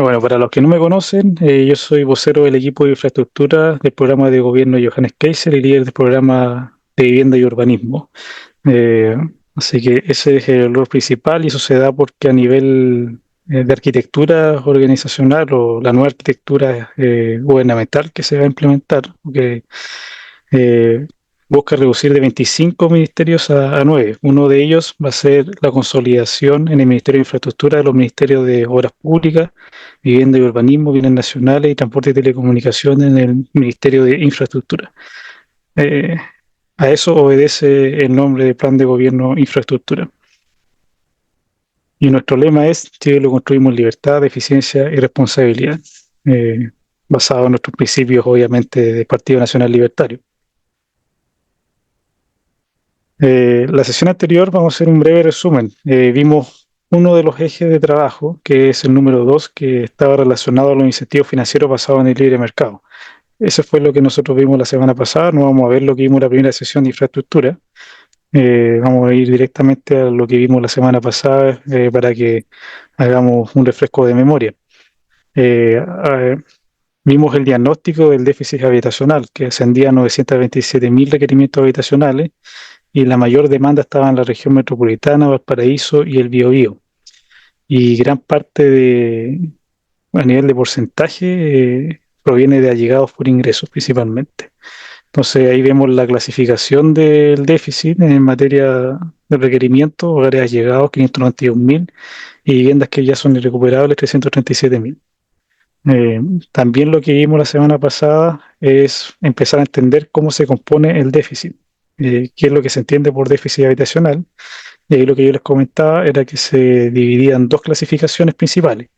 Bueno, para los que no me conocen, yo soy vocero del equipo de infraestructura del programa de gobierno Johannes Kaiser y líder del programa de vivienda y urbanismo. Eh, Así que ese es el rol principal y eso se da porque a nivel de arquitectura organizacional o la nueva arquitectura gubernamental que se va a implementar, que eh, busca reducir de 25 ministerios a 9. Uno de ellos va a ser la consolidación en el Ministerio de Infraestructura de los ministerios de Obras Públicas, Vivienda y Urbanismo, Bienes Nacionales y Transporte y Telecomunicaciones en el Ministerio de Infraestructura. Eh, a eso obedece el nombre de Plan de Gobierno Infraestructura. Y nuestro lema es: Chile lo construimos en libertad, eficiencia y responsabilidad, basado en nuestros principios, obviamente, del Partido Nacional Libertario. La sesión anterior vamos a hacer un breve resumen. Vimos uno de los ejes de trabajo, que es el número 2, que estaba relacionado a los incentivos financieros basados en el libre mercado. Eso fue lo que nosotros vimos la semana pasada. No vamos a ver lo que vimos en la primera sesión de infraestructura. Vamos a ir directamente a lo que vimos la semana pasada para que hagamos un refresco de memoria. Vimos el diagnóstico del déficit habitacional, que ascendía a 927.000 requerimientos habitacionales y la mayor demanda estaba en la región metropolitana, Valparaíso y el Biobío. Y gran parte a nivel de porcentaje, proviene de allegados por ingresos principalmente. Entonces ahí vemos la clasificación del déficit en materia de requerimientos: hogares allegados 591.000 y viviendas que ya son irrecuperables 337.000. También lo que vimos la semana pasada es empezar a entender cómo se compone el déficit, qué es lo que se entiende por déficit habitacional. Y ahí lo que yo les comentaba era que se dividían dos clasificaciones principales.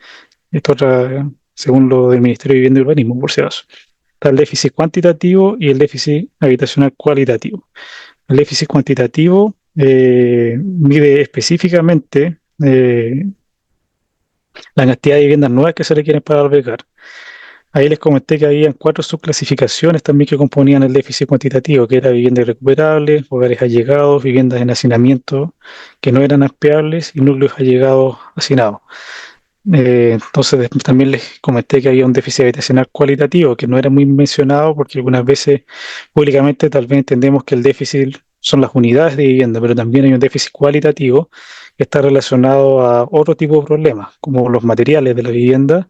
Esto otra, según lo del Ministerio de Vivienda y Urbanismo, por si acaso. Está el déficit cuantitativo y el déficit habitacional cualitativo. El déficit cuantitativo mide específicamente la cantidad de viviendas nuevas que se requieren para albergar. Ahí les comenté que habían 4 subclasificaciones también que componían el déficit cuantitativo, que era viviendas irrecuperables, hogares allegados, viviendas en hacinamiento que no eran ampliables y núcleos allegados hacinados. Entonces también les comenté que había un déficit habitacional cualitativo que no era muy mencionado porque algunas veces públicamente tal vez entendemos que el déficit son las unidades de vivienda, pero también hay un déficit cualitativo que está relacionado a otro tipo de problemas, como los materiales de la vivienda,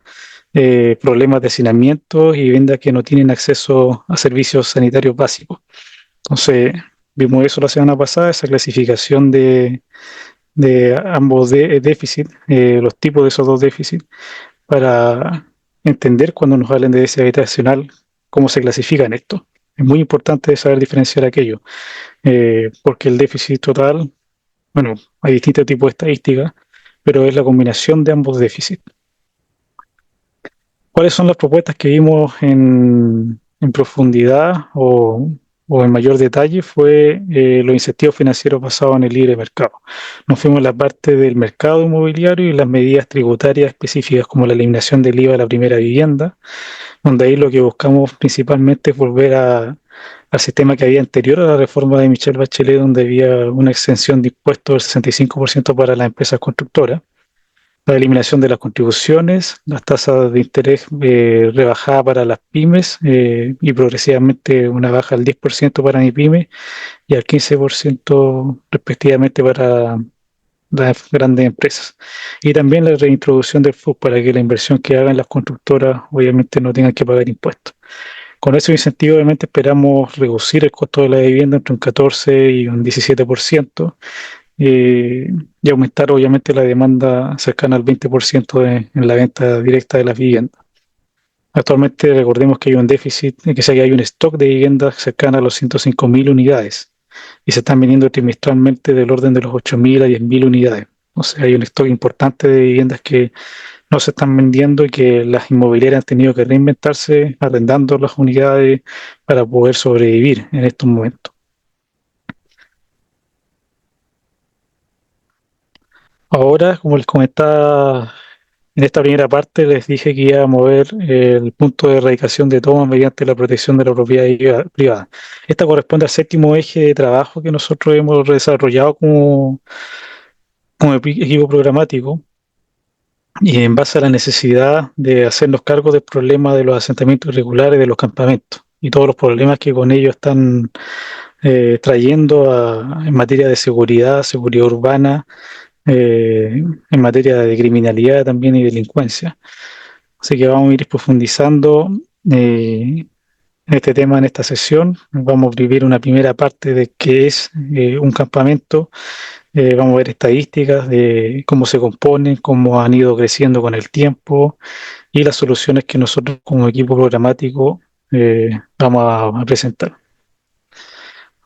problemas de hacinamiento y viviendas que no tienen acceso a servicios sanitarios básicos. Entonces, vimos eso la semana pasada, esa clasificación de ambos déficits, los tipos de esos dos déficits, para entender cuando nos hablen de déficit habitacional, cómo se clasifican estos. Es muy importante saber diferenciar aquello, porque el déficit total, bueno, hay distintos tipos de estadísticas, pero es la combinación de ambos déficits. ¿Cuáles son las propuestas que vimos en profundidad o en mayor detalle? Fue los incentivos financieros basados en el libre mercado. Nos fuimos a la parte del mercado inmobiliario y las medidas tributarias específicas como la eliminación del IVA a la primera vivienda, donde ahí lo que buscamos principalmente es volver al sistema que había anterior a la reforma de Michelle Bachelet, donde había una exención de impuestos del 65% para las empresas constructoras, la eliminación de las contribuciones, las tasas de interés rebajadas para las pymes y progresivamente una baja al 10% para mi pyme y al 15% respectivamente para las grandes empresas. Y también la reintroducción del FUS para que la inversión que hagan las constructoras obviamente no tengan que pagar impuestos. Con ese incentivo obviamente esperamos reducir el costo de la vivienda entre un 14 y un 17%, y aumentar obviamente la demanda cercana al 20% en la venta directa de las viviendas. Actualmente recordemos que hay un déficit, que hay un stock de viviendas cercana a los 105.000 unidades y se están vendiendo trimestralmente del orden de los 8.000 a 10.000 unidades. O sea, hay un stock importante de viviendas que no se están vendiendo y que las inmobiliarias han tenido que reinventarse arrendando las unidades para poder sobrevivir en estos momentos. Ahora, como les comentaba en esta primera parte, les dije que iba a mover el punto de erradicación de tomas mediante la protección de la propiedad privada. Esta corresponde al séptimo eje de trabajo que nosotros hemos desarrollado como equipo programático, y en base a la necesidad de hacernos cargo del problema de los asentamientos irregulares de los campamentos y todos los problemas que con ellos están trayendo en materia de seguridad, seguridad urbana, en materia de criminalidad también y delincuencia. Así que vamos a ir profundizando en este tema en esta sesión. Vamos a vivir una primera parte de qué es un campamento. Vamos a ver estadísticas de cómo se componen, cómo han ido creciendo con el tiempo y las soluciones que nosotros como equipo programático vamos a presentar.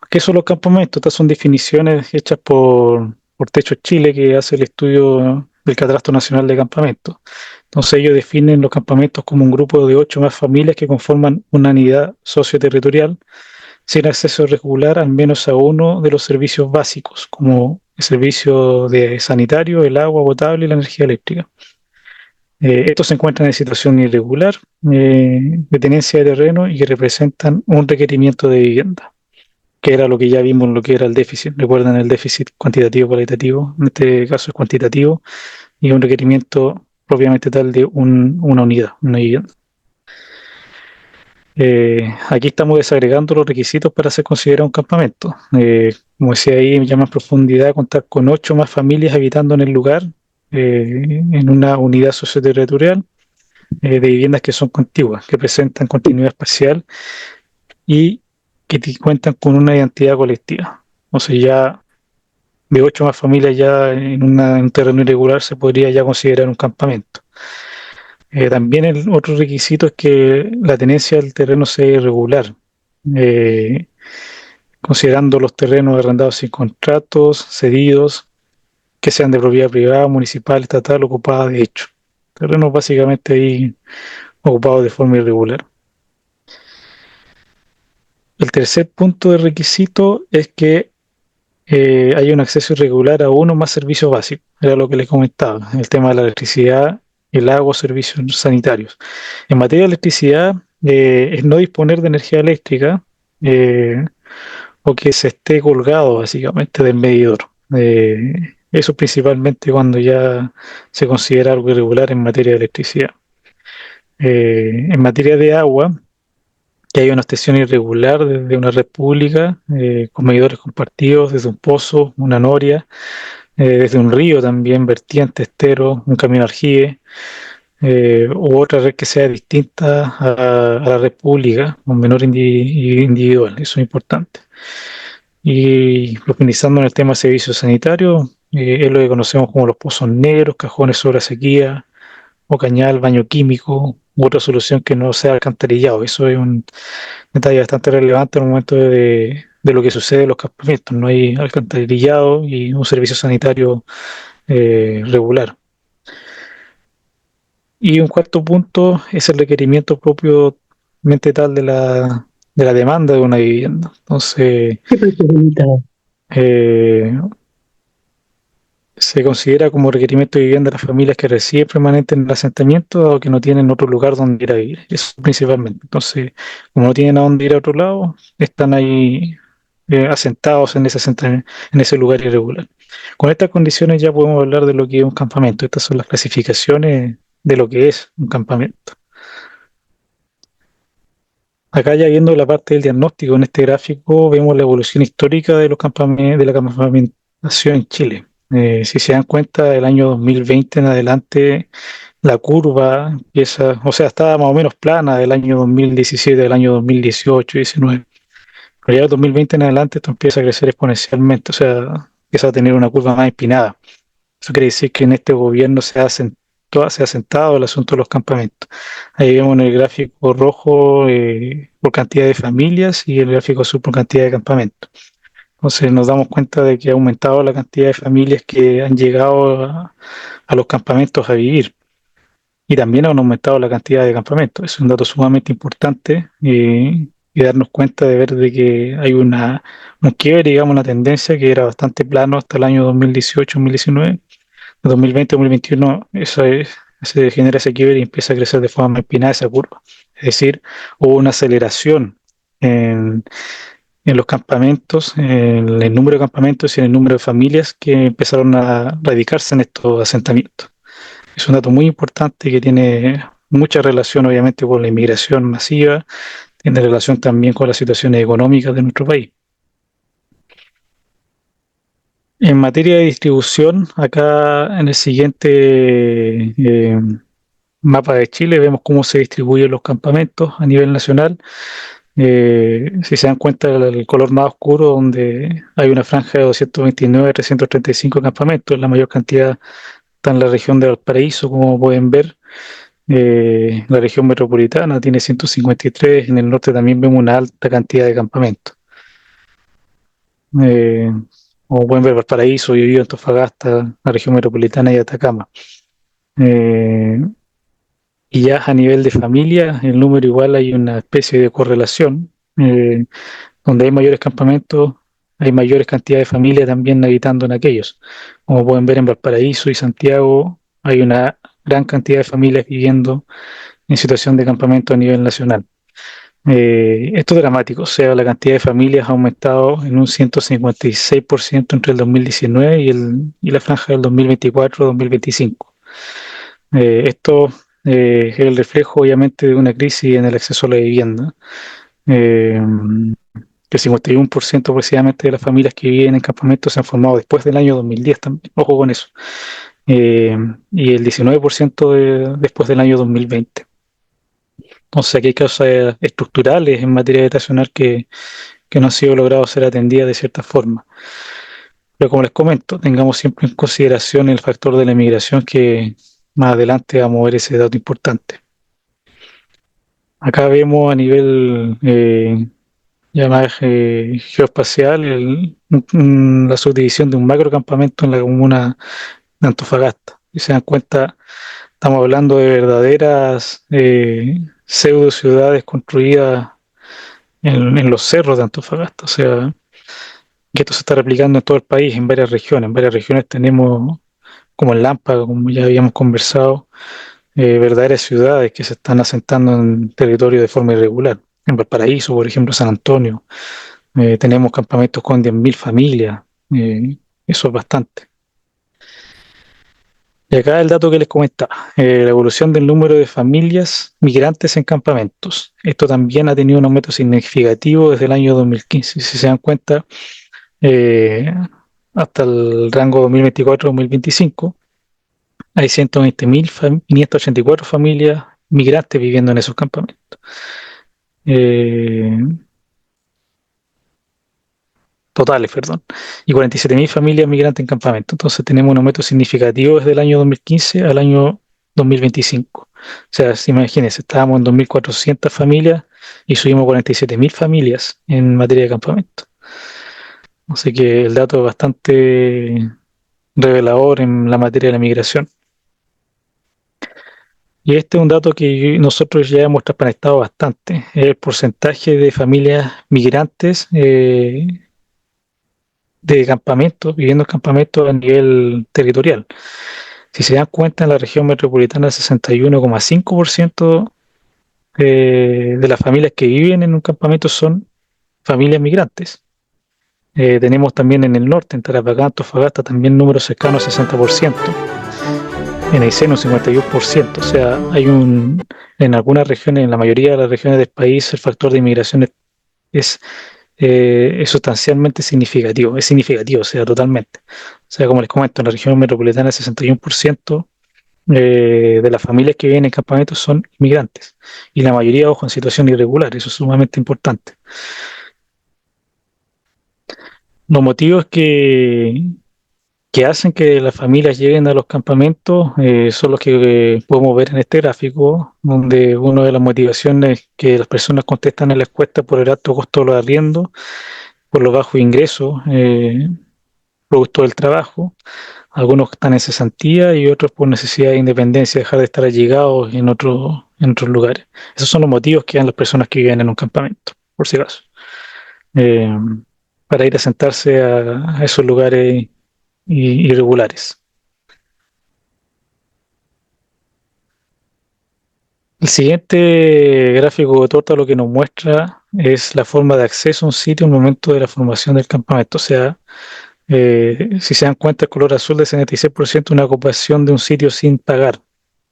¿Qué son los campamentos? Estas son definiciones hechas por Techo Chile, que hace el estudio del Catastro Nacional de Campamentos. Entonces ellos definen los campamentos como un grupo de 8 más familias que conforman una unidad socioterritorial sin acceso regular al menos a uno de los servicios básicos, como el servicio de sanitario, el agua potable y la energía eléctrica. Estos se encuentran en situación irregular de tenencia de terreno y que representan un requerimiento de vivienda, que era lo que ya vimos, lo que era el déficit. Recuerdan el déficit cuantitativo cualitativo, en este caso es cuantitativo, y un requerimiento propiamente tal de una unidad, una vivienda. Aquí estamos desagregando los requisitos para ser considerado un campamento. Como decía ahí, ya más profundidad, contar con 8 más familias habitando en el lugar, en una unidad socioterritorial de viviendas que son contiguas, que presentan continuidad espacial y que cuentan con una identidad colectiva. O sea, ya de 8 más familias ya en un terreno irregular se podría ya considerar un campamento. También el otro requisito es que la tenencia del terreno sea irregular, eh, considerando los terrenos arrendados sin contratos, cedidos, que sean de propiedad privada, municipal, estatal, ocupadas de hecho. Terrenos básicamente ahí ocupados de forma irregular. El tercer punto de requisito es que hay un acceso irregular a uno más servicios básicos. Era lo que les comentaba, el tema de la electricidad, el agua, servicios sanitarios. En materia de electricidad, es no disponer de energía eléctrica o que se esté colgado básicamente del medidor. Eso principalmente cuando ya se considera algo irregular en materia de electricidad. En materia de agua, que hay una extensión irregular desde una red pública, con medidores compartidos desde un pozo, una noria, desde un río también, vertiente, estero, un camino aljibe, u otra red que sea distinta a la red pública, un menor individual, eso es importante. Y profundizando en el tema de servicios sanitarios, es lo que conocemos como los pozos negros, cajones sobre sequía, o cañal, baño químico, u otra solución que no sea alcantarillado. Eso es un detalle bastante relevante en el momento de lo que sucede en los campamentos. No hay alcantarillado y un servicio sanitario regular. Y un cuarto punto es el requerimiento propiamente tal de la demanda de una vivienda. Entonces, se considera como requerimiento de vivienda a las familias que residen permanente en el asentamiento o que no tienen otro lugar donde ir a vivir. Eso principalmente. Entonces, como no tienen a dónde ir a otro lado, están ahí asentados en ese lugar irregular. Con estas condiciones ya podemos hablar de lo que es un campamento. Estas son las clasificaciones de lo que es un campamento. Acá ya viendo la parte del diagnóstico en este gráfico, vemos la evolución histórica de los campamentos, de la campamentación en Chile. Si se dan cuenta, del año 2020 en adelante, la curva empieza, o sea, estaba más o menos plana del año 2017 al año 2018, 19. Pero ya del 2020 en adelante esto empieza a crecer exponencialmente, o sea, empieza a tener una curva más empinada. Eso quiere decir que en este gobierno se ha sentado el asunto de los campamentos. Ahí vemos en el gráfico rojo por cantidad de familias y el gráfico azul por cantidad de campamentos. Entonces nos damos cuenta de que ha aumentado la cantidad de familias que han llegado a los campamentos a vivir. Y también han aumentado la cantidad de campamentos. Es un dato sumamente importante y darnos cuenta de ver de que hay un quiebre, digamos, una tendencia que era bastante plano hasta el año 2018-2019. De 2020-2021 se genera ese quiebre y empieza a crecer de forma empinada esa curva. Es decir, hubo una aceleración en, en los campamentos, en el número de campamentos y en el número de familias que empezaron a radicarse en estos asentamientos. Es un dato muy importante que tiene mucha relación obviamente con la inmigración masiva, tiene relación también con las situaciones económicas de nuestro país. En materia de distribución, acá en el siguiente mapa de Chile vemos cómo se distribuyen los campamentos a nivel nacional. Si se dan cuenta, el color más oscuro, donde hay una franja de 229 a 335 campamentos, la mayor cantidad está en la región de Valparaíso, como pueden ver. La región metropolitana tiene 153, en el norte también vemos una alta cantidad de campamentos. Eh, Como pueden ver, Valparaíso, Biobío, Antofagasta, la región metropolitana y Atacama. Eh, y ya a nivel de familia, el número igual hay una especie de correlación. Donde hay mayores campamentos, hay mayores cantidades de familias también habitando en aquellos. Como pueden ver en Valparaíso y Santiago, hay una gran cantidad de familias viviendo en situación de campamento a nivel nacional. Esto es dramático, o sea, la cantidad de familias ha aumentado en un 156% entre el 2019 y la franja del 2024-2025. Esto es el reflejo, obviamente, de una crisis en el acceso a la vivienda. Eh, que el 51% aproximadamente de las familias que viven en campamentos se han formado después del año 2010 también, ojo con eso, y el 19% después del año 2020. Entonces aquí hay causas estructurales en materia habitacional que no han sido logrados ser atendidas de cierta forma. Pero como les comento, tengamos siempre en consideración el factor de la inmigración que más adelante va a mover ese dato importante. Acá vemos a nivel ya más geoespacial la subdivisión de un macrocampamento en la comuna de Antofagasta. Y se dan cuenta, estamos hablando de verdaderas pseudo ciudades construidas en los cerros de Antofagasta. O sea, que esto se está replicando en todo el país, en varias regiones. En varias regiones tenemos, como en Lampa, como ya habíamos conversado, verdaderas ciudades que se están asentando en territorio de forma irregular. En Valparaíso, por ejemplo, San Antonio. Tenemos campamentos con 10.000 familias. eh, Eso es bastante. Y acá el dato que les comentaba, la evolución del número de familias migrantes en campamentos. Esto también ha tenido un aumento significativo desde el año 2015. Si se dan cuenta, eh, hasta el rango 2024-2025, hay 120.584 familias migrantes viviendo en esos campamentos. Eh, Totales, perdón, y 47.000 familias migrantes en campamento. Entonces tenemos un aumento significativo desde el año 2015 al año 2025. O sea, imagínense, estábamos en 2.400 familias y subimos 47.000 familias en materia de campamento. Así que el dato es bastante revelador en la materia de la migración. Y este es un dato que nosotros ya hemos transparentado bastante, el porcentaje de familias migrantes de campamentos, viviendo en campamentos a nivel territorial. Si se dan cuenta, en la región metropolitana el 61,5% de las familias que viven en un campamento son familias migrantes. Tenemos también en el norte, en Tarapacá, Antofagasta, también números cercanos al 60%. En Aysén un 51%. O sea, en algunas regiones, en la mayoría de las regiones del país, el factor de inmigración es sustancialmente significativo, es significativo, o sea, totalmente. O sea, como les comento, en la región metropolitana el 61% de las familias que viven en campamentos son inmigrantes y la mayoría, ojo, en situación irregular, eso es sumamente importante. Los motivos que hacen que las familias lleguen a los campamentos son los que podemos ver en este gráfico, donde una de las motivaciones que las personas contestan en la encuesta por el alto costo de los arriendos, por los bajos ingresos, producto del trabajo. Algunos están en cesantía y otros por necesidad de independencia, dejar de estar allegados en otros lugares. Esos son los motivos que dan las personas que viven en un campamento, por si acaso. Eh, para ir a sentarse a esos lugares irregulares. El siguiente gráfico de torta lo que nos muestra es la forma de acceso a un sitio en el momento de la formación del campamento. O sea, Si se dan cuenta, el color azul de 76% es una ocupación de un sitio sin pagar.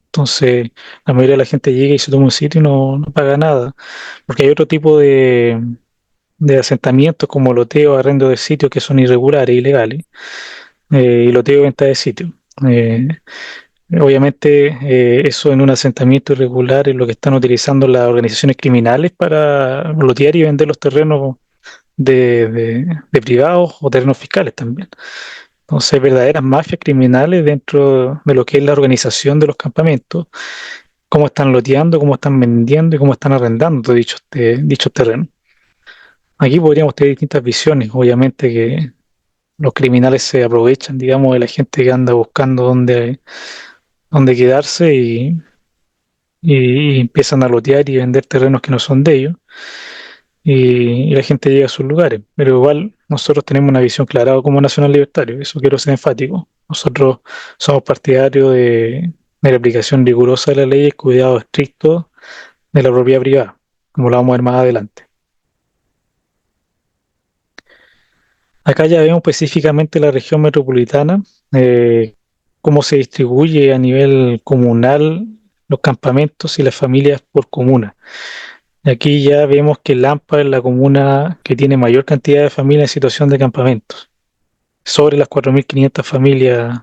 Entonces, la mayoría de la gente llega y se toma un sitio y no paga nada, porque hay otro tipo de asentamientos como loteo, arrendo de sitios que son irregulares, ilegales, y loteo, venta de sitios. Eh, Obviamente, eso en un asentamiento irregular es lo que están utilizando las organizaciones criminales para lotear y vender los terrenos de privados o terrenos fiscales también. Entonces, hay verdaderas mafias criminales dentro de lo que es la organización de los campamentos, cómo están loteando, cómo están vendiendo y cómo están arrendando dichos terrenos. Aquí podríamos tener distintas visiones, obviamente que los criminales se aprovechan, digamos, de la gente que anda buscando dónde quedarse y empiezan a lotear y vender terrenos que no son de ellos y la gente llega a sus lugares. Pero igual nosotros tenemos una visión clara como nacional libertario, eso quiero ser enfático. Nosotros somos partidarios de la aplicación rigurosa de la ley y el cuidado estricto de la propiedad privada, como lo vamos a ver más adelante. Acá ya vemos específicamente la región metropolitana, eh, cómo se distribuye a nivel comunal los campamentos y las familias por comuna. Y aquí ya vemos que Lampa es la comuna que tiene mayor cantidad de familias en situación de campamentos. Sobre las 4.500 familias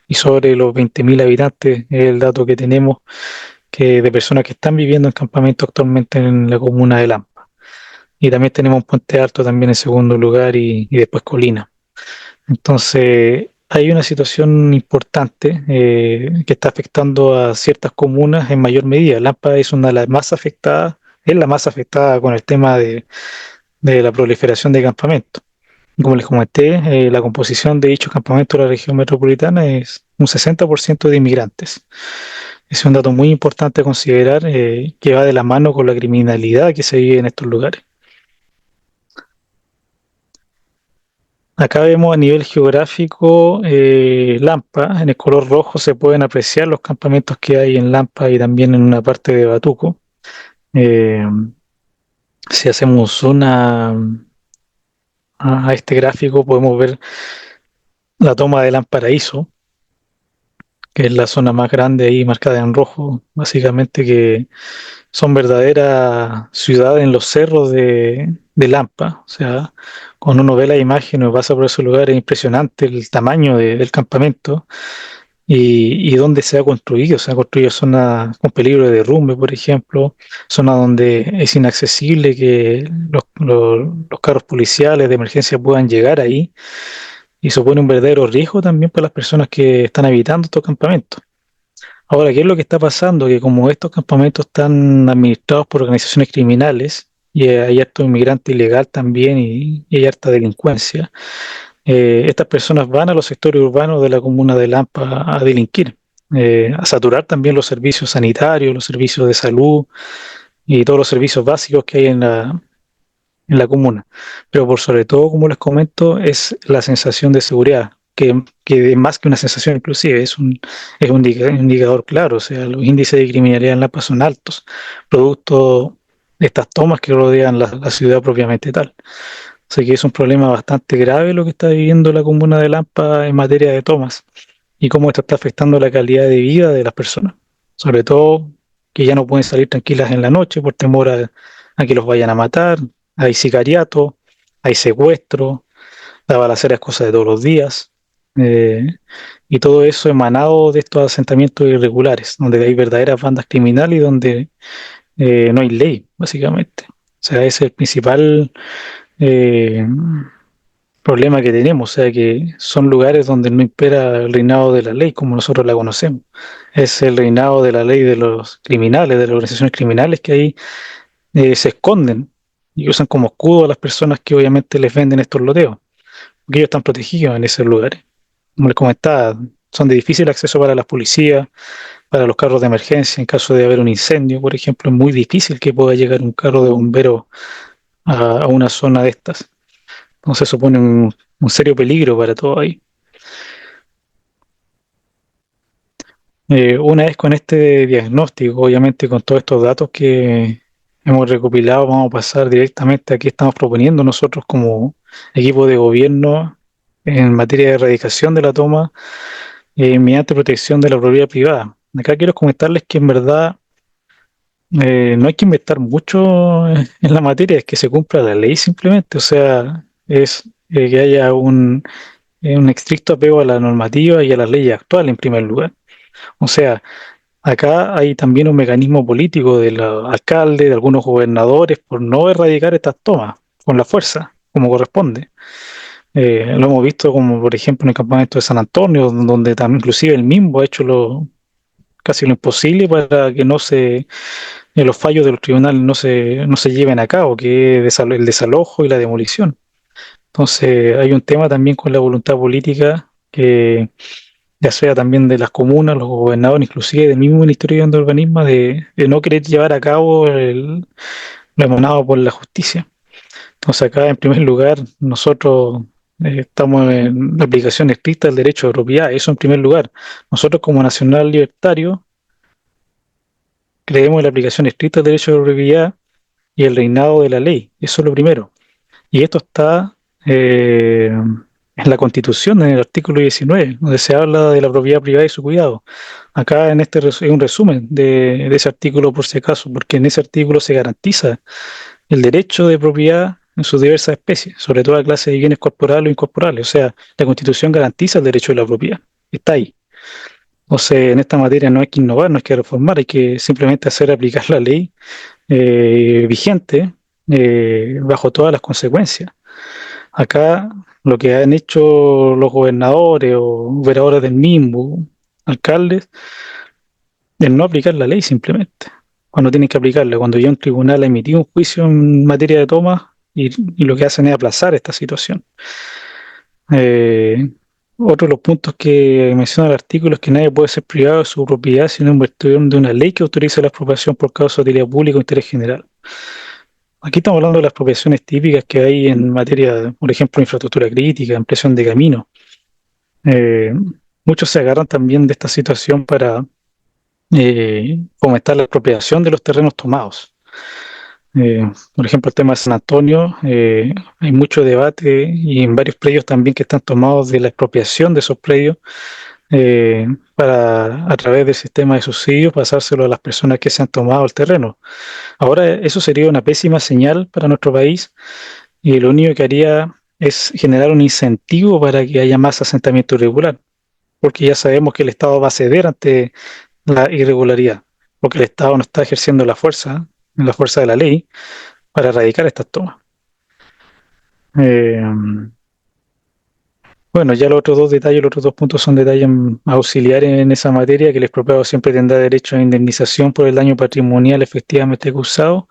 y sobre los 20.000 habitantes es el dato que tenemos que de personas que están viviendo en campamentos actualmente en la comuna de Lampa. Y también tenemos Puente Alto también en segundo lugar y después Colina. Entonces, hay una situación importante que está afectando a ciertas comunas en mayor medida. Lampa es una de las más afectadas, es la más afectada con el tema de la proliferación de campamentos. Como les comenté, la composición de dichos campamentos de la región metropolitana es un 60% de inmigrantes. Es un dato muy importante a considerar que va de la mano con la criminalidad que se vive en estos lugares. Acá vemos a nivel geográfico Lampa. En el color rojo se pueden apreciar los campamentos que hay en Lampa y también en una parte de Batuco. Eh, si hacemos a este gráfico, podemos ver la toma de Lamparaíso, que es la zona más grande ahí marcada en rojo, básicamente que son verdaderas ciudades en los cerros de Lampa. O sea, cuando uno ve la imagen o pasa por ese lugar es impresionante el tamaño del campamento y dónde se ha construido. Se ha construido zonas con peligro de derrumbe, por ejemplo, zonas donde es inaccesible que los carros policiales de emergencia puedan llegar ahí y supone un verdadero riesgo también para las personas que están habitando estos campamentos. Ahora, ¿qué es lo que está pasando? Que como estos campamentos están administrados por organizaciones criminales y hay harto inmigrante ilegal también y hay harta delincuencia, estas personas van a los sectores urbanos de la comuna de Lampa a delinquir, a saturar también los servicios sanitarios, los servicios de salud y todos los servicios básicos que hay en la comuna. Pero por sobre todo, como les comento, es la sensación de seguridad, que más que una sensación inclusive, es un indicador claro. O sea, los índices de criminalidad en Lampa son altos, producto de estas tomas que rodean la ciudad propiamente tal. Así que es un problema bastante grave lo que está viviendo la comuna de Lampa en materia de tomas y cómo esto está afectando la calidad de vida de las personas. Sobre todo que ya no pueden salir tranquilas en la noche por temor a que los vayan a matar, hay sicariato, hay secuestro, la balacera es cosa de todos los días. eh, y todo eso emanado de estos asentamientos irregulares, donde hay verdaderas bandas criminales y donde no hay ley, básicamente. O sea, ese es el principal eh, problema que tenemos, o sea que son lugares donde no impera el reinado de la ley como nosotros la conocemos. Es el reinado de la ley de los criminales, de las organizaciones criminales que ahí se esconden y usan como escudo a las personas que obviamente les venden estos loteos, porque ellos están protegidos en esos lugares. Como les comentaba, son de difícil acceso para las policías, para los carros de emergencia en caso de haber un incendio, por ejemplo, es muy difícil que pueda llegar un carro de bomberos a una zona de estas. Entonces supone un serio peligro para todo ahí. Una vez con este diagnóstico, obviamente con todos estos datos que hemos recopilado, vamos a pasar directamente a qué estamos proponiendo nosotros como equipo de gobierno en materia de erradicación de la toma mediante protección de la propiedad privada. Acá quiero comentarles que en verdad no hay que inventar mucho en la materia, es que se cumpla la ley simplemente, o sea, es que haya un estricto apego a la normativa y a las leyes actuales en primer lugar. O sea, acá hay también un mecanismo político de los alcaldes, de algunos gobernadores, por no erradicar estas tomas con la fuerza, como corresponde. Lo hemos visto como, por ejemplo, en el campamento de San Antonio, donde también, inclusive el mismo ha hecho casi lo imposible para que no se, los fallos de los tribunales no se lleven a cabo, que es el desalojo y la demolición. Entonces, hay un tema también con la voluntad política que ya sea también de las comunas, los gobernadores, inclusive del mismo Ministerio de Urbanismo, de no querer llevar a cabo lo emanado por la justicia. Entonces acá, en primer lugar, nosotros estamos en la aplicación estricta del derecho de propiedad, eso en primer lugar. Nosotros como Nacional Libertario creemos en la aplicación estricta del derecho de propiedad y el reinado de la ley, eso es lo primero. Y esto está en la Constitución, en el artículo 19, donde se habla de la propiedad privada y su cuidado. Acá en este es un resumen de ese artículo por si acaso, porque en ese artículo se garantiza el derecho de propiedad en sus diversas especies, sobre todo la clase de bienes corporales o incorporables. O sea, la Constitución garantiza el derecho de la propiedad, está ahí. O sea, en esta materia no hay que innovar, no hay que reformar, hay que simplemente hacer aplicar la ley vigente bajo todas las consecuencias. Acá lo que han hecho los gobernadores o operadores del mismo, alcaldes, es no aplicar la ley simplemente, cuando tienen que aplicarla, cuando ya un tribunal ha emitido un juicio en materia de toma y lo que hacen es aplazar esta situación. Eh, Otro de los puntos que menciona el artículo es que nadie puede ser privado de su propiedad sino en virtud de una ley que autorice la expropiación por causa de utilidad pública o interés general. Aquí estamos hablando de las expropiaciones típicas que hay en materia, por ejemplo, infraestructura crítica, ampliación de caminos. Eh, Muchos se agarran también de esta situación para fomentar la expropiación de los terrenos tomados. Por ejemplo, el tema de San Antonio, hay mucho debate y en varios predios también que están tomados de la expropiación de esos predios para, a través del sistema de subsidios, pasárselo a las personas que se han tomado el terreno. Ahora, eso sería una pésima señal para nuestro país y lo único que haría es generar un incentivo para que haya más asentamiento irregular, porque ya sabemos que el Estado va a ceder ante la irregularidad, porque el Estado no está ejerciendo la fuerza de la ley, para erradicar estas tomas. Eh, bueno, ya los otros dos detalles, los otros dos puntos son detalles auxiliares en esa materia, que el expropiado siempre tendrá derecho a indemnización por el daño patrimonial efectivamente causado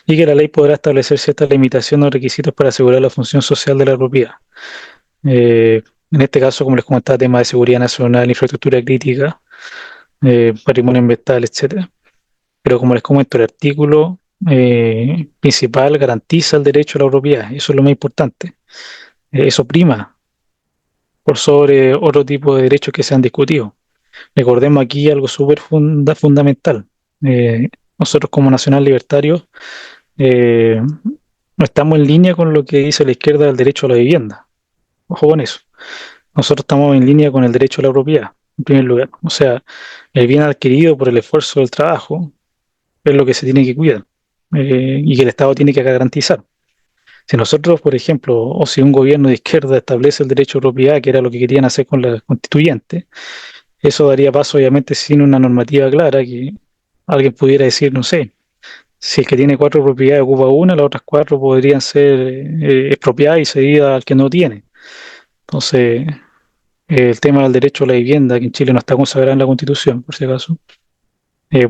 y que la ley podrá establecer ciertas limitaciones o requisitos para asegurar la función social de la propiedad. En este caso, como les comentaba, temas de seguridad nacional, infraestructura crítica, patrimonio ambiental, etcétera. Pero como les comento, el artículo principal garantiza el derecho a la propiedad, eso es lo más importante. Eso prima por sobre otro tipo de derechos que se han discutido. Recordemos aquí algo súper fundamental. Nosotros como Nacional Libertarios no estamos en línea con lo que dice la izquierda del derecho a la vivienda. Ojo con eso. Nosotros estamos en línea con el derecho a la propiedad, en primer lugar. O sea, el bien adquirido por el esfuerzo del trabajo es lo que se tiene que cuidar y que el Estado tiene que garantizar. Si nosotros, por ejemplo, o si un gobierno de izquierda establece el derecho a propiedad, que era lo que querían hacer con la constituyente, eso daría paso, obviamente, sin una normativa clara, que alguien pudiera decir, no sé, si el que tiene cuatro propiedades ocupa una, las otras cuatro podrían ser expropiadas y cedidas al que no tiene. Entonces, el tema del derecho a la vivienda, que en Chile no está consagrado en la Constitución, por si acaso,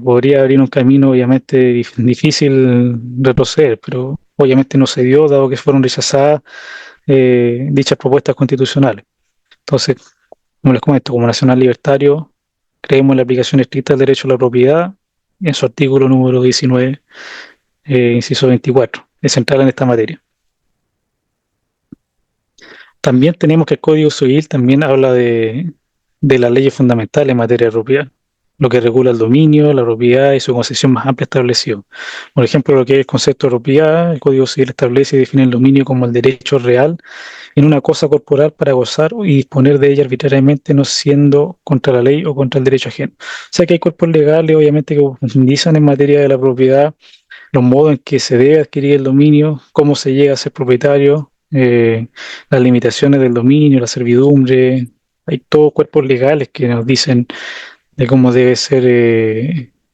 podría abrir un camino obviamente difícil retroceder, pero obviamente no se dio, dado que fueron rechazadas dichas propuestas constitucionales. Entonces, como les comento, como Nacional Libertario, creemos en la aplicación estricta del derecho a la propiedad, en su artículo número 19, inciso 24, es central en esta materia. También tenemos que el Código Civil también habla de las leyes fundamentales en materia de propiedad. lo que regula el dominio, la propiedad y su concepción más amplia establecido. Por ejemplo, lo que es el concepto de propiedad, el Código Civil establece y define el dominio como el derecho real en una cosa corporal para gozar y disponer de ella arbitrariamente, no siendo contra la ley o contra el derecho ajeno. O sea que hay cuerpos legales, obviamente, que profundizan en materia de la propiedad, los modos en que se debe adquirir el dominio, cómo se llega a ser propietario, las limitaciones del dominio, la servidumbre. Hay todos cuerpos legales que nos dicen de cómo debe ser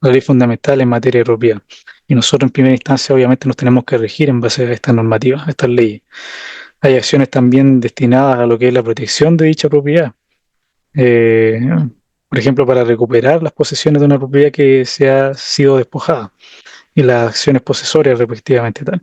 la ley fundamental en materia de propiedad. Y nosotros en primera instancia obviamente nos tenemos que regir en base a estas normativas, a estas leyes. Hay acciones también destinadas a lo que es la protección de dicha propiedad. Eh, por ejemplo, para recuperar las posesiones de una propiedad que se ha sido despojada y las acciones posesorias respectivamente tal.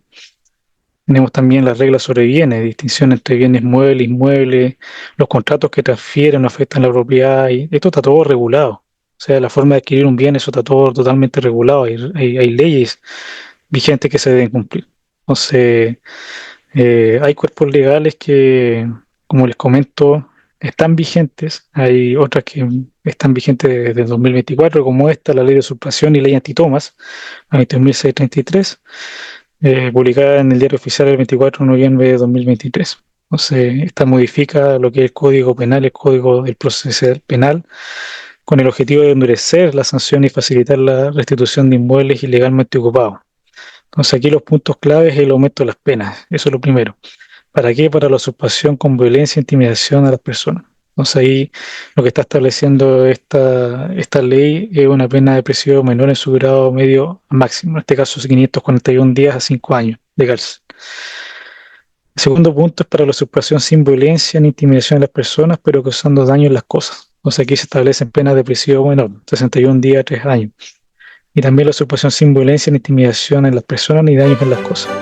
Tenemos también las reglas sobre bienes, distinción entre bienes muebles, inmuebles, los contratos que transfieren o afectan la propiedad, y esto está todo regulado. O sea, la forma de adquirir un bien, eso está todo totalmente regulado. Hay leyes vigentes que se deben cumplir. Entonces, hay cuerpos legales que, como les comento, están vigentes. Hay otras que están vigentes desde el 2024, como esta, la ley de usurpación y ley antitomas, la 21.633, publicada en el Diario Oficial el 24 de noviembre de 2023. Entonces, esta modifica lo que es el Código Penal, el Código del Procesal Penal, con el objetivo de endurecer la sanción y facilitar la restitución de inmuebles ilegalmente ocupados. Entonces, aquí los puntos claves es el aumento de las penas. Eso es lo primero. ¿Para qué? Para la usurpación con violencia e intimidación a las personas. Entonces ahí lo que está estableciendo esta ley es una pena de prisión menor en su grado medio máximo. En este caso es 541 días a 5 años de cárcel. El segundo punto es para la usurpación sin violencia ni intimidación a las personas, pero causando daño en las cosas. Entonces aquí se establecen penas de prisión menor, 61 días a 3 años. Y también la usurpación sin violencia ni intimidación en las personas ni daños en las cosas.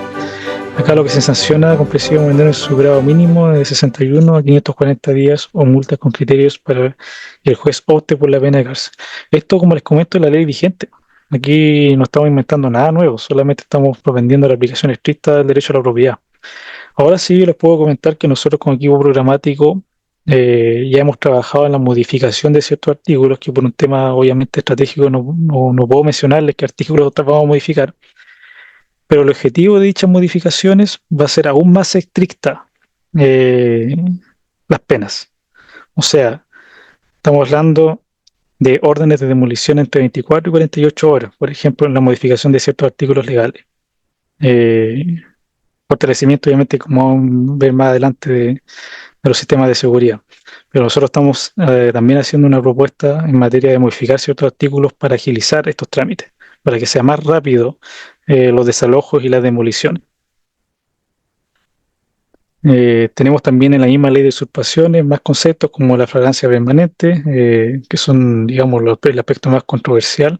Acá lo que se sanciona con presión menor en su grado mínimo de 61 a 540 días o multas con criterios para que el juez opte por la pena de cárcel. Esto, como les comento, es la ley vigente. Aquí no estamos inventando nada nuevo, solamente estamos propendiendo la aplicación estricta del derecho a la propiedad. Ahora sí les puedo comentar que nosotros como equipo programático ya hemos trabajado en la modificación de ciertos artículos que por un tema obviamente estratégico no puedo mencionarles qué artículos vamos a modificar, pero el objetivo de dichas modificaciones va a ser aún más estricta eh, las penas. O sea, estamos hablando de órdenes de demolición entre 24 y 48 horas, por ejemplo, en la modificación de ciertos artículos legales. Fortalecimiento, obviamente, como vamos a ver más adelante, de los sistemas de seguridad. Pero nosotros estamos también haciendo una propuesta en materia de modificar ciertos artículos para agilizar estos trámites, para que sea más rápido los desalojos y las demoliciones. Tenemos también en la misma ley de usurpaciones más conceptos como la flagrancia permanente, que son, digamos, el aspecto más controversial,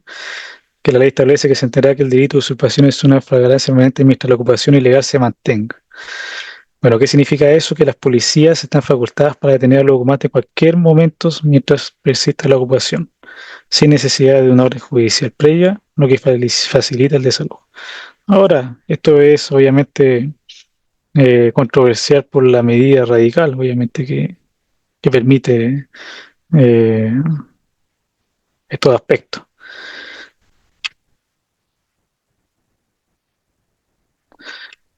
que la ley establece que se entenderá que el delito de usurpación es una flagrancia permanente mientras la ocupación ilegal se mantenga. Bueno, ¿qué significa eso? Que las policías están facultadas para detener a los ocupantes en cualquier momento mientras persista la ocupación, sin necesidad de una orden judicial previa, lo que facilita el desalojo. Ahora, esto es obviamente controversial por la medida radical, obviamente, que permite eh, estos aspectos.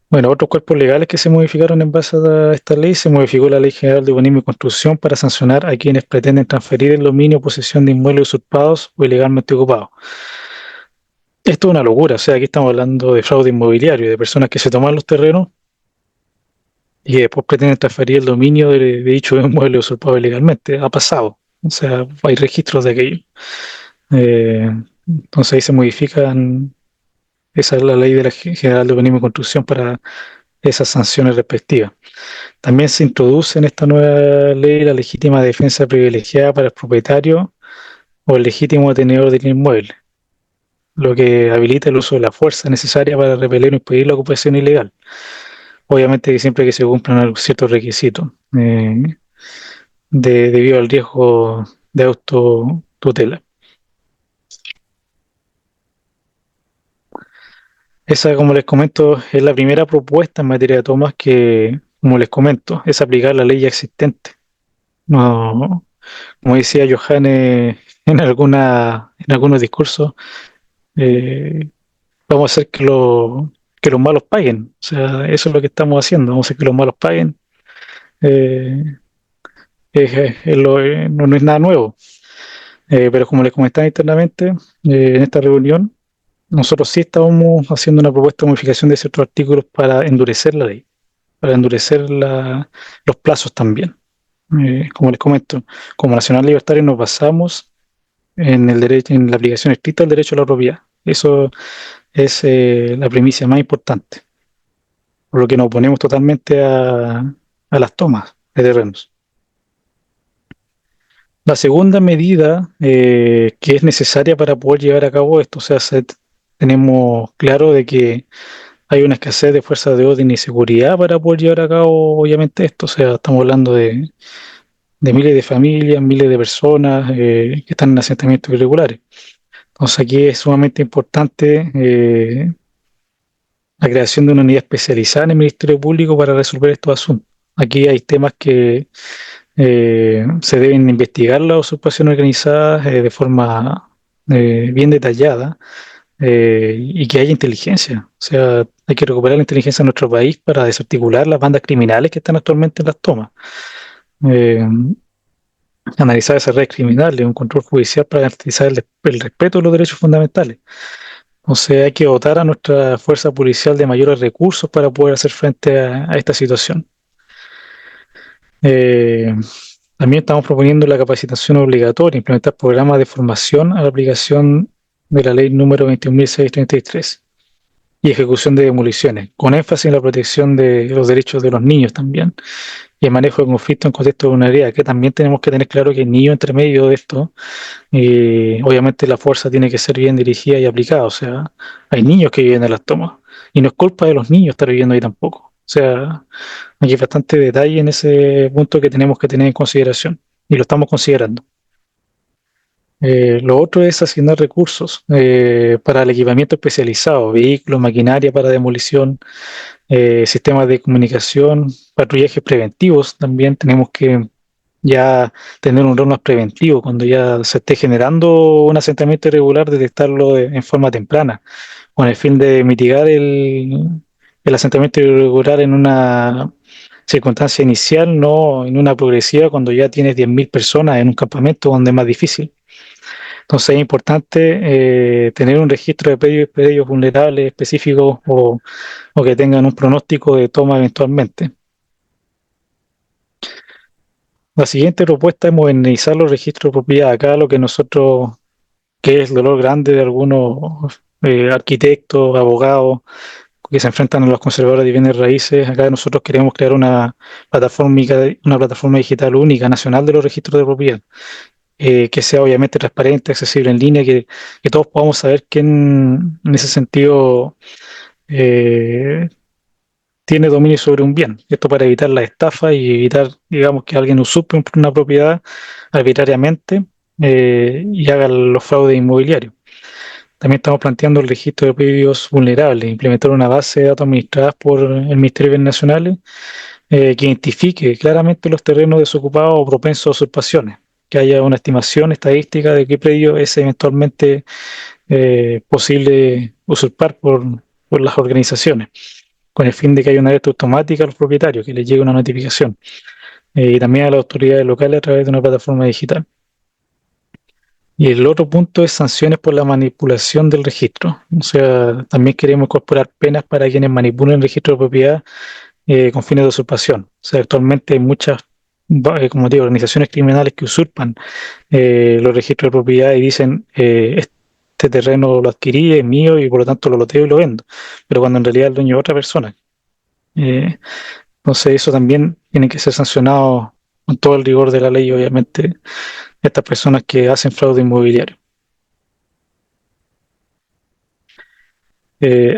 Bueno, otros cuerpos legales que se modificaron en base a esta ley, se modificó la Ley General de Urbanismo y Construcción para sancionar a quienes pretenden transferir el dominio o posesión de inmuebles usurpados o ilegalmente ocupados. Esto es una locura, o sea, aquí estamos hablando de fraude inmobiliario, de personas que se toman los terrenos y después pretenden transferir el dominio de dicho inmueble usurpado ilegalmente. Ha pasado, o sea, hay registros de aquello. Entonces ahí se modifican, esa es la ley de la General de Urbanismo y Construcción para esas sanciones respectivas. También se introduce en esta nueva ley la legítima defensa privilegiada para el propietario o el legítimo tenedor del inmueble, lo que habilita el uso de la fuerza necesaria para repeler o impedir la ocupación ilegal. Obviamente que siempre que se cumplan ciertos requisitos, debido al riesgo de autotutela. Esa, como les comento, es la primera propuesta en materia de tomas que, como les comento, es aplicar la ley ya existente. No, como decía Johannes en algunos discursos, eh, vamos a hacer que los malos paguen. O sea, eso es lo que estamos haciendo, vamos a hacer que los malos paguen. Eh, no, no es nada nuevo. Pero como les comentaba internamente, en esta reunión, nosotros sí estábamos haciendo una propuesta de modificación de ciertos artículos para endurecer la ley, para endurecer los plazos también. Como les comento, como Nacional Libertario nos basamos en el derecho, en la aplicación estricta del derecho a la propiedad. Eso es la premisa más importante, por lo que nos oponemos totalmente a las tomas de terrenos. La segunda medida que es necesaria para poder llevar a cabo esto, o sea, tenemos claro de que hay una escasez de fuerzas de orden y seguridad para poder llevar a cabo, obviamente, esto. O sea, estamos hablando de miles de familias, miles de personas que están en asentamientos irregulares. Entonces, aquí es sumamente importante la creación de una unidad especializada en el Ministerio Público para resolver estos asuntos. Aquí hay temas que se deben investigar las usurpaciones organizadas de forma bien detallada y que haya inteligencia. O sea, hay que recuperar la inteligencia de nuestro país para desarticular las bandas criminales que están actualmente en las tomas. Eh, Analizar esas redes criminales, un control judicial para garantizar el respeto de los derechos fundamentales. O sea, hay que dotar a nuestra fuerza policial de mayores recursos para poder hacer frente a esta situación. Eh, También estamos proponiendo la capacitación obligatoria, implementar programas de formación a la aplicación de la ley número 21.633 y ejecución de demoliciones, con énfasis en la protección de los derechos de los niños también y el manejo de conflictos en contexto de vulnerabilidad, que también tenemos que tener claro que el niño entre medio de esto, obviamente la fuerza tiene que ser bien dirigida y aplicada, o sea, hay niños que viven en las tomas y no es culpa de los niños estar viviendo ahí tampoco. O sea, aquí hay bastante detalle en ese punto que tenemos que tener en consideración y lo estamos considerando. Lo otro es asignar recursos para el equipamiento especializado, vehículos, maquinaria para demolición, sistemas de comunicación, patrullajes preventivos. También tenemos que ya tener un rol más preventivo cuando ya se esté generando un asentamiento irregular, detectarlo en forma temprana, con el fin de mitigar el asentamiento irregular en una circunstancia inicial, no en una progresiva cuando ya tienes 10.000 personas en un campamento donde es más difícil. Entonces es importante tener un registro de predios vulnerables específicos o que tengan un pronóstico de toma eventualmente. La siguiente propuesta es modernizar los registros de propiedad. Acá lo que nosotros, que es el dolor grande de algunos arquitectos, abogados que se enfrentan a los conservadores de bienes raíces, acá nosotros queremos crear una plataforma digital única, nacional de los registros de propiedad. Que sea obviamente transparente, accesible en línea, que todos podamos saber quién en ese sentido eh, tiene dominio sobre un bien. Esto para evitar la estafa y evitar, digamos, que alguien usurpe una propiedad arbitrariamente y haga los fraudes inmobiliarios. También estamos planteando el registro de predios vulnerables, implementar una base de datos administradas por el Ministerio de Bienes Nacionales que identifique claramente los terrenos desocupados o propensos a usurpaciones, que haya una estimación estadística de qué predio es eventualmente posible usurpar por las organizaciones, con el fin de que haya una alerta automática a los propietarios, que les llegue una notificación, y también a las autoridades locales a través de una plataforma digital. Y el otro punto es sanciones por la manipulación del registro. O sea, también queremos incorporar penas para quienes manipulen el registro de propiedad con fines de usurpación. O sea, actualmente hay muchas, como digo, organizaciones criminales que usurpan los registros de propiedad y dicen, este terreno lo adquirí, es mío y por lo tanto lo loteo y lo vendo. Pero cuando en realidad el dueño es otra persona. Eh, entonces eso también tiene que ser sancionado con todo el rigor de la ley, obviamente, estas personas que hacen fraude inmobiliario.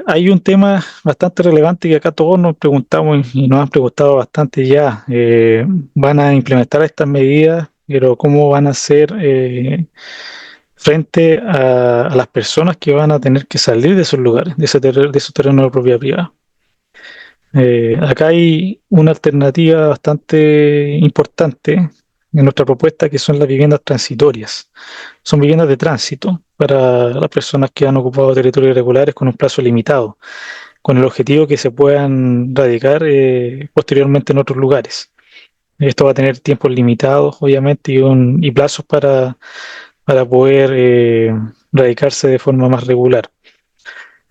Hay un tema bastante relevante que acá todos nos preguntamos y nos han preguntado bastante ya. Van a implementar estas medidas, pero ¿cómo van a ser frente a las personas que van a tener que salir de esos lugares, de esos terrenos de propiedad privada? Acá hay una alternativa bastante importante en nuestra propuesta, que son las viviendas transitorias. Son viviendas de tránsito para las personas que han ocupado territorios irregulares con un plazo limitado, con el objetivo que se puedan radicar posteriormente en otros lugares. Esto va a tener tiempos limitados, obviamente, y plazos para poder radicarse de forma más regular.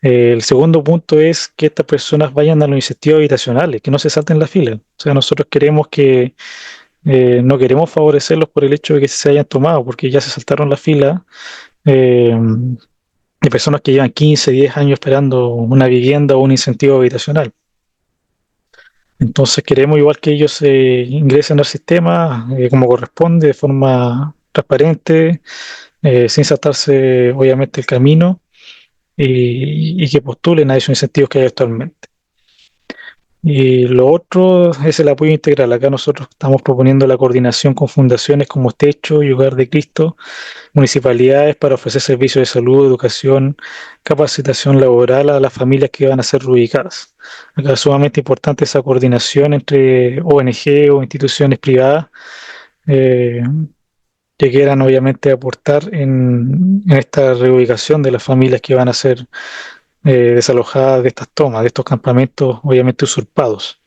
El segundo punto es que estas personas vayan a los incentivos habitacionales, que no se salten la fila. O sea, nosotros queremos que, no queremos favorecerlos por el hecho de que se hayan tomado, porque ya se saltaron la fila eh, de personas que llevan 15, 10 años esperando una vivienda o un incentivo habitacional. Entonces queremos igual que ellos ingresen al sistema como corresponde, de forma transparente, sin saltarse obviamente el camino y que postulen a esos incentivos que hay actualmente. Y lo otro es el apoyo integral. Acá nosotros estamos proponiendo la coordinación con fundaciones como Techo y Hogar de Cristo, municipalidades para ofrecer servicios de salud, educación, capacitación laboral a las familias que van a ser reubicadas. Acá es sumamente importante esa coordinación entre ONG o instituciones privadas eh, que quieran obviamente aportar en esta reubicación de las familias que van a ser desalojadas de estas tomas, de estos campamentos obviamente usurpados.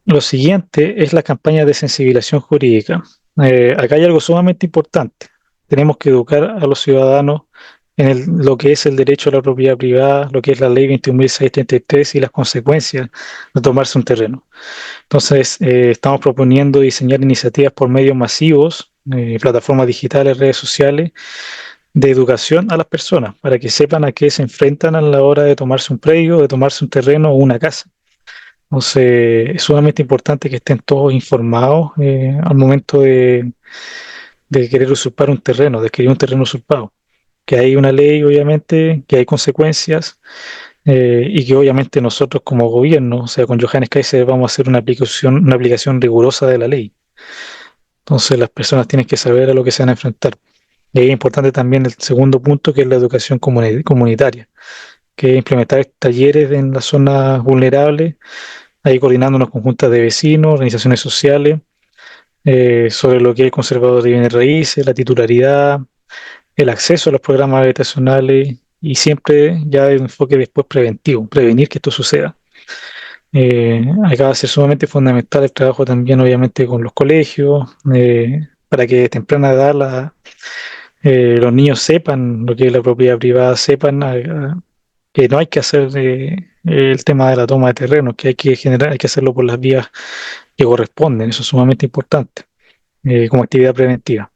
Lo siguiente es la campaña de sensibilización jurídica. Acá hay algo sumamente importante. Tenemos que educar a los ciudadanos en lo que es el derecho a la propiedad privada, lo que es la ley 21.633 y las consecuencias de tomarse un terreno. Entonces, estamos proponiendo diseñar iniciativas por medios masivos, plataformas digitales, redes sociales, de educación a las personas, para que sepan a qué se enfrentan a la hora de tomarse un predio, de tomarse un terreno o una casa. Entonces, es sumamente importante que estén todos informados al momento de querer usurpar un terreno, de adquirir un terreno usurpado. Que hay una ley, obviamente, que hay consecuencias y que obviamente nosotros como gobierno, o sea, con Johannes Kaiser vamos a hacer una aplicación rigurosa de la ley. Entonces, las personas tienen que saber a lo que se van a enfrentar. Y es importante también el segundo punto, que es la educación comunitaria, que es implementar talleres en las zonas vulnerables, ahí coordinando unas conjuntas de vecinos, organizaciones sociales, sobre lo que es el conservador de bienes raíces, la titularidad, el acceso a los programas habitacionales y siempre ya de un enfoque después preventivo, prevenir que esto suceda. Acá va a ser sumamente fundamental el trabajo también, obviamente, con los colegios, para que de temprana edad los niños sepan lo que es la propiedad privada, sepan que no hay que hacer el tema de la toma de terrenos, que hay que generar, hay que hacerlo por las vías que corresponden. Eso es sumamente importante como actividad preventiva.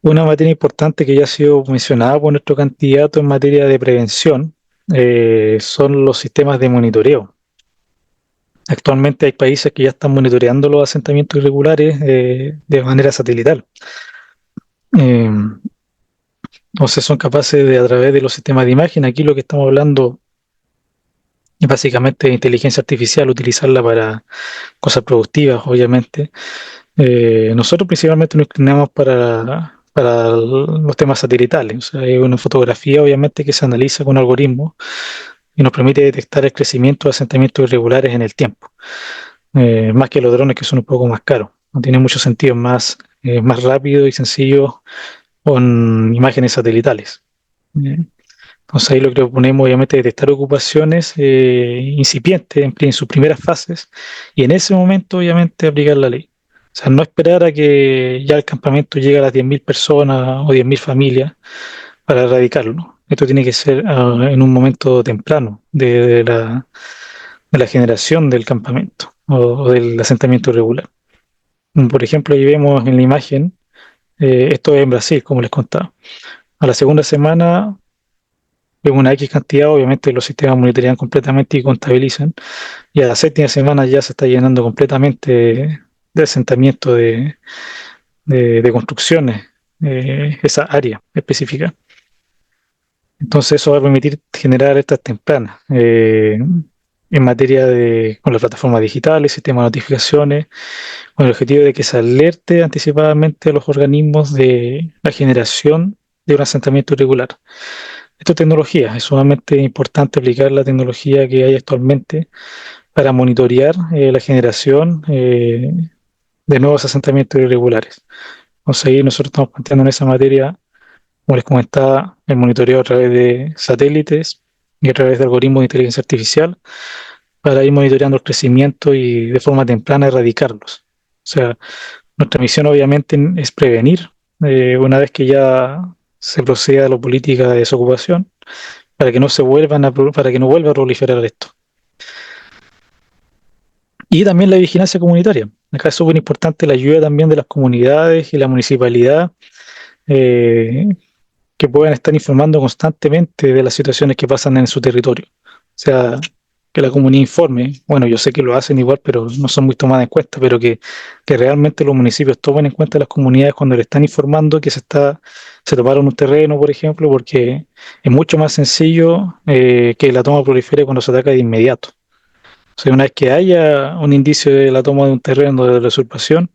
Una materia importante que ya ha sido mencionada por nuestro candidato en materia de prevención son los sistemas de monitoreo. Actualmente hay países que ya están monitoreando los asentamientos irregulares de manera satelital. Eh, o sea, son capaces de, a través de los sistemas de imagen, aquí lo que estamos hablando es básicamente de inteligencia artificial, utilizarla para cosas productivas, obviamente. Nosotros principalmente nos inclinamos para los temas satelitales. O sea, hay una fotografía, obviamente, que se analiza con algoritmos y nos permite detectar el crecimiento de asentamientos irregulares en el tiempo. Más que los drones, que son un poco más caros. No tiene mucho sentido, más rápido y sencillo con imágenes satelitales. Entonces ahí lo que proponemos obviamente es detectar ocupaciones incipientes en sus primeras fases y en ese momento obviamente aplicar la ley. O sea, no esperar a que ya el campamento llegue a las 10.000 personas o 10.000 familias para erradicarlo. Esto tiene que ser en un momento temprano de la generación del campamento o del asentamiento irregular. Por ejemplo, ahí vemos en la imagen, esto es en Brasil, como les contaba. A la segunda semana vemos una X cantidad, obviamente los sistemas monitorean completamente y contabilizan, y a la séptima semana ya se está llenando completamente de asentamiento de construcciones, esa área específica. Entonces eso va a permitir generar estas tempranas en materia con las plataformas digitales, sistemas de notificaciones, con el objetivo de que se alerte anticipadamente a los organismos de la generación de un asentamiento irregular. Esto es tecnología, es sumamente importante aplicar la tecnología que hay actualmente para monitorear la generación de nuevos asentamientos irregulares. Entonces ahí nosotros estamos planteando en esa materia, como les comentaba, el monitoreo a través de satélites y a través de algoritmos de inteligencia artificial para ir monitoreando el crecimiento y de forma temprana erradicarlos. O sea, nuestra misión obviamente es prevenir una vez que ya se proceda a la política de desocupación para que no se vuelvan para que no vuelva a proliferar esto. Y también la vigilancia comunitaria. Acá es súper importante la ayuda también de las comunidades y la municipalidad eh, que puedan estar informando constantemente de las situaciones que pasan en su territorio. O sea, que la comunidad informe, bueno, yo sé que lo hacen igual, pero no son muy tomadas en cuenta, pero que realmente los municipios tomen en cuenta a las comunidades cuando le están informando que se tomaron un terreno, por ejemplo, porque es mucho más sencillo que la toma prolifere cuando se ataca de inmediato. O sea, una vez que haya un indicio de la toma de un terreno de la usurpación,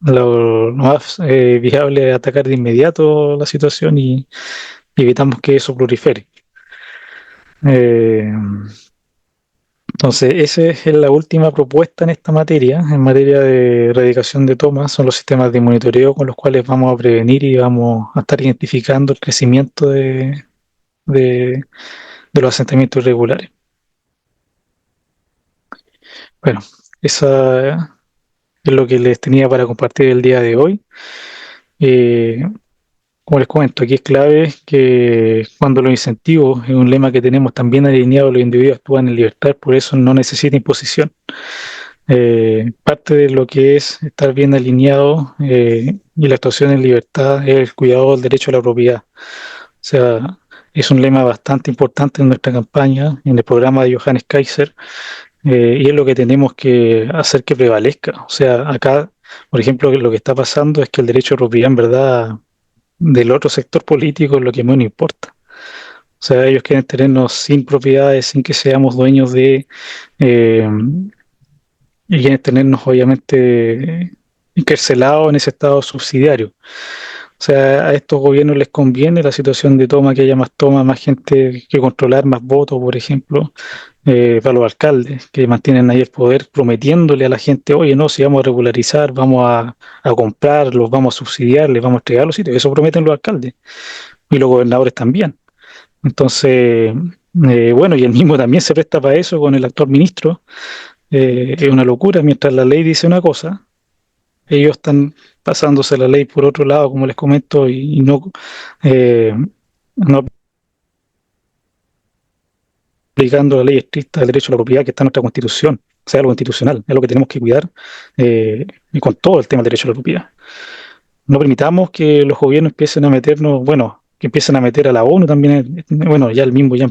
lo más viable es atacar de inmediato la situación y evitamos que eso prolifere. Eh, entonces, esa es la última propuesta en materia de erradicación de tomas, son los sistemas de monitoreo con los cuales vamos a prevenir y vamos a estar identificando el crecimiento de, de los asentamientos irregulares. Bueno, esa es lo que les tenía para compartir el día de hoy. Eh, Como les comento, aquí es clave que cuando los incentivos, es un lema que tenemos también alineado, los individuos actúan en libertad, por eso no necesita imposición. Parte de lo que es estar bien alineado y la actuación en libertad es el cuidado del derecho a la propiedad. O sea, es un lema bastante importante en nuestra campaña, en el programa de Johannes Kaiser, y es lo que tenemos que hacer que prevalezca. O sea, acá, por ejemplo, lo que está pasando es que el derecho a propiedad en verdad del otro sector político es lo que menos importa. O sea, ellos quieren tenernos sin propiedades, sin que seamos dueños eh, y quieren tenernos obviamente encarcelados en ese estado subsidiario. O sea, a estos gobiernos les conviene la situación de toma, que haya más toma, más gente que controlar, más votos, por ejemplo, para los alcaldes que mantienen ahí el poder, prometiéndole a la gente, oye, no, si vamos a regularizar, vamos a comprarlos, vamos a subsidiarles, vamos a entregar los sitios. Eso prometen los alcaldes y los gobernadores también. Entonces, bueno, y el mismo también se presta para eso con el actual ministro. Es una locura, mientras la ley dice una cosa, ellos están pasándose la ley por otro lado, como les comento, y eh, no aplicando la ley estricta del derecho a la propiedad que está en nuestra constitución, o sea, lo constitucional, es lo que tenemos que cuidar, y con todo el tema del derecho a la propiedad. No permitamos que los gobiernos empiecen a meternos, bueno, que empiecen a meter a la ONU también, bueno, ya el mismo ya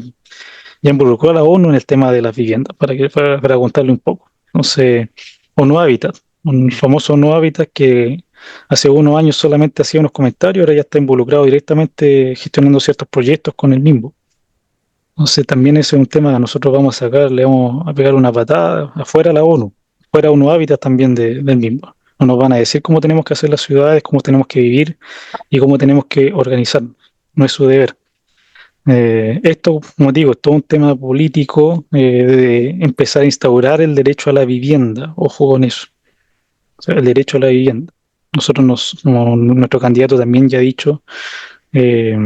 involucró a la ONU en el tema de las viviendas, para contarle un poco. Entonces, o No Hábitat, un famoso No Hábitat que hace unos años solamente hacía unos comentarios, ahora ya está involucrado directamente gestionando ciertos proyectos con el mismo. Entonces, también ese es un tema que nosotros vamos a sacar, le vamos a pegar una patada afuera a la ONU, fuera a unos hábitats también del mismo. No nos van a decir cómo tenemos que hacer las ciudades, cómo tenemos que vivir y cómo tenemos que organizarnos. No es su deber. Esto, como digo, es todo un tema político de empezar a instaurar el derecho a la vivienda. Ojo con eso. O sea, el derecho a la vivienda. Nuestro candidato también ya ha dicho, eh,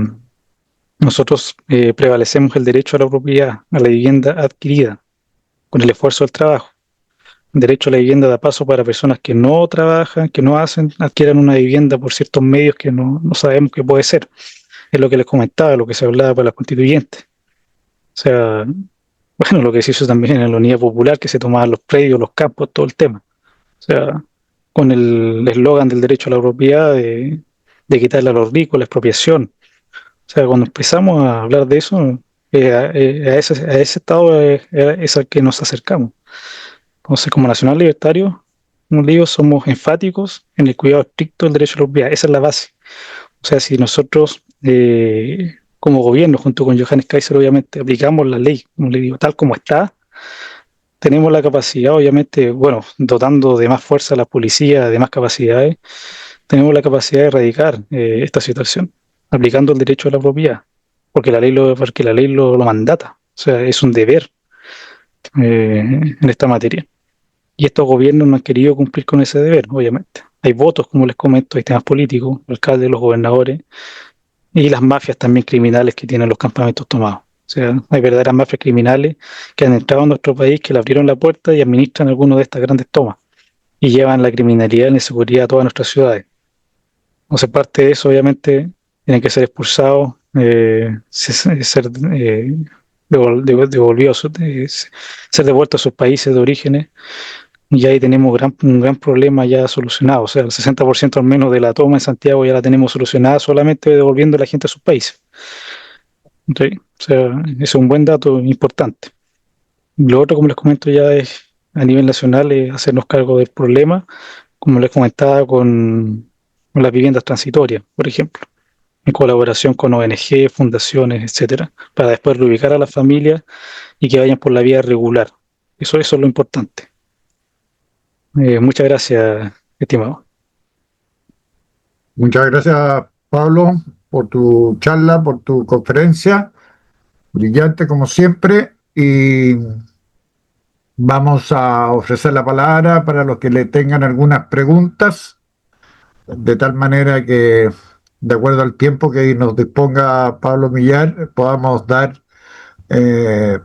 nosotros prevalecemos el derecho a la propiedad, a la vivienda adquirida, con el esfuerzo del trabajo. El derecho a la vivienda da paso para personas que no trabajan, que no hacen, adquieran una vivienda por ciertos medios que no sabemos qué puede ser. Es lo que les comentaba, lo que se hablaba para las constituyentes. O sea, bueno, lo que se hizo también en la Unidad Popular, que se tomaban los predios, los campos, todo el tema. O sea, con el eslogan del derecho a la propiedad, de quitarle a los ricos la expropiación. O sea, cuando empezamos a hablar de eso, a ese estado es al que nos acercamos. Entonces, como Nacional Libertario, como digo, somos enfáticos en el cuidado estricto del derecho a la propiedad. Esa es la base. O sea, si nosotros, como gobierno, junto con Johannes Kaiser, obviamente, aplicamos la ley, como le digo, tal como está, tenemos la capacidad, obviamente, bueno, dotando de más fuerza a la policía, de más capacidades, tenemos la capacidad de erradicar esta situación, aplicando el derecho a la propiedad, porque la ley lo mandata, o sea, es un deber en esta materia. Y estos gobiernos no han querido cumplir con ese deber, obviamente. Hay votos, como les comento, hay temas políticos, los alcaldes, los gobernadores y las mafias también criminales que tienen los campamentos tomados. O sea, hay verdaderas mafias criminales que han entrado en nuestro país, que le abrieron la puerta y administran algunas de estas grandes tomas y llevan la criminalidad y la inseguridad a todas nuestras ciudades. Entonces, parte de eso, obviamente, tienen que ser expulsados, ser devolvidos, ser devueltos a sus países de orígenes. Y ahí tenemos un gran problema ya solucionado. O sea, el 60% al menos de la toma en Santiago ya la tenemos solucionada solamente devolviendo a la gente a sus países. ¿Sí? O sea, ese es un buen dato importante. Lo otro, como les comento, ya es a nivel nacional hacernos cargo del problema, como les comentaba, con las viviendas transitorias, por ejemplo, en colaboración con ONG, fundaciones, etcétera, para después reubicar a las familias y que vayan por la vía regular. Eso es lo importante. Muchas gracias, estimado. Muchas gracias, Pablo, por tu charla, por tu conferencia. Brillante como siempre. Y vamos a ofrecer la palabra para los que le tengan algunas preguntas, de tal manera que, de acuerdo al tiempo que nos disponga Pablo Millar, podamos dar eh,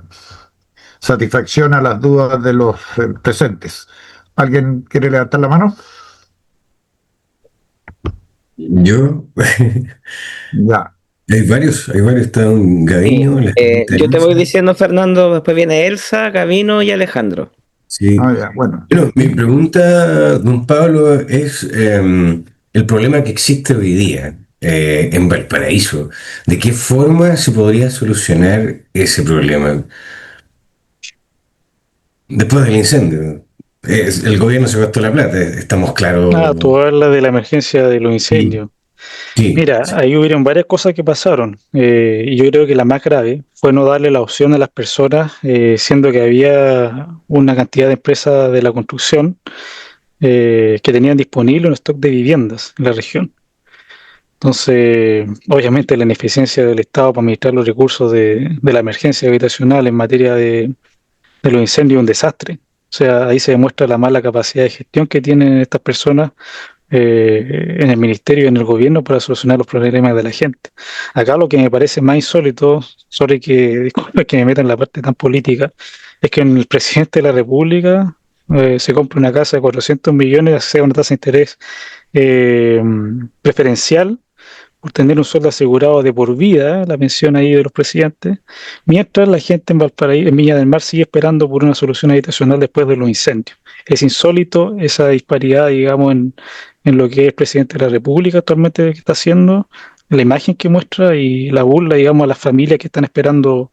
satisfacción a las dudas de los presentes. ¿Alguien quiere levantar la mano? Yo, Ya, hay varios, está un Sí, Gavino, la señorita yo te voy Elisa, diciendo, Fernando, después viene Elsa, Gavino y Alejandro. sí. ya, bueno. Bueno, mi pregunta, don Pablo, es el problema que existe hoy día en Valparaíso. ¿De qué forma se podría solucionar ese problema después del incendio? El gobierno se gastó la plata, estamos Ah, claros. tú hablas de la emergencia de los Sí, incendios. sí, Mira, sí. ahí hubieron varias cosas que pasaron y yo creo que la más grave fue no darle la opción a las personas, siendo que había una cantidad de empresas de la construcción que tenían disponible un stock de viviendas en la región. Entonces, obviamente la ineficiencia del Estado para administrar los recursos de la emergencia habitacional en materia de los incendios es un desastre. O sea, ahí se demuestra la mala capacidad de gestión que tienen estas personas en el ministerio y en el gobierno para solucionar los problemas de la gente. Acá lo que me parece más insólito, sobre que, disculpa que me meta en la parte tan política, es que el presidente de la República se compra una casa de 400 millones, sea una tasa de interés eh, preferencial por tener un sueldo asegurado de por vida, la pensión ahí de los presidentes, mientras la gente en Valparaíso, en Viña del Mar, sigue esperando por una solución habitacional después de los incendios. Es insólito esa disparidad, digamos, en lo que es el presidente de la República actualmente que está haciendo, la imagen que muestra y la burla, digamos, a las familias que están esperando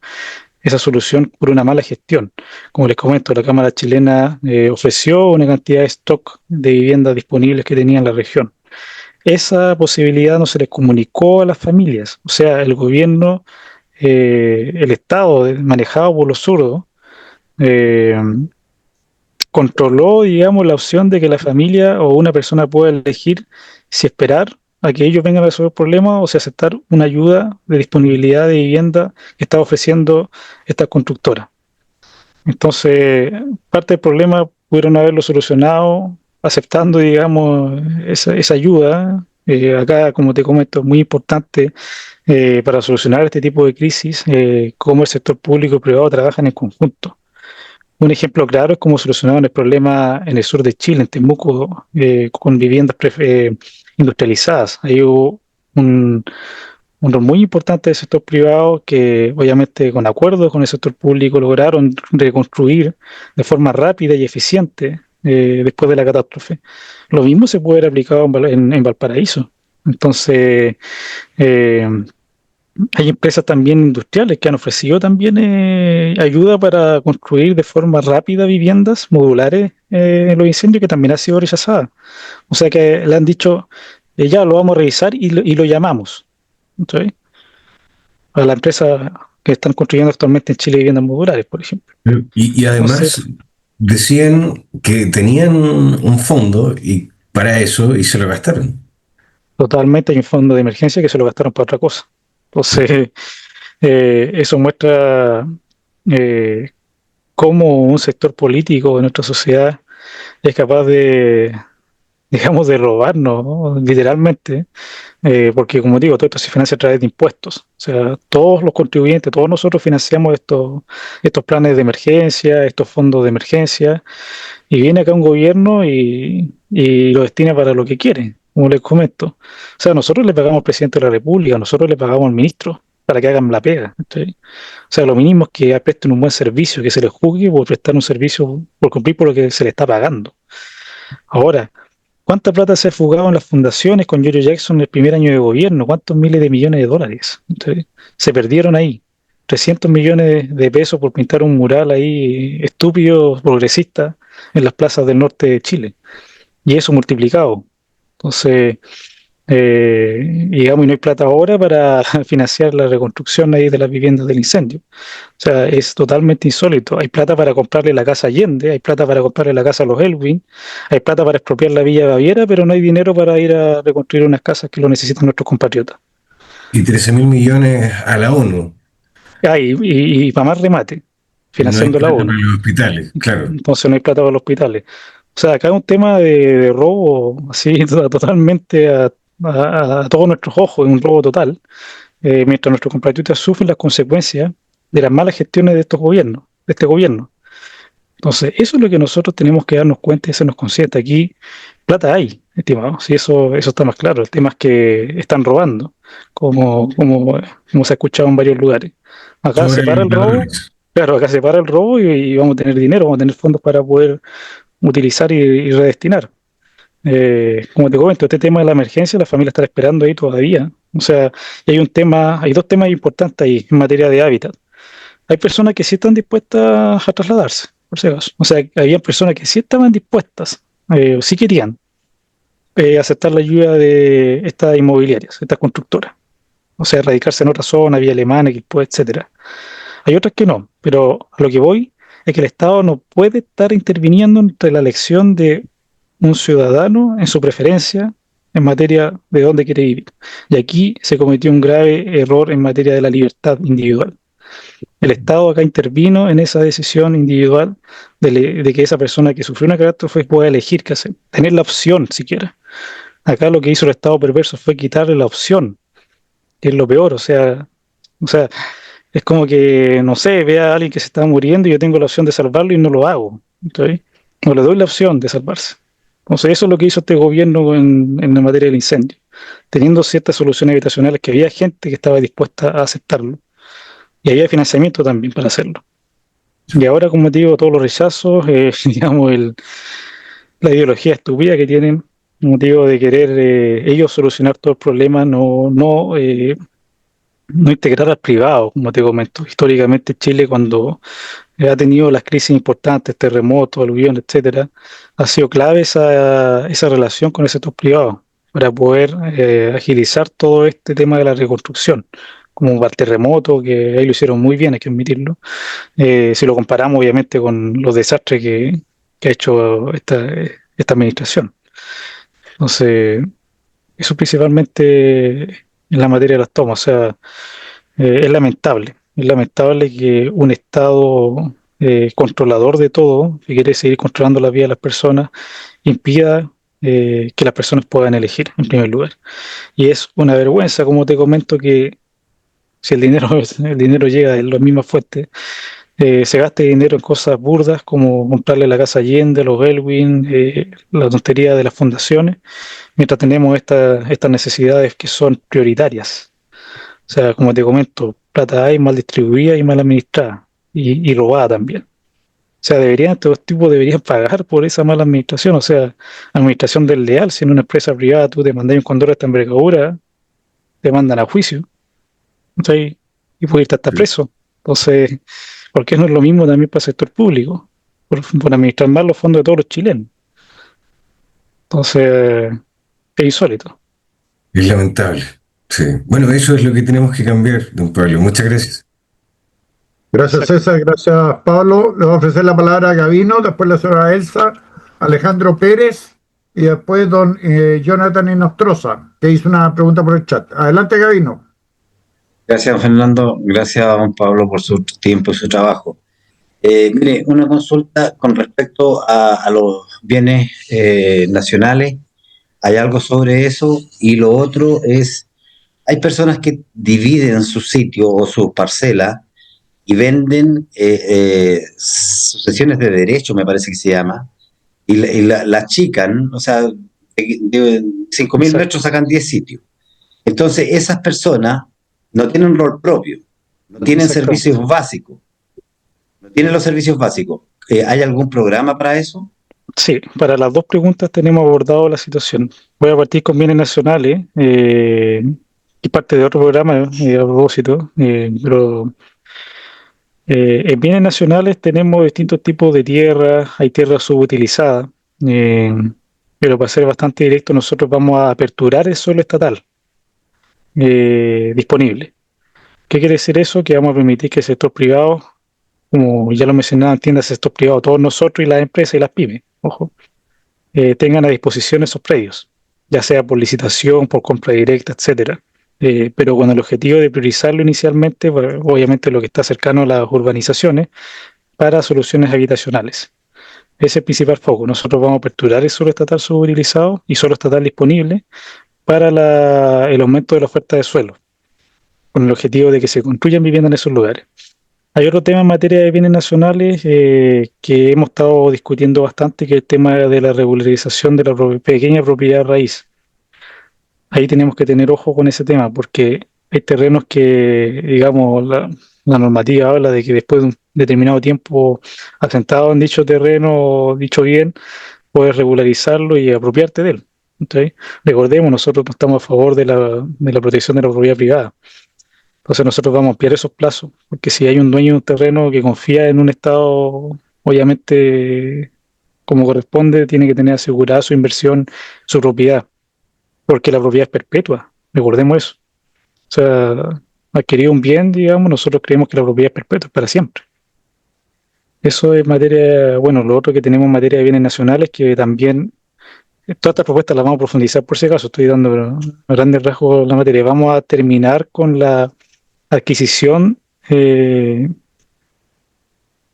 esa solución por una mala gestión. Como les comento, la Cámara chilena ofreció una cantidad de stock de viviendas disponibles que tenía en la región. Esa posibilidad no se les comunicó a las familias. O sea, el gobierno, el Estado manejado por los zurdos, eh, controló, digamos, la opción de que la familia o una persona pueda elegir si esperar a que ellos vengan a resolver el problema o si aceptar una ayuda de disponibilidad de vivienda que está ofreciendo esta constructora. Entonces, parte del problema pudieron haberlo solucionado aceptando, digamos, esa ayuda. Acá, como te comento, es muy importante para solucionar este tipo de crisis, cómo el sector público y privado trabajan en conjunto. Un ejemplo claro es cómo solucionaron el problema en el sur de Chile, en Temuco, con viviendas industrializadas. Ahí hubo un, un rol muy importante del sector privado que obviamente con acuerdos con el sector público lograron reconstruir de forma rápida y eficiente después de la catástrofe. Lo mismo se puede haber aplicado en Valparaíso. Entonces, eh, hay empresas también industriales que han ofrecido también ayuda para construir de forma rápida viviendas modulares en los incendios que también ha sido rechazada. O sea que le han dicho, ya lo vamos a revisar y lo llamamos. ¿Sí? A la empresa que están construyendo actualmente en Chile viviendas modulares, por ejemplo. Y Entonces, además decían que tenían un fondo y para eso y se lo gastaron. totalmente hay un fondo de emergencia que se lo gastaron para otra cosa. Entonces, eso muestra cómo un sector político de nuestra sociedad es capaz de, digamos, de robarnos, ¿no? Literalmente, porque como digo, todo esto se financia a través de impuestos. O sea, todos los contribuyentes, todos nosotros financiamos estos planes de emergencia, estos fondos de emergencia, y viene acá un gobierno y lo destina para lo que quiere, como les comento. O sea, nosotros le pagamos al presidente de la República, nosotros le pagamos al ministro para que hagan la pega. ¿Sí? O sea, lo mínimo es que presten un buen servicio, que se les juzgue por prestar un servicio, por cumplir por lo que se le está pagando. Ahora, ¿cuánta plata se ha fugado en las fundaciones con Giorgio Jackson en el primer año de gobierno? ¿Cuántos miles de millones de dólares? ¿Sí? Se perdieron ahí. 300 millones de pesos por pintar un mural ahí estúpido, progresista, en las plazas del norte de Chile. Y eso multiplicado. Entonces, digamos, y no hay plata ahora para financiar la reconstrucción ahí de las viviendas del incendio. O sea, es totalmente insólito. Hay plata para comprarle la casa a Allende, hay plata para comprarle la casa a los Elwin, hay plata para expropiar la Villa Baviera, pero no hay dinero para ir a reconstruir unas casas que lo necesitan nuestros compatriotas. Y 13.000 millones a la ONU. Ah, y para más remate, Y no hay financiando la plata para ONU. los hospitales, claro. Entonces no hay plata para los hospitales. O sea, acá es un tema de robo, así, totalmente a todos nuestros ojos, es un robo total, mientras nuestros compatriotas sufren las consecuencias de las malas gestiones de estos gobiernos, de este gobierno. Entonces, eso es lo que nosotros tenemos que darnos cuenta y hacernos conscientes. Aquí plata hay, estimado, sí, eso está más claro. El tema es que están robando, como se ha escuchado en varios lugares. Acá se Sobre para los el robo, ladrones. claro, acá se para el robo y vamos a tener dinero, vamos a tener fondos para poder utilizar y redestinar. Como te comento, este tema de la emergencia, la familia está esperando ahí todavía. O sea, y hay dos temas importantes ahí en materia de hábitat. Hay personas que sí están dispuestas a trasladarse, por si acaso. O sea, había personas que sí estaban dispuestas, o sí querían aceptar la ayuda de estas inmobiliarias, estas constructoras. O sea, radicarse en otra zona, vía alemana, etcétera. Hay otras que no, pero a lo que voy es que el Estado no puede estar interviniendo entre la elección de un ciudadano en su preferencia en materia de dónde quiere vivir. Y aquí se cometió un grave error en materia de la libertad individual. El Estado acá intervino en esa decisión individual de que esa persona que sufrió una catástrofe pueda elegir qué hacer, tener la opción siquiera. Acá lo que hizo el Estado perverso fue quitarle la opción, que es lo peor, o sea, es como que, no sé, vea a alguien que se está muriendo y yo tengo la opción de salvarlo y no lo hago. ¿Sí? No le doy la opción de salvarse. Entonces, eso es lo que hizo este gobierno en la materia del incendio, teniendo ciertas soluciones habitacionales que había gente que estaba dispuesta a aceptarlo y había financiamiento también para hacerlo. Y ahora, como te digo, todos los rechazos, digamos, la ideología estúpida que tienen, motivo de querer ellos solucionar todo el problema, no integrar al privado, como te comento. Históricamente Chile, cuando ha tenido las crisis importantes, terremotos, aluvión, etcétera, ha sido clave esa relación con el sector privado para poder agilizar todo este tema de la reconstrucción, como para el terremoto, que ahí lo hicieron muy bien, hay que admitirlo. Si lo comparamos, obviamente, con los desastres que ha hecho esta administración. Entonces, eso principalmente en la materia de las tomas. O sea, es lamentable que un Estado controlador de todo, que quiere seguir controlando la vida de las personas, impida que las personas puedan elegir en primer lugar. Y es una vergüenza, como te comento, que si el dinero llega de las mismas fuentes, se gaste dinero en cosas burdas como comprarle la casa Allende, los Belwin, la tontería de las fundaciones, mientras tenemos estas necesidades que son prioritarias. O sea, como te comento, plata hay mal distribuida y mal administrada y robada también. O sea, estos tipos deberían pagar por esa mala administración. O sea, administración desleal. Si en una empresa privada tú te mandas un condor de esta envergadura, te mandan a juicio. ¿Sí? Y puedes irte hasta preso. Entonces, ¿por qué no es lo mismo también para el sector público? Por administrar mal los fondos de todos los chilenos. Entonces, es insólito. Es lamentable. Sí. Bueno, eso es lo que tenemos que cambiar, don Pablo. Muchas gracias. Gracias, Exacto. César. Gracias, Pablo. Le voy a ofrecer la palabra a Gavino, después la señora Elsa, Alejandro Pérez y después don Jonathan Inostroza, que hizo una pregunta por el chat. Adelante, Gabino. Gracias, Fernando. Gracias, don Pablo, por su tiempo y su trabajo. Mire, una consulta con respecto a los bienes nacionales. ¿Hay algo sobre eso? Y lo otro es, hay personas que dividen su sitio o sus parcelas y venden sucesiones de derecho, me parece que se llama, la achican, o sea, de 5.000 Exacto. metros sacan 10 sitios. Entonces, esas personas no tienen rol propio, no tienen Exactamente. servicios básicos, no tienen los servicios básicos. ¿Hay algún programa para eso? Sí, para las dos preguntas tenemos abordado la situación. Voy a partir con bienes nacionales, y parte de otro programa a propósito, pero en bienes nacionales tenemos distintos tipos de tierras, hay tierras subutilizadas, eh, pero para ser bastante directo, nosotros vamos a aperturar el suelo estatal disponible. ¿Qué quiere decir eso? Que vamos a permitir que el sector privado, como ya lo mencionaba, entiendas el sector privado, todos nosotros y las empresas y las pymes, ojo, tengan a disposición esos predios, ya sea por licitación, por compra directa, etcétera. Pero con el objetivo de priorizarlo inicialmente, pues, obviamente lo que está cercano a las urbanizaciones, para soluciones habitacionales. Ese es el principal foco. Nosotros vamos a aperturar el suelo estatal subutilizado y suelo estatal disponible para el aumento de la oferta de suelo, con el objetivo de que se construyan viviendas en esos lugares. Hay otro tema en materia de bienes nacionales que hemos estado discutiendo bastante, que es el tema de la regularización de la pequeña propiedad raíz. Ahí tenemos que tener ojo con ese tema, porque hay terrenos que, digamos, la normativa habla de que después de un determinado tiempo asentado en dicho terreno, dicho bien, puedes regularizarlo y apropiarte de él. ¿Okay? Recordemos, nosotros no estamos a favor de la protección de la propiedad privada. Entonces nosotros vamos a ampliar esos plazos, porque si hay un dueño de un terreno que confía en un estado, obviamente, como corresponde, tiene que tener asegurada su inversión, su propiedad, porque la propiedad es perpetua, recordemos eso. O sea, adquirir un bien, digamos, nosotros creemos que la propiedad es perpetua, es para siempre. Eso es materia, bueno, lo otro que tenemos en materia de bienes nacionales, que también, todas estas propuestas las vamos a profundizar por si acaso, estoy dando a grandes rasgos la materia. Vamos a terminar con adquisición, eh,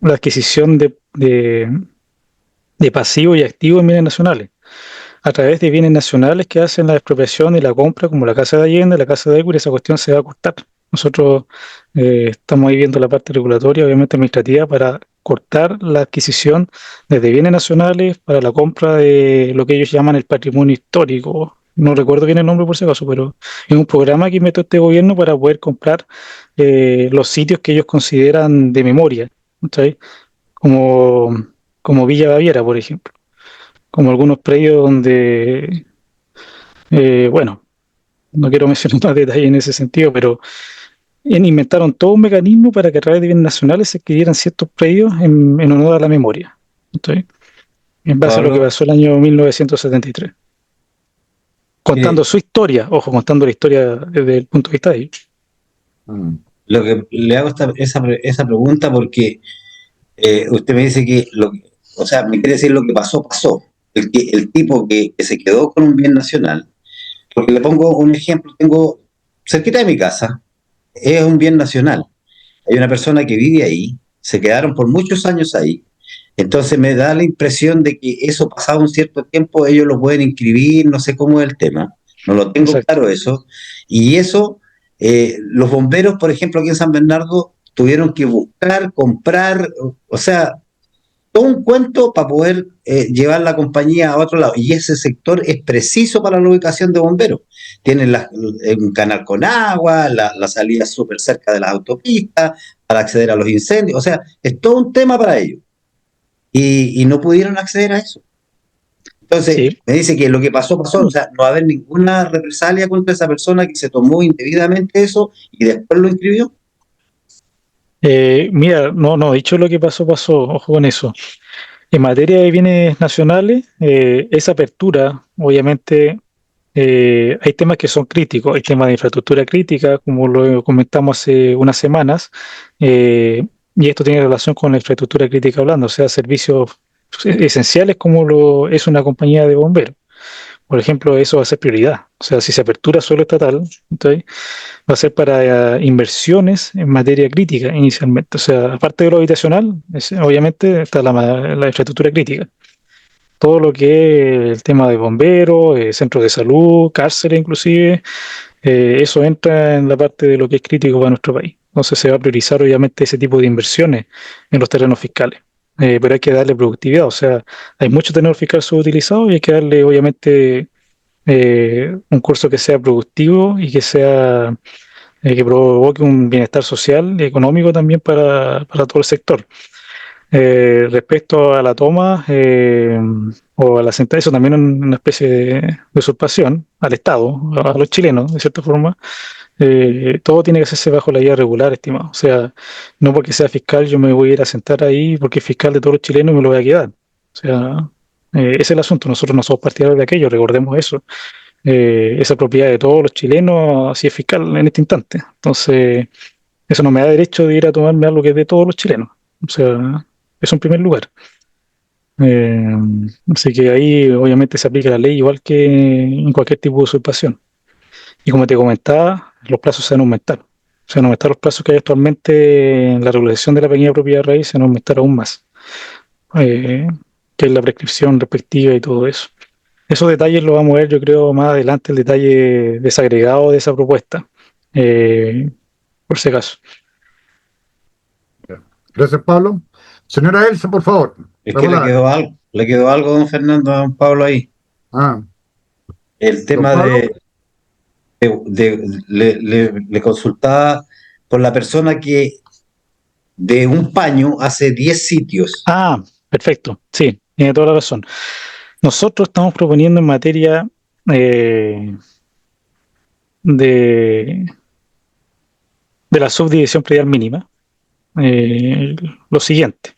la adquisición de pasivos y activos en bienes nacionales, a través de bienes nacionales que hacen la expropiación y la compra, como la Casa de Allende, la Casa de Ecur, esa cuestión se va a cortar. Nosotros estamos ahí viendo la parte regulatoria, obviamente administrativa, para cortar la adquisición desde bienes nacionales para la compra de lo que ellos llaman el patrimonio histórico. No recuerdo bien el nombre por si acaso, pero es un programa que inventó este gobierno para poder comprar los sitios que ellos consideran de memoria, ¿sí? Como, como Villa Baviera, por ejemplo, como algunos predios donde, bueno, no quiero mencionar más detalles en ese sentido, pero inventaron todo un mecanismo para que a través de bienes nacionales se adquirieran ciertos predios en honor a la memoria, ¿sí? En base a lo que Pablo, pasó el año 1973. Contando su historia, ojo, contando la historia desde el punto de vista de ellos. lo que le hago esa pregunta porque usted me dice que, o sea, me quiere decir lo que pasó, pasó. El tipo que se quedó con un bien nacional, porque le pongo un ejemplo, tengo cerquita de mi casa, es un bien nacional. Hay una persona que vive ahí, se quedaron por muchos años ahí, entonces me da la impresión de que eso pasado un cierto tiempo ellos lo pueden inscribir, no sé cómo es el tema, no lo tengo Exacto. claro eso, y eso, los bomberos, por ejemplo, aquí en San Bernardo, tuvieron que buscar, comprar, o sea, todo un cuento para poder llevar la compañía a otro lado. Y ese sector es preciso para la ubicación de bomberos. Tienen un canal con agua, la salida súper cerca de las autopistas, para acceder a los incendios. O sea, es todo un tema para ellos. Y no pudieron acceder a eso. Entonces, Sí. me dice que lo que pasó, pasó. O sea, no va a haber ninguna represalia contra esa persona que se tomó indebidamente eso y después lo inscribió. Mira, no, dicho lo que pasó, pasó, ojo con eso. En materia de bienes nacionales, esa apertura, obviamente, hay temas que son críticos, hay temas de infraestructura crítica, como lo comentamos hace unas semanas, y esto tiene relación con la infraestructura crítica hablando, o sea, servicios esenciales como lo es una compañía de bomberos. por ejemplo, eso va a ser prioridad. O sea, si se apertura suelo estatal, entonces, va a ser para inversiones en materia crítica inicialmente. O sea, aparte de lo habitacional, obviamente está la infraestructura crítica. Todo lo que es el tema de bomberos, centros de salud, cárceles inclusive, eso entra en la parte de lo que es crítico para nuestro país. Entonces se va a priorizar obviamente ese tipo de inversiones en los terrenos fiscales. Pero hay que darle productividad, o sea, hay mucho terreno fiscal subutilizado y hay que darle obviamente un curso que sea productivo y que sea que provoque un bienestar social y económico también para todo el sector. Respecto a la toma o a la sentencia, eso también es una especie de usurpación al Estado, a los chilenos, de cierta forma. Todo tiene que hacerse bajo la guía regular, estimado. O sea, no porque sea fiscal yo me voy a ir a sentar ahí porque es fiscal de todos los chilenos y me lo voy a quedar. O sea, ese es el asunto. Nosotros no somos partidarios de aquello, recordemos eso. Esa propiedad de todos los chilenos, así es fiscal en este instante. Entonces, eso no me da derecho de ir a tomarme algo que es de todos los chilenos. O sea, eso en primer lugar. Eh, Así que ahí obviamente se aplica la ley igual que en cualquier tipo de usurpación. Y como te comentaba, los plazos se van a aumentar. Se van a aumentar los plazos que hay actualmente en la regulación de la pequeña propiedad raíz, se van a aumentar aún más. Eh, que es la prescripción respectiva y todo eso. Esos detalles los vamos a ver, yo creo, más adelante, el detalle desagregado de esa propuesta. Por si acaso. Gracias, Pablo. Señora Elsa, por favor. Es la que palabra. le quedó algo, don Fernando, a don Pablo ahí. Ah, El don tema Pablo. le consultaba por la persona que de un paño hace 10 sitios. Ah, perfecto. Sí, tiene toda la razón. Nosotros estamos proponiendo en materia de, de la subdivisión predial mínima lo siguiente.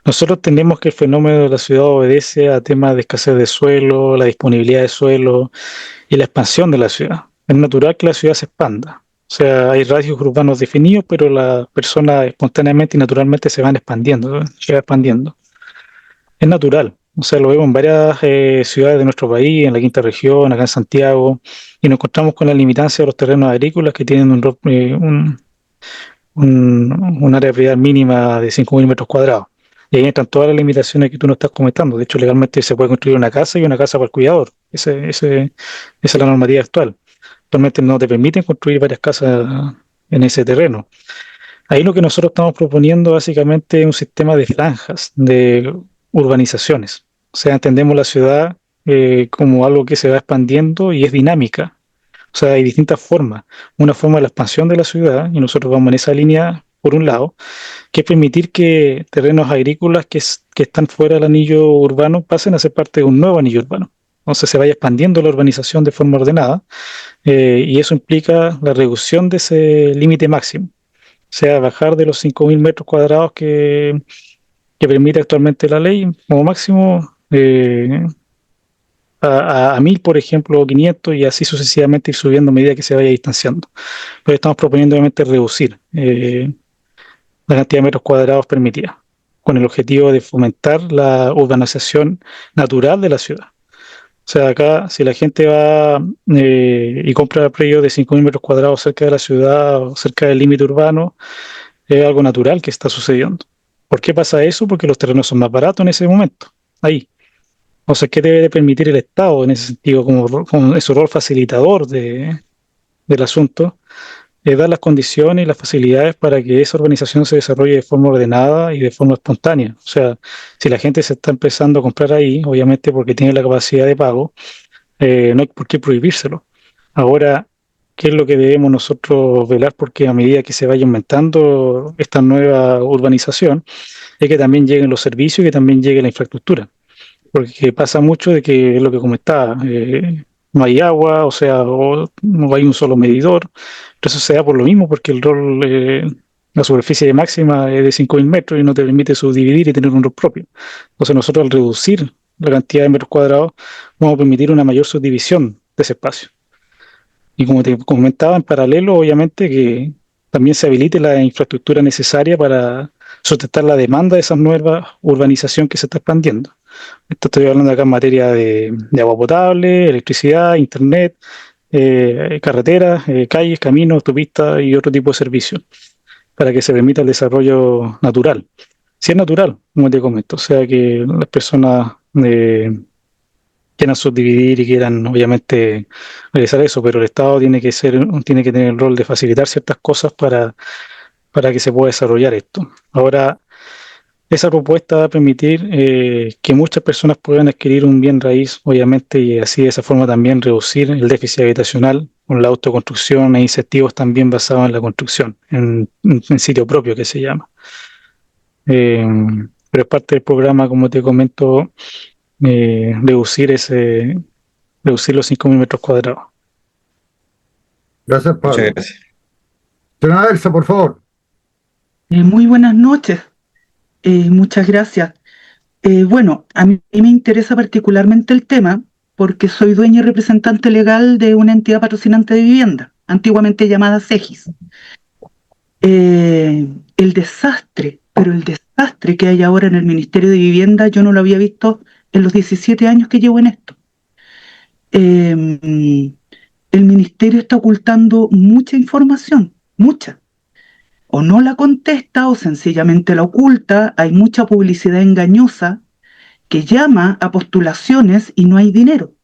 Nosotros tenemos que el fenómeno de la ciudad obedece a temas de escasez de suelo, la disponibilidad de suelo y la expansión de la ciudad. Es natural que la ciudad se expanda. O sea, hay radios urbanos definidos, pero las personas espontáneamente y naturalmente se van expandiendo, se va expandiendo. Es natural. O sea, lo vemos en varias ciudades de nuestro país, en la quinta región, acá en Santiago, y nos encontramos con la limitancia de los terrenos agrícolas que tienen un área de propiedad mínima de 5.000 metros cuadrados. Y ahí entran todas las limitaciones que tú no estás comentando. De hecho, legalmente se puede construir una casa y una casa para el cuidador. Esa es la normativa actual. Actualmente no te permiten construir varias casas en ese terreno. Ahí lo que nosotros estamos proponiendo básicamente es un sistema de franjas, de urbanizaciones. O sea, entendemos la ciudad como algo que se va expandiendo y es dinámica. O sea, hay distintas formas. Una forma de la expansión de la ciudad, y nosotros vamos en esa línea por un lado, que es permitir que terrenos agrícolas que están fuera del anillo urbano pasen a ser parte de un nuevo anillo urbano. Entonces se vaya expandiendo la urbanización de forma ordenada y eso implica la reducción de ese límite máximo. O sea, bajar de los 5.000 metros cuadrados que permite actualmente la ley como máximo a 1.000, por ejemplo, o 500 y así sucesivamente ir subiendo a medida que se vaya distanciando. Pero estamos proponiendo obviamente reducir la cantidad de metros cuadrados permitida, con el objetivo de fomentar la urbanización natural de la ciudad. O sea, acá si la gente va y compra predios de 5.000 metros cuadrados cerca de la ciudad o cerca del límite urbano, es algo natural que está sucediendo. ¿Por qué pasa eso? Porque los terrenos son más baratos en ese momento, ahí. O sea, ¿qué debe de permitir el Estado en ese sentido, como su rol facilitador del asunto? Dar las condiciones y las facilidades para que esa organización se desarrolle de forma ordenada y de forma espontánea. O sea, si la gente se está empezando a comprar ahí, obviamente porque tiene la capacidad de pago, no hay por qué prohibírselo. Ahora, ¿qué es lo que debemos nosotros velar? Porque a medida que se vaya aumentando esta nueva urbanización, es que también lleguen los servicios y que también llegue la infraestructura. Porque pasa mucho de que es lo que comentaba, no hay agua, o sea, o no hay un solo medidor. Eso se da por lo mismo, porque el rol, la superficie máxima es de 5.000 metros y no te permite subdividir y tener un rol propio. Entonces nosotros al reducir la cantidad de metros cuadrados vamos a permitir una mayor subdivisión de ese espacio. Y como te comentaba, en paralelo, obviamente, que también se habilite la infraestructura necesaria para sustentar la demanda de esa nueva urbanización que se está expandiendo. Esto estoy hablando acá en materia de agua potable, electricidad, internet, carreteras, calles, caminos, autopistas y otro tipo de servicios para que se permita el desarrollo natural. Si es natural, como te comento, o sea que las personas quieran subdividir y quieran obviamente realizar eso, pero el Estado tiene que tener el rol de facilitar ciertas cosas para que se pueda desarrollar esto. Ahora, esa propuesta va a permitir que muchas personas puedan adquirir un bien raíz, obviamente, y así de esa forma también reducir el déficit habitacional con la autoconstrucción e incentivos también basados en la construcción, en sitio propio que se llama. Eh, pero es parte del programa, como te comento, reducir los 5.000 metros cuadrados. Gracias, Muchas Pablo. gracias. Senadora Elsa, por favor. Muy buenas noches, muchas gracias. Bueno, a mí me interesa particularmente el tema porque soy dueña y representante legal de una entidad patrocinante de vivienda, antiguamente llamada CEGIS. El desastre que hay ahora en el Ministerio de Vivienda, yo no lo había visto en los 17 años que llevo en esto. El Ministerio está ocultando mucha información, mucha. O no la contesta o sencillamente la oculta. Hay mucha publicidad engañosa que llama a postulaciones y no hay dinero.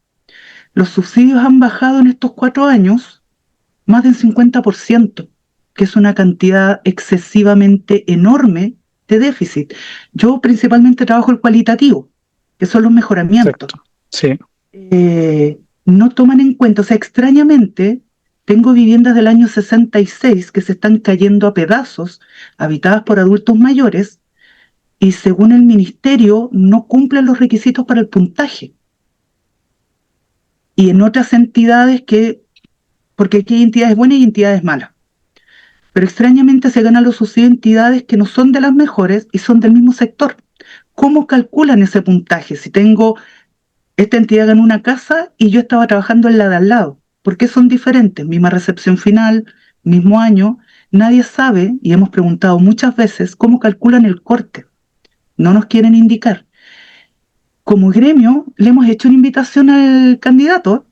Los subsidios han bajado en estos 4 años más del 50%, que es una cantidad excesivamente enorme de déficit. Yo principalmente trabajo el cualitativo, que son los mejoramientos. Exacto. Sí. No toman en cuenta, o sea, extrañamente, tengo viviendas del año 66 que se están cayendo a pedazos, habitadas por adultos mayores, y según el ministerio no cumplen los requisitos para el puntaje. Y en otras entidades porque aquí hay entidades buenas y entidades malas. Pero extrañamente se ganan los subsidios de entidades que no son de las mejores y son del mismo sector. ¿Cómo calculan ese puntaje? Si esta entidad ganó una casa y yo estaba trabajando en la de al lado. ¿Por qué son diferentes? Misma recepción final, mismo año. Nadie sabe, y hemos preguntado muchas veces, cómo calculan el corte. No nos quieren indicar. Como gremio, le hemos hecho una invitación al candidato,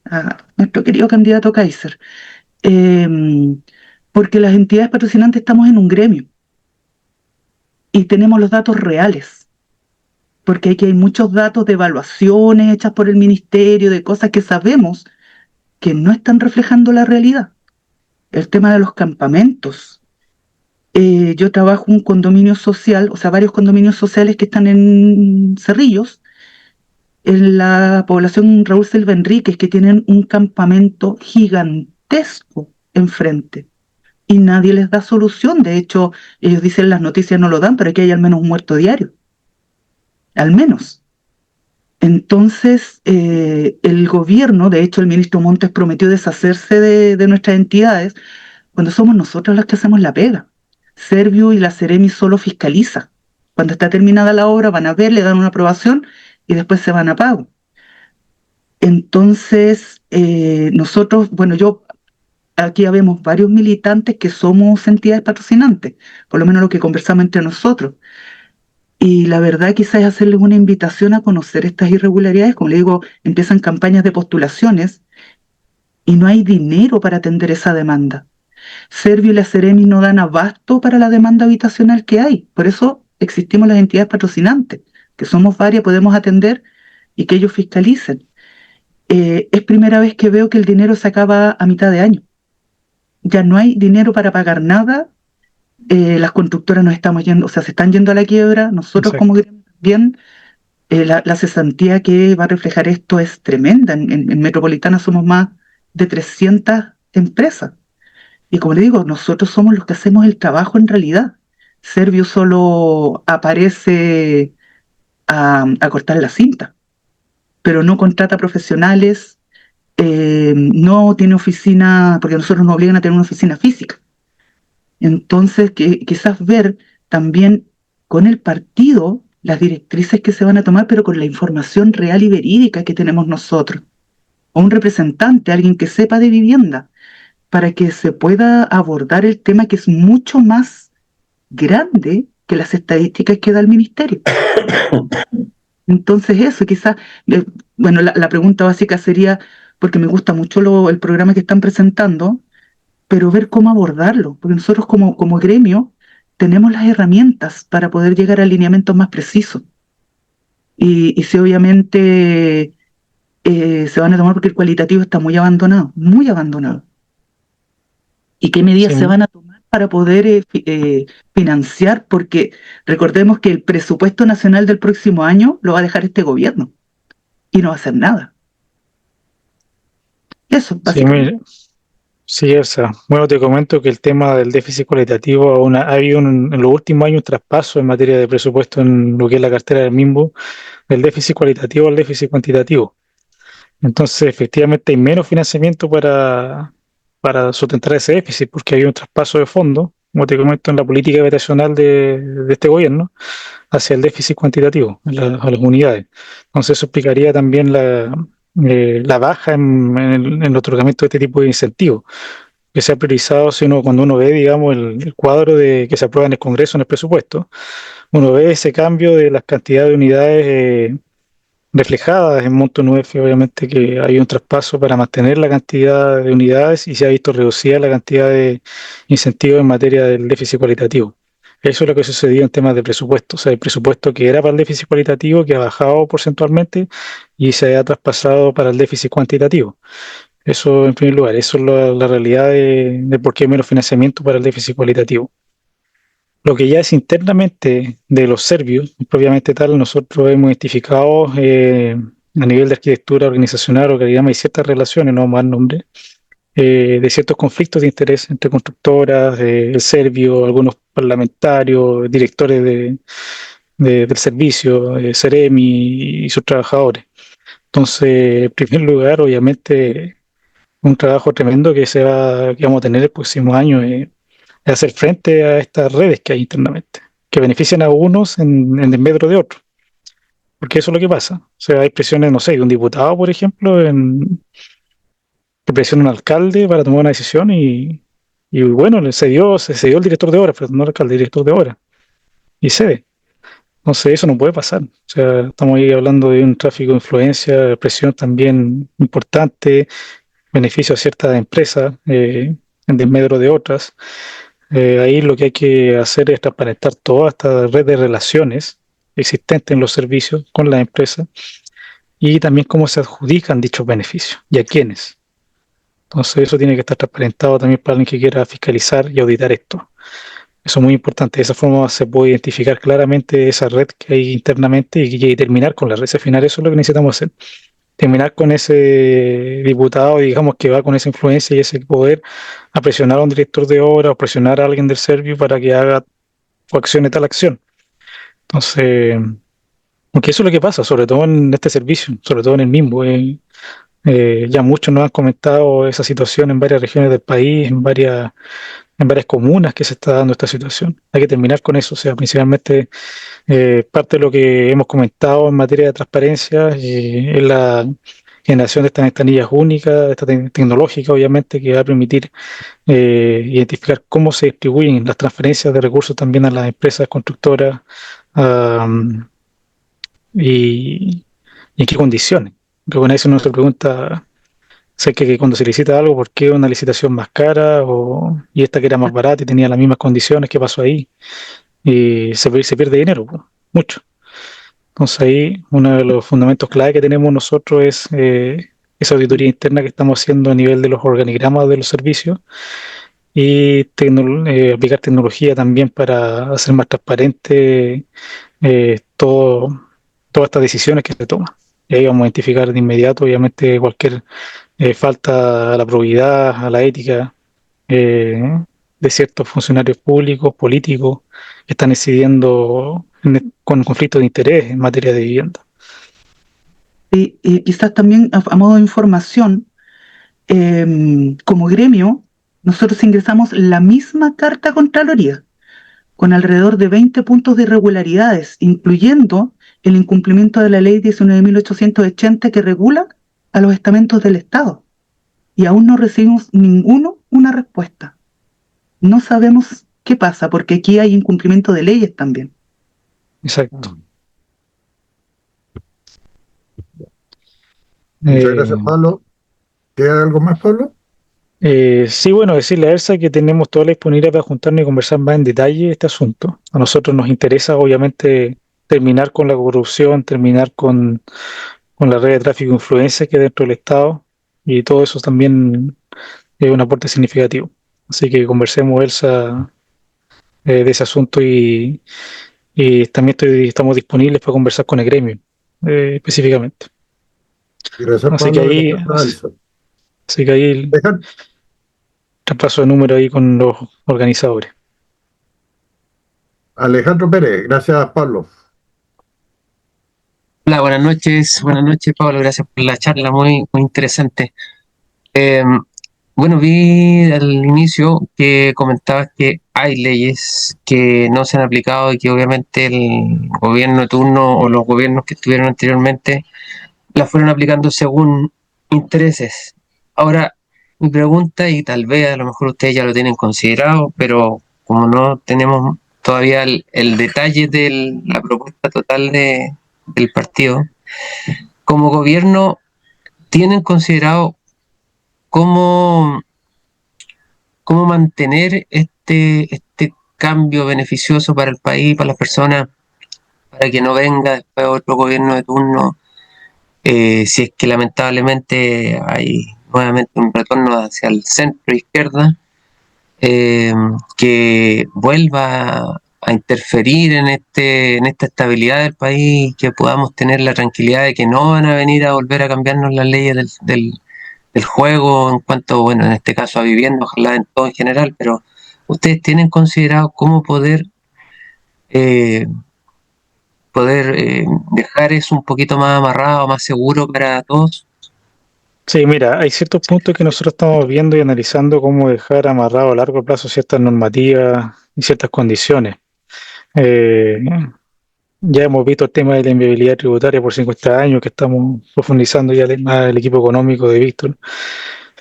a nuestro querido candidato Kaiser, porque las entidades patrocinantes estamos en un gremio y tenemos los datos reales. Porque aquí hay muchos datos de evaluaciones hechas por el ministerio, de cosas que sabemos que no están reflejando la realidad. El tema de los campamentos. Yo trabajo en un condominio social, o sea, varios condominios sociales que están en Cerrillos, en la población Raúl Silva Enríquez, que tienen un campamento gigantesco enfrente. Y nadie les da solución. De hecho, ellos dicen las noticias no lo dan, pero aquí hay al menos un muerto diario. Al menos. Entonces, el gobierno, de hecho el ministro Montes prometió deshacerse de nuestras entidades, cuando somos nosotros los que hacemos la pega. Servio y la Seremi solo fiscaliza. Cuando está terminada la obra van a ver, le dan una aprobación y después se van a pago. Entonces, nosotros, bueno, aquí habemos varios militantes que somos entidades patrocinantes, por lo menos lo que conversamos entre nosotros. Y la verdad quizás es hacerles una invitación a conocer estas irregularidades. Como le digo, empiezan campañas de postulaciones y no hay dinero para atender esa demanda. Servio y la Seremi no dan abasto para la demanda habitacional que hay. Por eso existimos las entidades patrocinantes, que somos varias, podemos atender y que ellos fiscalicen. Es primera vez que veo que el dinero se acaba a mitad de año. Ya no hay dinero para pagar nada. Las constructoras nos estamos yendo, o sea, se están yendo a la quiebra. Nosotros como gremio también, la cesantía que va a reflejar esto es tremenda. En Metropolitana somos más de 300 empresas. Y como le digo, nosotros somos los que hacemos el trabajo en realidad. Servio solo aparece a cortar la cinta, pero no contrata profesionales, no tiene oficina, porque nosotros nos obligan a tener una oficina física. Entonces, quizás ver también con el partido las directrices que se van a tomar, pero con la información real y verídica que tenemos nosotros. O un representante, alguien que sepa de vivienda, para que se pueda abordar el tema que es mucho más grande que las estadísticas que da el ministerio. Entonces eso, quizás, bueno, la pregunta básica sería, porque me gusta mucho el programa que están presentando, pero ver cómo abordarlo, porque nosotros como gremio tenemos las herramientas para poder llegar a alineamientos más precisos. Y si obviamente se van a tomar porque el cualitativo está muy abandonado, muy abandonado. ¿Y qué medidas Sí, se van a tomar para poder financiar? Porque recordemos que el presupuesto nacional del próximo año lo va a dejar este gobierno y no va a hacer nada. Eso, sí, básicamente. sí, Elsa. Bueno, te comento que el tema del déficit cualitativo, ha habido en los últimos años un traspaso en materia de presupuesto en lo que es la cartera del MIMBU, del déficit cualitativo al déficit cuantitativo. Entonces, efectivamente, hay menos financiamiento para sustentar ese déficit, porque hay un traspaso de fondos, como te comento, en la política habitacional de este gobierno, hacia el déficit cuantitativo, a las unidades. Entonces, eso explicaría también la baja en el otorgamiento de este tipo de incentivos, que se ha priorizado, cuando uno ve, digamos, el cuadro que se aprueba en el Congreso, en el presupuesto, uno ve ese cambio de las cantidades de unidades reflejadas en monto 9, obviamente que hay un traspaso para mantener la cantidad de unidades y se ha visto reducida la cantidad de incentivos en materia del déficit cualitativo. Eso es lo que sucedió en temas de presupuesto. O sea, el presupuesto que era para el déficit cualitativo, que ha bajado porcentualmente y se ha traspasado para el déficit cuantitativo. Eso en primer lugar, eso es la realidad de por qué hay menos financiamiento para el déficit cualitativo. Lo que ya es internamente de los serbios, propiamente tal, nosotros hemos identificado a nivel de arquitectura organizacional, organigrama y ciertas relaciones, no vamos a dar nombre, de ciertos conflictos de interés entre constructoras, el serbio, algunos parlamentarios, directores del servicio, Ceremi y sus trabajadores. Entonces, en primer lugar, obviamente, un trabajo tremendo que vamos a tener el próximo año. Es hacer frente a estas redes que hay internamente, que benefician a unos en desmedro de otros, porque eso es lo que pasa. O sea, hay presiones, no sé, de un diputado, por ejemplo, que presiona a un alcalde para tomar una decisión y bueno, se cedió el director de obras, pero no el alcalde, el director de obras, y cede. Entonces eso no puede pasar. O sea, estamos ahí hablando de un tráfico de influencia, presión también importante, beneficio a ciertas empresas en desmedro de otras. Ahí lo que hay que hacer es transparentar toda esta red de relaciones existentes en los servicios con las empresas y también cómo se adjudican dichos beneficios y a quiénes. Entonces eso tiene que estar transparentado también para alguien que quiera fiscalizar y auditar esto. Eso es muy importante. De esa forma se puede identificar claramente esa red que hay internamente y terminar con la red. Al final eso es lo que necesitamos hacer. Terminar con ese diputado, digamos, que va con esa influencia y ese poder a presionar a un director de obra o presionar a alguien del servicio para que haga o accione tal acción. Entonces, porque eso es lo que pasa, sobre todo en este servicio, sobre todo en el mismo. Ya muchos nos han comentado esa situación en varias regiones del país, en varias comunas que se está dando esta situación. Hay que terminar con eso, o sea, principalmente parte de lo que hemos comentado en materia de transparencia es la generación de estas ventanillas únicas, esta tecnológica, obviamente, que va a permitir identificar cómo se distribuyen las transferencias de recursos también a las empresas constructoras um, y, y en qué condiciones. Porque bueno, eso no se pregunta, sé que cuando se licita algo, ¿por qué una licitación más cara y esta que era más barata y tenía las mismas condiciones? ¿Qué pasó ahí? Y se pierde dinero, mucho. Entonces ahí uno de los fundamentos clave que tenemos nosotros es esa auditoría interna que estamos haciendo a nivel de los organigramas de los servicios y aplicar tecnología también para hacer más transparente todas estas decisiones que se toman. Y ahí vamos a identificar de inmediato, obviamente, cualquier falta a la probidad, a la ética de ciertos funcionarios públicos, políticos, que están incidiendo con conflictos de interés en materia de vivienda. Y quizás también a modo de información, como gremio, nosotros ingresamos la misma carta a Contraloría, con alrededor de 20 puntos de irregularidades, incluyendo el incumplimiento de la ley 19.880 que regula a los estamentos del Estado. Y aún no recibimos ninguno una respuesta. No sabemos qué pasa, porque aquí hay incumplimiento de leyes también. Exacto. Muchas Eh, gracias, Pablo. ¿Queda algo más, Pablo? sí, bueno, decirle a Elsa que tenemos toda la disponibilidad para juntarnos y conversar más en detalle este asunto. A nosotros nos interesa, obviamente, terminar con la corrupción, terminar con la red de tráfico de influencia que hay dentro del Estado, y todo eso también es un aporte significativo. Así que conversemos, Elsa, de ese asunto y también estamos disponibles para conversar con el gremio, específicamente. Gracias, Así que Pablo. ahí, Gracias, Elsa. así que ahí el Alejandro, traspaso de número ahí con los organizadores. Alejandro Pérez. Gracias, Pablo. Hola, buenas noches, Pablo, gracias por la charla, muy interesante. Eh, bueno, vi al inicio que comentabas que hay leyes que no se han aplicado y que obviamente el gobierno de turno o los gobiernos que estuvieron anteriormente las fueron aplicando según intereses. Ahora, mi pregunta, y tal vez a lo mejor ustedes ya lo tienen considerado, pero como no tenemos todavía el detalle de la propuesta total del partido, como gobierno, ¿tienen considerado cómo, cómo mantener este cambio beneficioso para el país, para las personas, para que no venga después otro gobierno de turno, si es que lamentablemente hay nuevamente un retorno hacia el centro izquierda, eh, que vuelva a interferir en esta estabilidad del país, que podamos tener la tranquilidad de que no van a venir a volver a cambiarnos las leyes del juego en cuanto, bueno, en este caso a vivienda, ojalá en todo en general, pero ustedes tienen considerado cómo eh, poder dejar eso un poquito más amarrado, más seguro para todos. Sí, mira, hay ciertos puntos que nosotros estamos viendo y analizando cómo dejar amarrado a largo plazo ciertas normativas y ciertas condiciones. Eh, ya hemos visto el tema de la inviabilidad tributaria por 50 años, que estamos profundizando ya más el equipo económico de Víctor.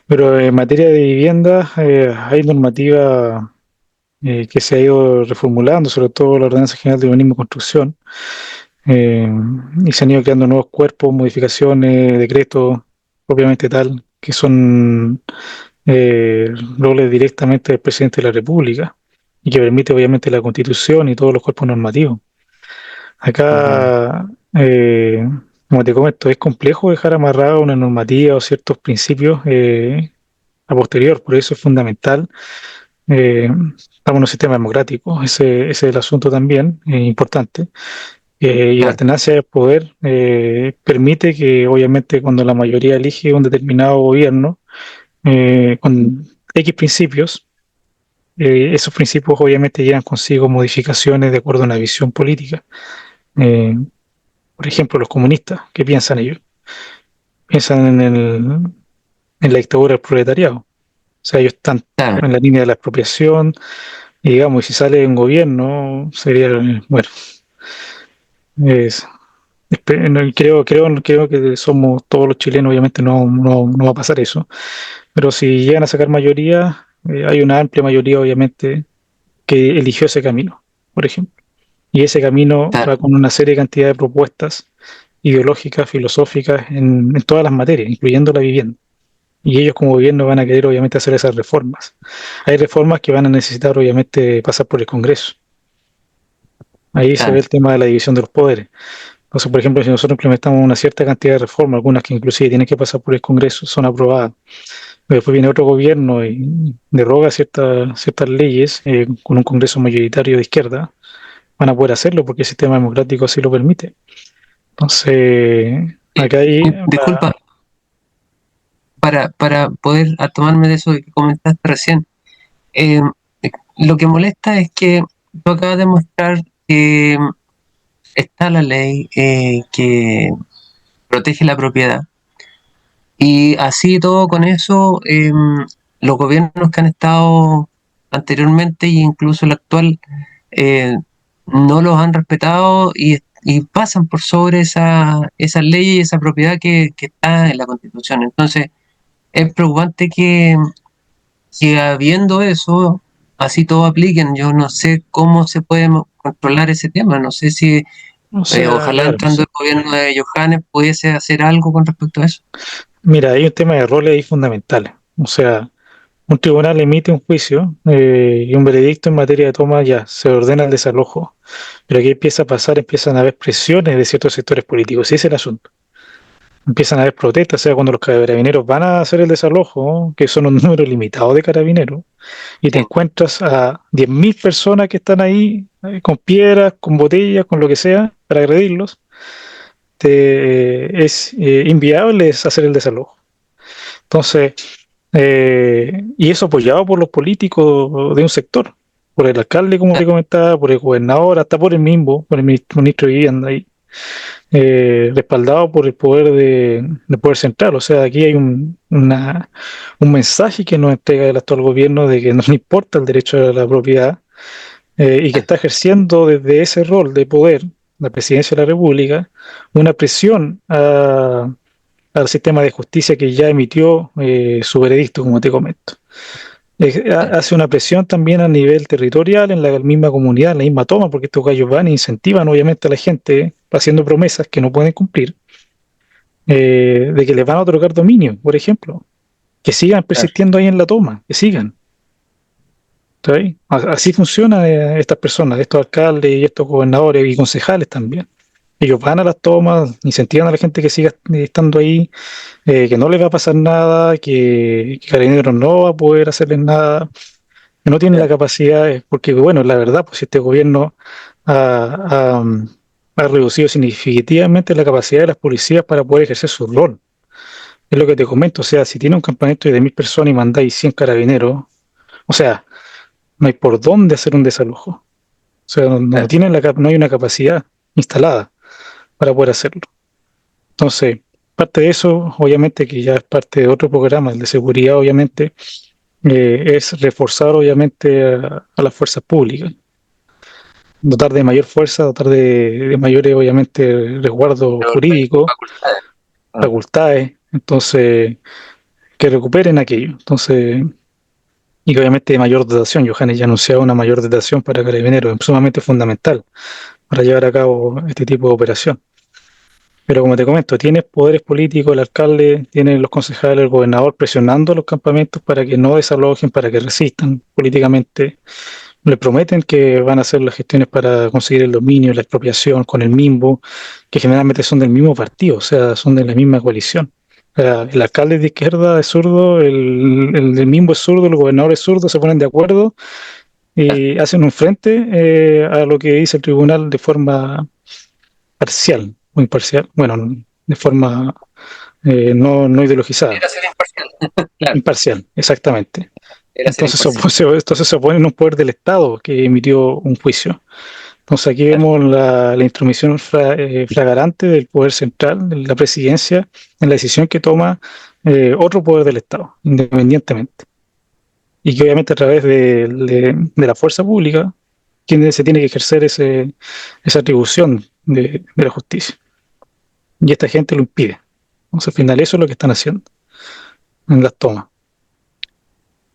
Pero en materia de vivienda hay normativa que se ha ido reformulando, sobre todo la Ordenanza General de Urbanismo y Construcción, eh, y se han ido creando nuevos cuerpos, modificaciones, decretos, propiamente tal, que son roles directamente del presidente de la República y que permite obviamente la Constitución y todos los cuerpos normativos. Ujú. Acá, como te comento, es complejo dejar amarrada una normativa o ciertos principios a posterior, por eso es fundamental. Estamos en un sistema democrático, ese es el asunto también, importante. Y la Claro, alternancia del poder permite que, obviamente, cuando la mayoría elige un determinado gobierno con X principios, esos principios obviamente llevan consigo modificaciones de acuerdo a una visión política. Eh, por ejemplo, los comunistas, ¿qué piensan ellos? Piensan en la dictadura del proletariado. O sea, ellos están claro, en la línea de la expropiación y digamos, y si sale un gobierno, sería, bueno, es, creo que somos todos los chilenos, obviamente no va a pasar eso, pero si llegan a sacar mayoría, hay una amplia mayoría, obviamente, que eligió ese camino, por ejemplo. Y ese camino claro, va con una serie de cantidad de propuestas ideológicas, filosóficas, en todas las materias, incluyendo la vivienda. Y ellos como gobierno van a querer obviamente hacer esas reformas. Hay reformas que van a necesitar obviamente pasar por el Congreso. Ahí se ve claro, el tema de la división de los poderes. Entonces, por ejemplo, si nosotros implementamos una cierta cantidad de reformas, algunas que inclusive tienen que pasar por el Congreso, son aprobadas. Pero después viene otro gobierno y deroga ciertas leyes con un Congreso mayoritario de izquierda, van a poder hacerlo porque el sistema democrático así lo permite. Entonces, acá hay disculpa, para poder tomarme de eso que comentaste recién, eh, lo que molesta es que tú acabas de mostrar que está la ley que protege la propiedad y así todo con eso, los gobiernos que han estado anteriormente e incluso el actual eh, no los han respetado y pasan por sobre esa ley y esa propiedad que está en la Constitución. Entonces, es preocupante que habiendo eso, así todo apliquen. Yo no sé cómo se puede controlar ese tema, no sé si O sea, Ojalá claro, entrando el gobierno de Johannes pudiese hacer algo con respecto a eso. mira, hay un tema de roles ahí fundamentales. O sea, un tribunal emite un juicio y un veredicto en materia de toma, ya se ordena el desalojo. Pero aquí empieza a pasar, empiezan a haber presiones de ciertos sectores políticos. Ese es el asunto. Empiezan a haber protestas, o sea, cuando los carabineros van a hacer el desalojo, ¿no? Que son un número limitado de carabineros, y te Sí. encuentras a 10.000 personas que están ahí con piedras, con botellas, con lo que sea, para agredirlos, es inviable hacer el desalojo. Entonces, y eso apoyado por los políticos de un sector, por el alcalde, como te comentaba, por el gobernador, hasta por el mismo, por el ministro de Vivienda ahí, respaldado por el poder del poder central. O sea, aquí hay un mensaje que nos entrega el actual gobierno de que no le importa el derecho a la propiedad y que está ejerciendo desde ese rol de poder, la presidencia de la República, una presión al sistema de justicia que ya emitió su veredicto, como te comento. Hace una presión también a nivel territorial en la misma comunidad, en la misma toma, porque estos gallos van e incentivan obviamente a la gente haciendo promesas que no pueden cumplir, de que les van a otorgar dominio, por ejemplo, que sigan persistiendo ahí en la toma, que sigan. ¿Sí? Así funcionan estas personas, estos alcaldes y estos gobernadores y concejales también. Ellos van a las tomas, incentivan a la gente que siga estando ahí, que no les va a pasar nada, que Carabineros no va a poder hacerles nada, que no tienen la capacidad, porque bueno, la verdad, pues este gobierno ha, ha reducido significativamente la capacidad de las policías para poder ejercer su rol. Es lo que te comento, o sea, si tiene un campamento de 10.000 personas y mandáis 100 carabineros, o sea, no hay por dónde hacer un desalojo. O sea, no hay una capacidad instalada para poder hacerlo. Entonces, parte de eso, obviamente, que ya es parte de otro programa, el de seguridad, obviamente, es reforzar, obviamente, a las fuerzas públicas, dotar de mayor fuerza, dotar de mayores, obviamente, resguardo jurídico, Facultades. facultades, entonces, que recuperen aquello. Entonces, y que obviamente de mayor dotación. Johannes ya anunciaba una mayor dotación para Carabineros, es sumamente fundamental para llevar a cabo este tipo de operación. Pero como te comento, tienes poderes políticos, el alcalde, tiene los concejales, el gobernador presionando a los campamentos para que no desalojen, para que resistan políticamente. Le prometen que van a hacer las gestiones para conseguir el dominio, la expropiación con el MIMBO, que generalmente son del mismo partido, o sea, son de la misma coalición. El alcalde es de izquierda, es zurdo, el del MIMBO es zurdo, el gobernador es zurdo, se ponen de acuerdo y hacen un frente a lo que dice el tribunal de forma parcial o imparcial, bueno, de forma no ideologizada, Era ser imparcial. Claro, imparcial, exactamente. era ser Entonces imparcial. entonces se opone en un poder del Estado que emitió un juicio. Entonces aquí Claro. vemos la intromisión flagrante del poder central, de la presidencia, en la decisión que toma otro poder del Estado, independientemente. Y que obviamente a través de la fuerza pública se tiene que ejercer esa atribución de la justicia. Y esta gente lo impide. Entonces al final eso es lo que están haciendo en las tomas.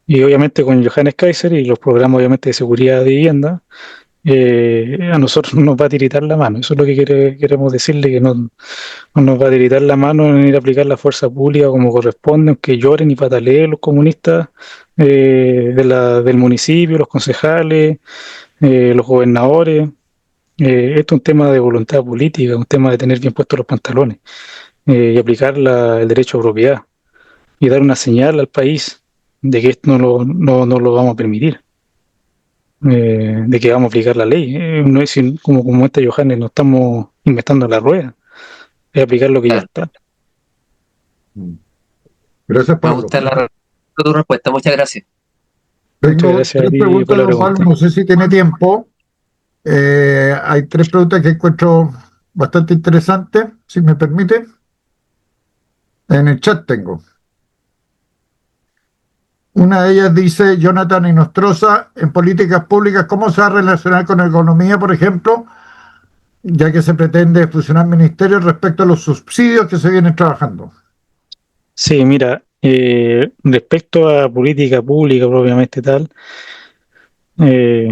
Y obviamente con Johannes Kaiser y los programas obviamente de seguridad de vivienda, a nosotros no nos va a tiritar la mano. Eso es lo que queremos decirle, que no nos va a tiritar la mano en ir a aplicar la fuerza pública como corresponde, aunque lloren y pataleen los comunistas del municipio, los concejales, los gobernadores. Esto es un tema de voluntad política, un tema de tener bien puestos los pantalones y aplicar el derecho a propiedad y dar una señal al país de que esto no lo vamos a permitir, de que vamos a aplicar la ley. No es como esta Johannes, no estamos inventando la rueda, es aplicar lo que ya Claro. está. Gracias, Me Pablo. gusta tu respuesta. Muchas gracias. Muchas Tengo gracias a tres ti por preguntas, la don Pablo, pregunta. no sé si tiene tiempo. Hay tres preguntas que encuentro bastante interesantes, si me permite. En el chat tengo. Una de ellas dice, Jonathan Inostroza, en políticas públicas, ¿cómo se va a relacionar con economía, por ejemplo, ya que se pretende fusionar ministerios respecto a los subsidios que se vienen trabajando? Sí, mira, respecto a política pública propiamente tal, eh,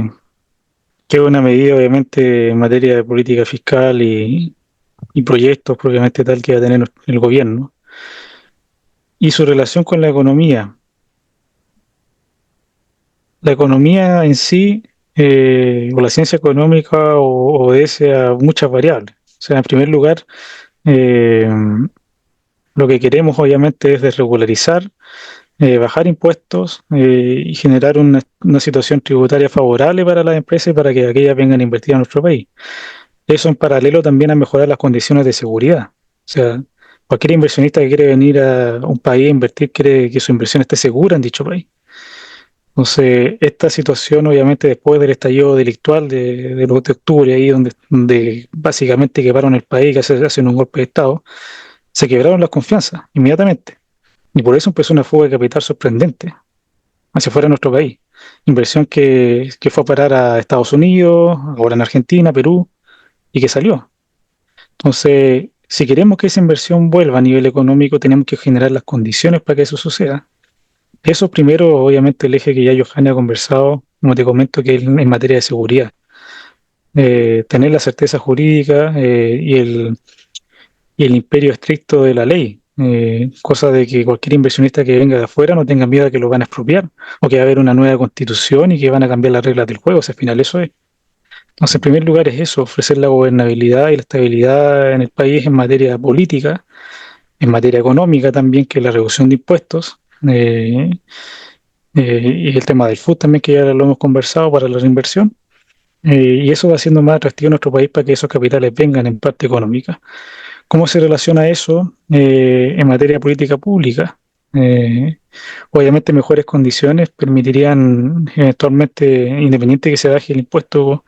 que es una medida obviamente en materia de política fiscal y proyectos propiamente tal que va a tener el gobierno. Y su relación con la economía. La economía en sí, o la ciencia económica, obedece a muchas variables. O sea, en primer lugar, eh, lo que queremos obviamente es desregularizar, bajar impuestos y generar una situación tributaria favorable para las empresas y para que aquellas vengan a invertir en nuestro país. Eso en paralelo también a mejorar las condiciones de seguridad. O sea, cualquier inversionista que quiere venir a un país a invertir quiere que su inversión esté segura en dicho país. Entonces, esta situación, obviamente, después del estallido delictual del 8 de octubre, ahí donde básicamente quebraron el país, que hacen un golpe de Estado, se quebraron las confianzas inmediatamente. Y por eso empezó una fuga de capital sorprendente hacia fuera de nuestro país. Inversión que fue a parar a Estados Unidos, ahora en Argentina, Perú, y que salió. Entonces, si queremos que esa inversión vuelva a nivel económico, tenemos que generar las condiciones para que eso suceda. Eso primero, obviamente, el eje que ya Johanna ha conversado, como te comento, que es en materia de seguridad. Tener la certeza jurídica y el imperio estricto de la ley. Cosa de que cualquier inversionista que venga de afuera no tenga miedo a que lo van a expropiar o que va a haber una nueva constitución y que van a cambiar las reglas del juego. O sea, al final eso es. Entonces, en primer lugar es eso, ofrecer la gobernabilidad y la estabilidad en el país en materia política, en materia económica también, que es la reducción de impuestos. Y el tema del food también, que ya lo hemos conversado para la reinversión. Y eso va haciendo más atractivo a nuestro país para que esos capitales vengan en parte económica. ¿Cómo se relaciona eso en materia de política pública? Obviamente mejores condiciones permitirían eventualmente, independiente que se baje el impuesto,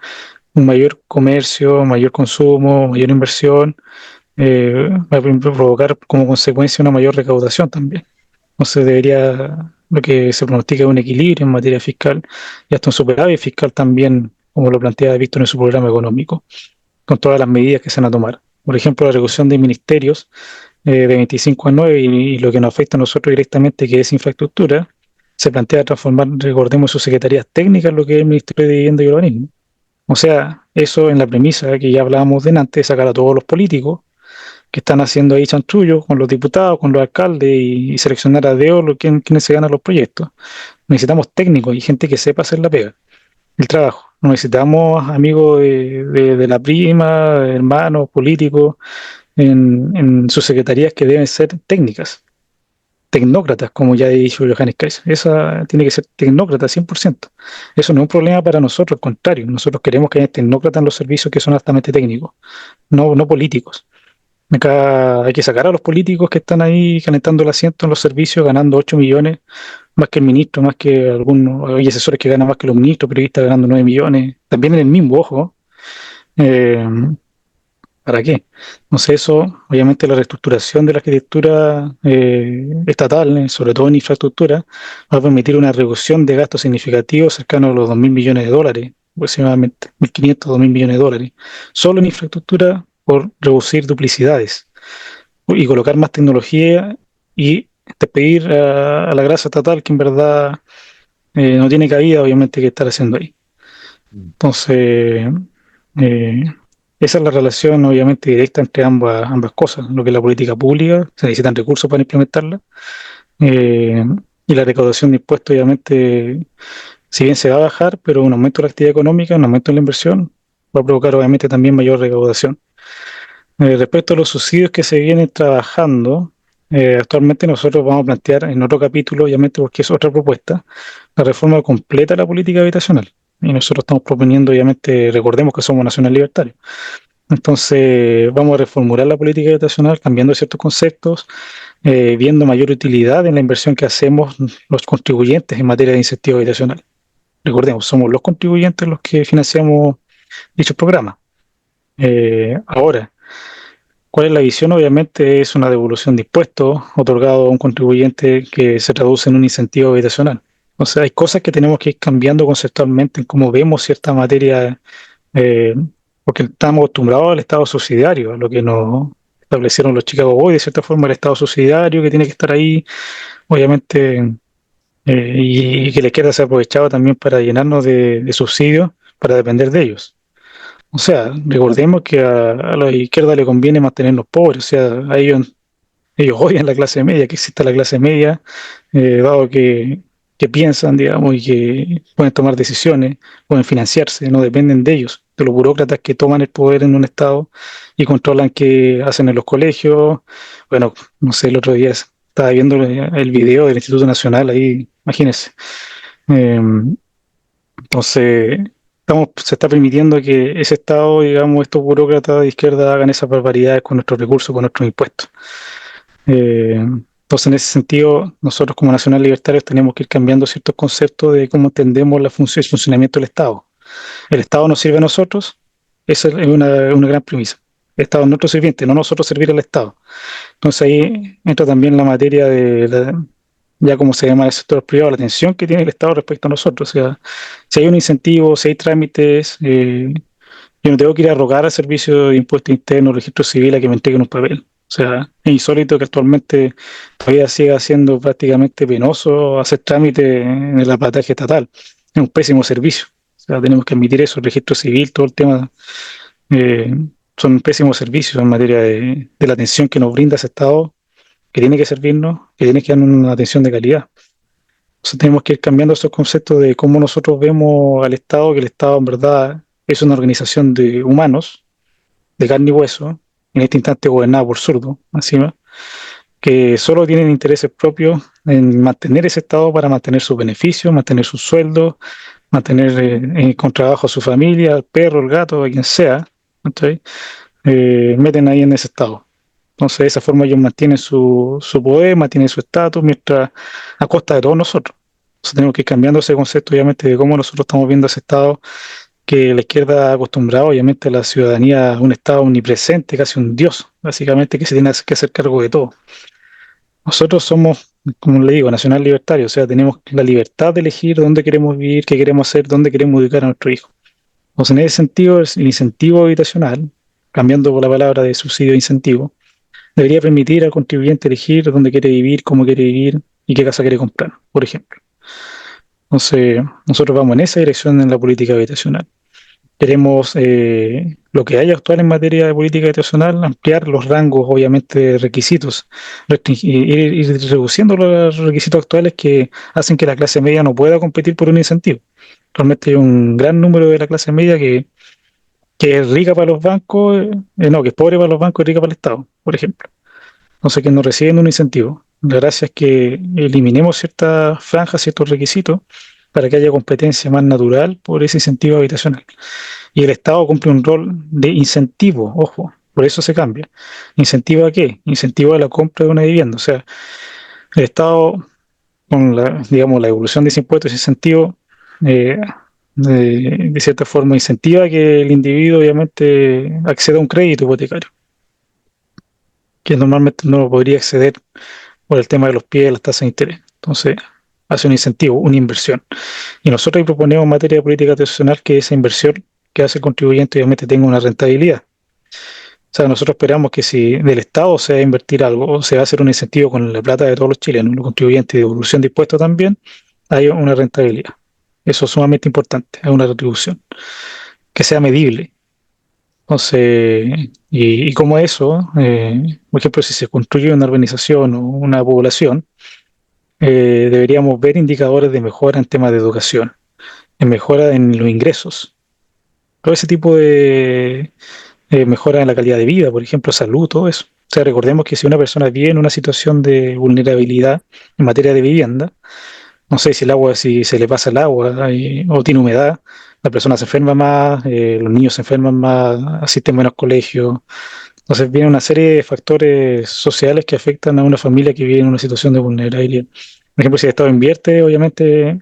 un mayor comercio, mayor consumo, mayor inversión, va a provocar como consecuencia una mayor recaudación también. Entonces debería, lo que se pronostica es un equilibrio en materia fiscal y hasta un superávit fiscal también, como lo plantea Víctor en su programa económico, con todas las medidas que se van a tomar. Por ejemplo, la reducción de ministerios de 25 a 9 y lo que nos afecta a nosotros directamente, que es infraestructura, se plantea transformar, recordemos, sus secretarías técnicas, lo que es el Ministerio de Vivienda y Urbanismo. O sea, eso en la premisa que ya hablábamos de antes, sacar a todos los políticos que están haciendo ahí chanchullo con los diputados, con los alcaldes y seleccionar a dedo quienes se ganan los proyectos. Necesitamos técnicos y gente que sepa hacer la pega, el trabajo. No necesitamos amigos de la prima, hermanos, políticos en sus secretarías que deben ser técnicas, tecnócratas, como ya he dicho Johannes Kaiser. Esa tiene que ser tecnócrata 100%. Eso no es un problema para nosotros, al contrario. Nosotros queremos que haya tecnócratas en los servicios que son altamente técnicos, no políticos. Acá hay que sacar a los políticos que están ahí calentando el asiento en los servicios, ganando 8 millones, más que el ministro, más que algunos, hay asesores que ganan más que los ministros, periodistas ganando 9 millones, también en el mismo, ojo. Eh, ¿Para qué? Entonces eso, obviamente la reestructuración de la arquitectura estatal, sobre todo en infraestructura, va a permitir una reducción de gastos significativos cercanos a los 2.000 millones de dólares, aproximadamente 1.500, 2.000 millones de dólares, solo en infraestructura por reducir duplicidades y colocar más tecnología y despedir a la grasa estatal que en verdad no tiene cabida, obviamente, que estar haciendo ahí. Entonces, eh, esa es la relación, obviamente, directa entre ambas cosas, lo que es la política pública, se necesitan recursos para implementarla, eh, y la recaudación de impuestos, obviamente, si bien se va a bajar, pero un aumento de la actividad económica, un aumento de la inversión, va a provocar, obviamente, también mayor recaudación. Respecto a los subsidios que se vienen trabajando, actualmente nosotros vamos a plantear en otro capítulo, obviamente porque es otra propuesta, la reforma completa de la política habitacional. Y nosotros estamos proponiendo, obviamente, recordemos que somos nacional libertarios. Entonces vamos a reformular la política habitacional, cambiando ciertos conceptos, viendo mayor utilidad en la inversión que hacemos los contribuyentes en materia de incentivo habitacional. Recordemos, somos los contribuyentes los que financiamos dichos programas. Ahora, ¿cuál es la visión? Obviamente es una devolución de impuestos otorgado a un contribuyente que se traduce en un incentivo habitacional. O sea, hay cosas que tenemos que ir cambiando conceptualmente en cómo vemos cierta materia, porque estamos acostumbrados al Estado subsidiario, a lo que nos establecieron los Chicago Boys, de cierta forma el Estado subsidiario que tiene que estar ahí, obviamente, y que la izquierda se ha aprovechado también para llenarnos de subsidios, para depender de ellos. O sea, recordemos que a la izquierda le conviene mantenernos pobres, o sea, a ellos odian la clase media, que exista la clase media, dado que piensan, digamos, y que pueden tomar decisiones, pueden financiarse, no dependen de ellos, de los burócratas que toman el poder en un estado y controlan qué hacen en los colegios. Bueno, no sé, el otro día estaba viendo el video del Instituto Nacional ahí, imagínense. Eh, entonces, se está permitiendo que ese estado, digamos, estos burócratas de izquierda hagan esas barbaridades con nuestros recursos, con nuestros impuestos. Entonces, en ese sentido, nosotros como Nacional Libertarios tenemos que ir cambiando ciertos conceptos de cómo entendemos la función y el funcionamiento del Estado. El Estado nos sirve a nosotros, esa es una gran premisa. El Estado es nuestro sirviente, no nosotros servir al Estado. Entonces ahí entra también la materia ya como se llama el sector privado, la atención que tiene el Estado respecto a nosotros. O sea, si hay un incentivo, si hay trámites, yo no tengo que ir a rogar al servicio de impuestos internos, registro civil, a que me entreguen un papel. O sea, es insólito que actualmente todavía siga siendo prácticamente penoso hacer trámite en el aparataje estatal. Es un pésimo servicio. O sea, tenemos que admitir eso, el registro civil, todo el tema, eh, son pésimos servicios en materia de la atención que nos brinda ese Estado, que tiene que servirnos, que tiene que darnos una atención de calidad. Entonces tenemos que ir cambiando esos conceptos de cómo nosotros vemos al Estado, que el Estado en verdad es una organización de humanos, de carne y hueso, en este instante gobernada por zurdos, encima, que solo tienen intereses propios en mantener ese Estado para mantener sus beneficios, mantener sus sueldos, mantener con trabajo a su familia, al perro, al gato, a quien sea, ¿sí? Meten ahí en ese Estado. Entonces, de esa forma ellos mantienen su poder, mantienen su estatus, mientras a costa de todos nosotros. Entonces, tenemos que ir cambiando ese concepto, obviamente, de cómo nosotros estamos viendo ese Estado que la izquierda ha acostumbrado, obviamente, a la ciudadanía, a un Estado omnipresente, casi un dios, básicamente, que se tiene que hacer cargo de todo. Nosotros somos, como le digo, nacional libertario, o sea, tenemos la libertad de elegir dónde queremos vivir, qué queremos hacer, dónde queremos educar a nuestro hijo. Entonces, en ese sentido, el incentivo habitacional, cambiando por la palabra de subsidio e incentivo, debería permitir al contribuyente elegir dónde quiere vivir, cómo quiere vivir y qué casa quiere comprar, por ejemplo. Entonces, nosotros vamos en esa dirección en la política habitacional. Queremos lo que hay actual en materia de política habitacional, ampliar los rangos, obviamente, de requisitos, ir reduciendo los requisitos actuales que hacen que la clase media no pueda competir por un incentivo. Realmente hay un gran número de la clase media que es rica para los bancos, no, que es pobre para los bancos y rica para el Estado, por ejemplo. Entonces, que no reciben un incentivo. La gracia es que eliminemos ciertas franjas, ciertos requisitos, para que haya competencia más natural por ese incentivo habitacional. Y el Estado cumple un rol de incentivo, ojo, por eso se cambia. ¿Incentivo a qué? Incentivo a la compra de una vivienda. O sea, el Estado, con digamos, la evolución de ese impuesto, ese incentivo, eh, de cierta forma incentiva que el individuo obviamente acceda a un crédito hipotecario, que normalmente no lo podría acceder por el tema de los pies, las tasas de interés. Entonces, hace un incentivo, una inversión. Y nosotros ahí proponemos en materia de política tradicional que esa inversión que hace el contribuyente obviamente tenga una rentabilidad. O sea, nosotros esperamos que si del Estado se va a invertir algo o se va a hacer un incentivo con la plata de todos los chilenos, los contribuyentes y devolución de impuestos también, hay una rentabilidad. Eso es sumamente importante, hay una retribución que sea medible. Entonces, y como eso, por ejemplo, si se construye una urbanización o una población, deberíamos ver indicadores de mejora en temas de educación, en mejora en los ingresos, todo ese tipo de mejora en la calidad de vida, por ejemplo, salud, todo eso. O sea, recordemos que si una persona vive en una situación de vulnerabilidad en materia de vivienda, no sé si el agua, si se le pasa el agua o tiene humedad, la persona se enferma más, los niños se enferman más, asisten menos colegios. Entonces viene una serie de factores sociales que afectan a una familia que vive en una situación de vulnerabilidad. Por ejemplo, si el Estado invierte, obviamente,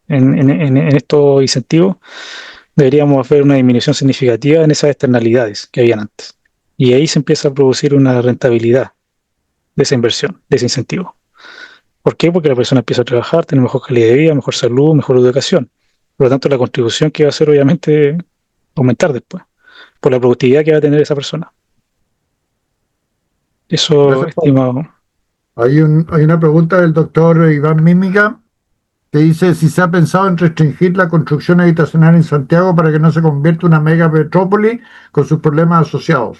en estos incentivos, deberíamos ver una disminución significativa en esas externalidades que habían antes. Y ahí se empieza a producir una rentabilidad de esa inversión, de ese incentivo. ¿Por qué? Porque la persona empieza a trabajar, tiene mejor calidad de vida, mejor salud, mejor educación. Por lo tanto, la contribución que va a hacer, obviamente, aumentar después, por la productividad que va a tener esa persona. Eso, Gracias, Pablo. estimado. Hay una pregunta del doctor Iván Mímica. que dice si se ha pensado en restringir la construcción habitacional en Santiago para que no se convierta en una mega metrópoli con sus problemas asociados.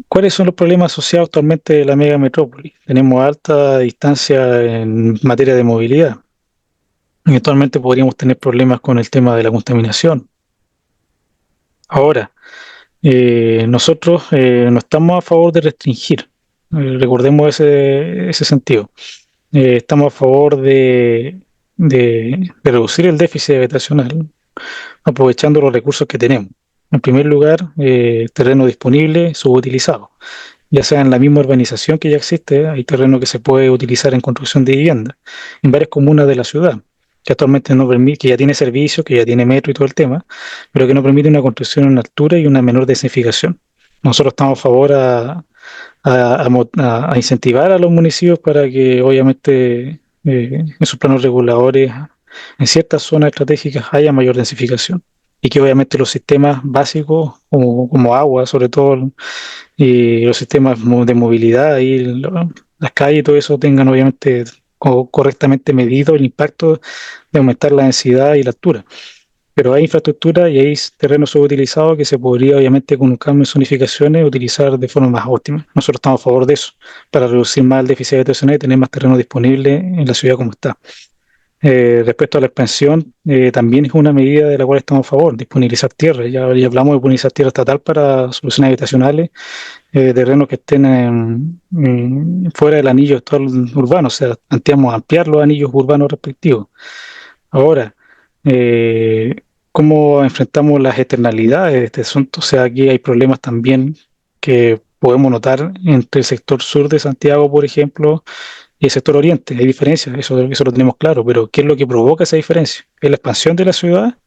¿Cuáles son los problemas asociados actualmente de la mega metrópoli? Tenemos alta distancia en materia de movilidad. Eventualmente podríamos tener problemas con el tema de la contaminación. Ahora, nosotros no estamos a favor de restringir, recordemos ese sentido. Estamos a favor de reducir el déficit habitacional, aprovechando los recursos que tenemos. En primer lugar, terreno disponible, subutilizado. Ya sea en la misma urbanización que ya existe, hay terreno que se puede utilizar en construcción de vivienda, en varias comunas de la ciudad, que actualmente no permite, que ya tiene servicio, que ya tiene metro y todo el tema, pero que no permite una construcción en altura y una menor densificación. Nosotros estamos a favor a incentivar a los municipios para que obviamente en sus planos reguladores en ciertas zonas estratégicas haya mayor densificación y que obviamente los sistemas básicos como agua sobre todo y los sistemas de movilidad y las calles y todo eso tengan obviamente correctamente medido el impacto de aumentar la densidad y la altura. Pero hay infraestructura y hay terrenos subutilizados que se podría, obviamente, con un cambio en zonificaciones, utilizar de forma más óptima. Nosotros estamos a favor de eso, para reducir más el déficit habitacional y tener más terreno disponible en la ciudad como está. Respecto a la expansión, también es una medida de la cual estamos a favor, disponibilizar tierra. Ya hablamos de disponibilizar tierra estatal para soluciones habitacionales, terrenos que estén fuera del anillo urbano, o sea, planteamos ampliar los anillos urbanos respectivos. Ahora, ¿cómo enfrentamos las externalidades de este asunto? O sea, aquí hay problemas también que podemos notar entre el sector sur de Santiago, por ejemplo, y el sector oriente. Hay diferencias, eso lo tenemos claro, pero ¿qué es lo que provoca esa diferencia? ¿Es la expansión de la ciudad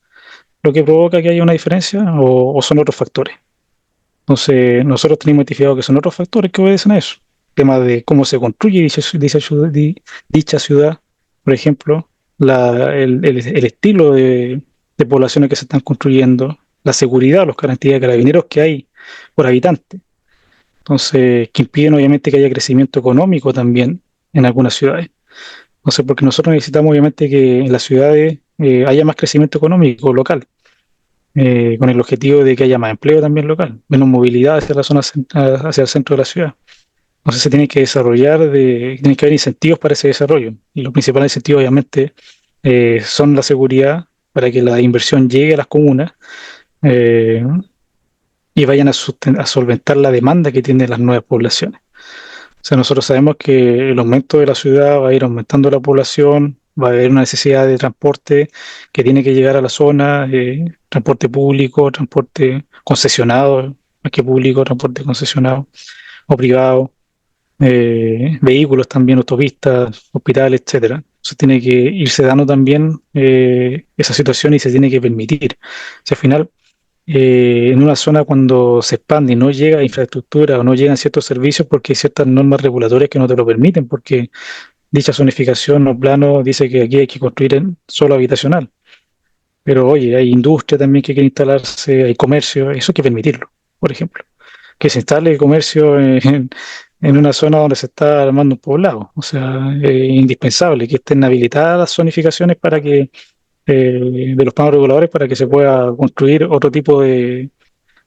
lo que provoca que haya una diferencia o son otros factores? Entonces, nosotros tenemos identificado que son otros factores que obedecen a eso. El tema de cómo se construye dicha ciudad, por ejemplo, el estilo de poblaciones que se están construyendo, la seguridad, los cantidad de carabineros que hay por habitante. Entonces, que impiden obviamente que haya crecimiento económico también en algunas ciudades. Entonces, porque nosotros necesitamos obviamente que en las ciudades haya más crecimiento económico local, con el objetivo de que haya más empleo también local, menos movilidad hacia la zona hacia el centro de la ciudad. Entonces se tiene que desarrollar, tiene que haber incentivos para ese desarrollo. Y los principales incentivos obviamente son la seguridad para que la inversión llegue a las comunas y vayan a solventar la demanda que tienen las nuevas poblaciones. O sea, nosotros sabemos que el aumento de la ciudad va a ir aumentando la población, va a haber una necesidad de transporte que tiene que llegar a la zona, transporte público, transporte concesionado, más que público, transporte concesionado o privado, vehículos también, autopistas, hospitales, etcétera. Entonces tiene que irse dando también esa situación y se tiene que permitir. O sea, al final, en una zona cuando se expande y no llega infraestructura o no llegan ciertos servicios porque hay ciertas normas regulatorias que no te lo permiten, porque dicha zonificación o plano dice que aquí hay que construir en solo habitacional. Pero oye, hay industria también que quiere instalarse, hay comercio, eso hay que permitirlo, por ejemplo. Que se instale comercio en una zona donde se está armando un poblado. O sea, es indispensable que estén habilitadas las zonificaciones para que de los planos reguladores para que se pueda construir otro tipo de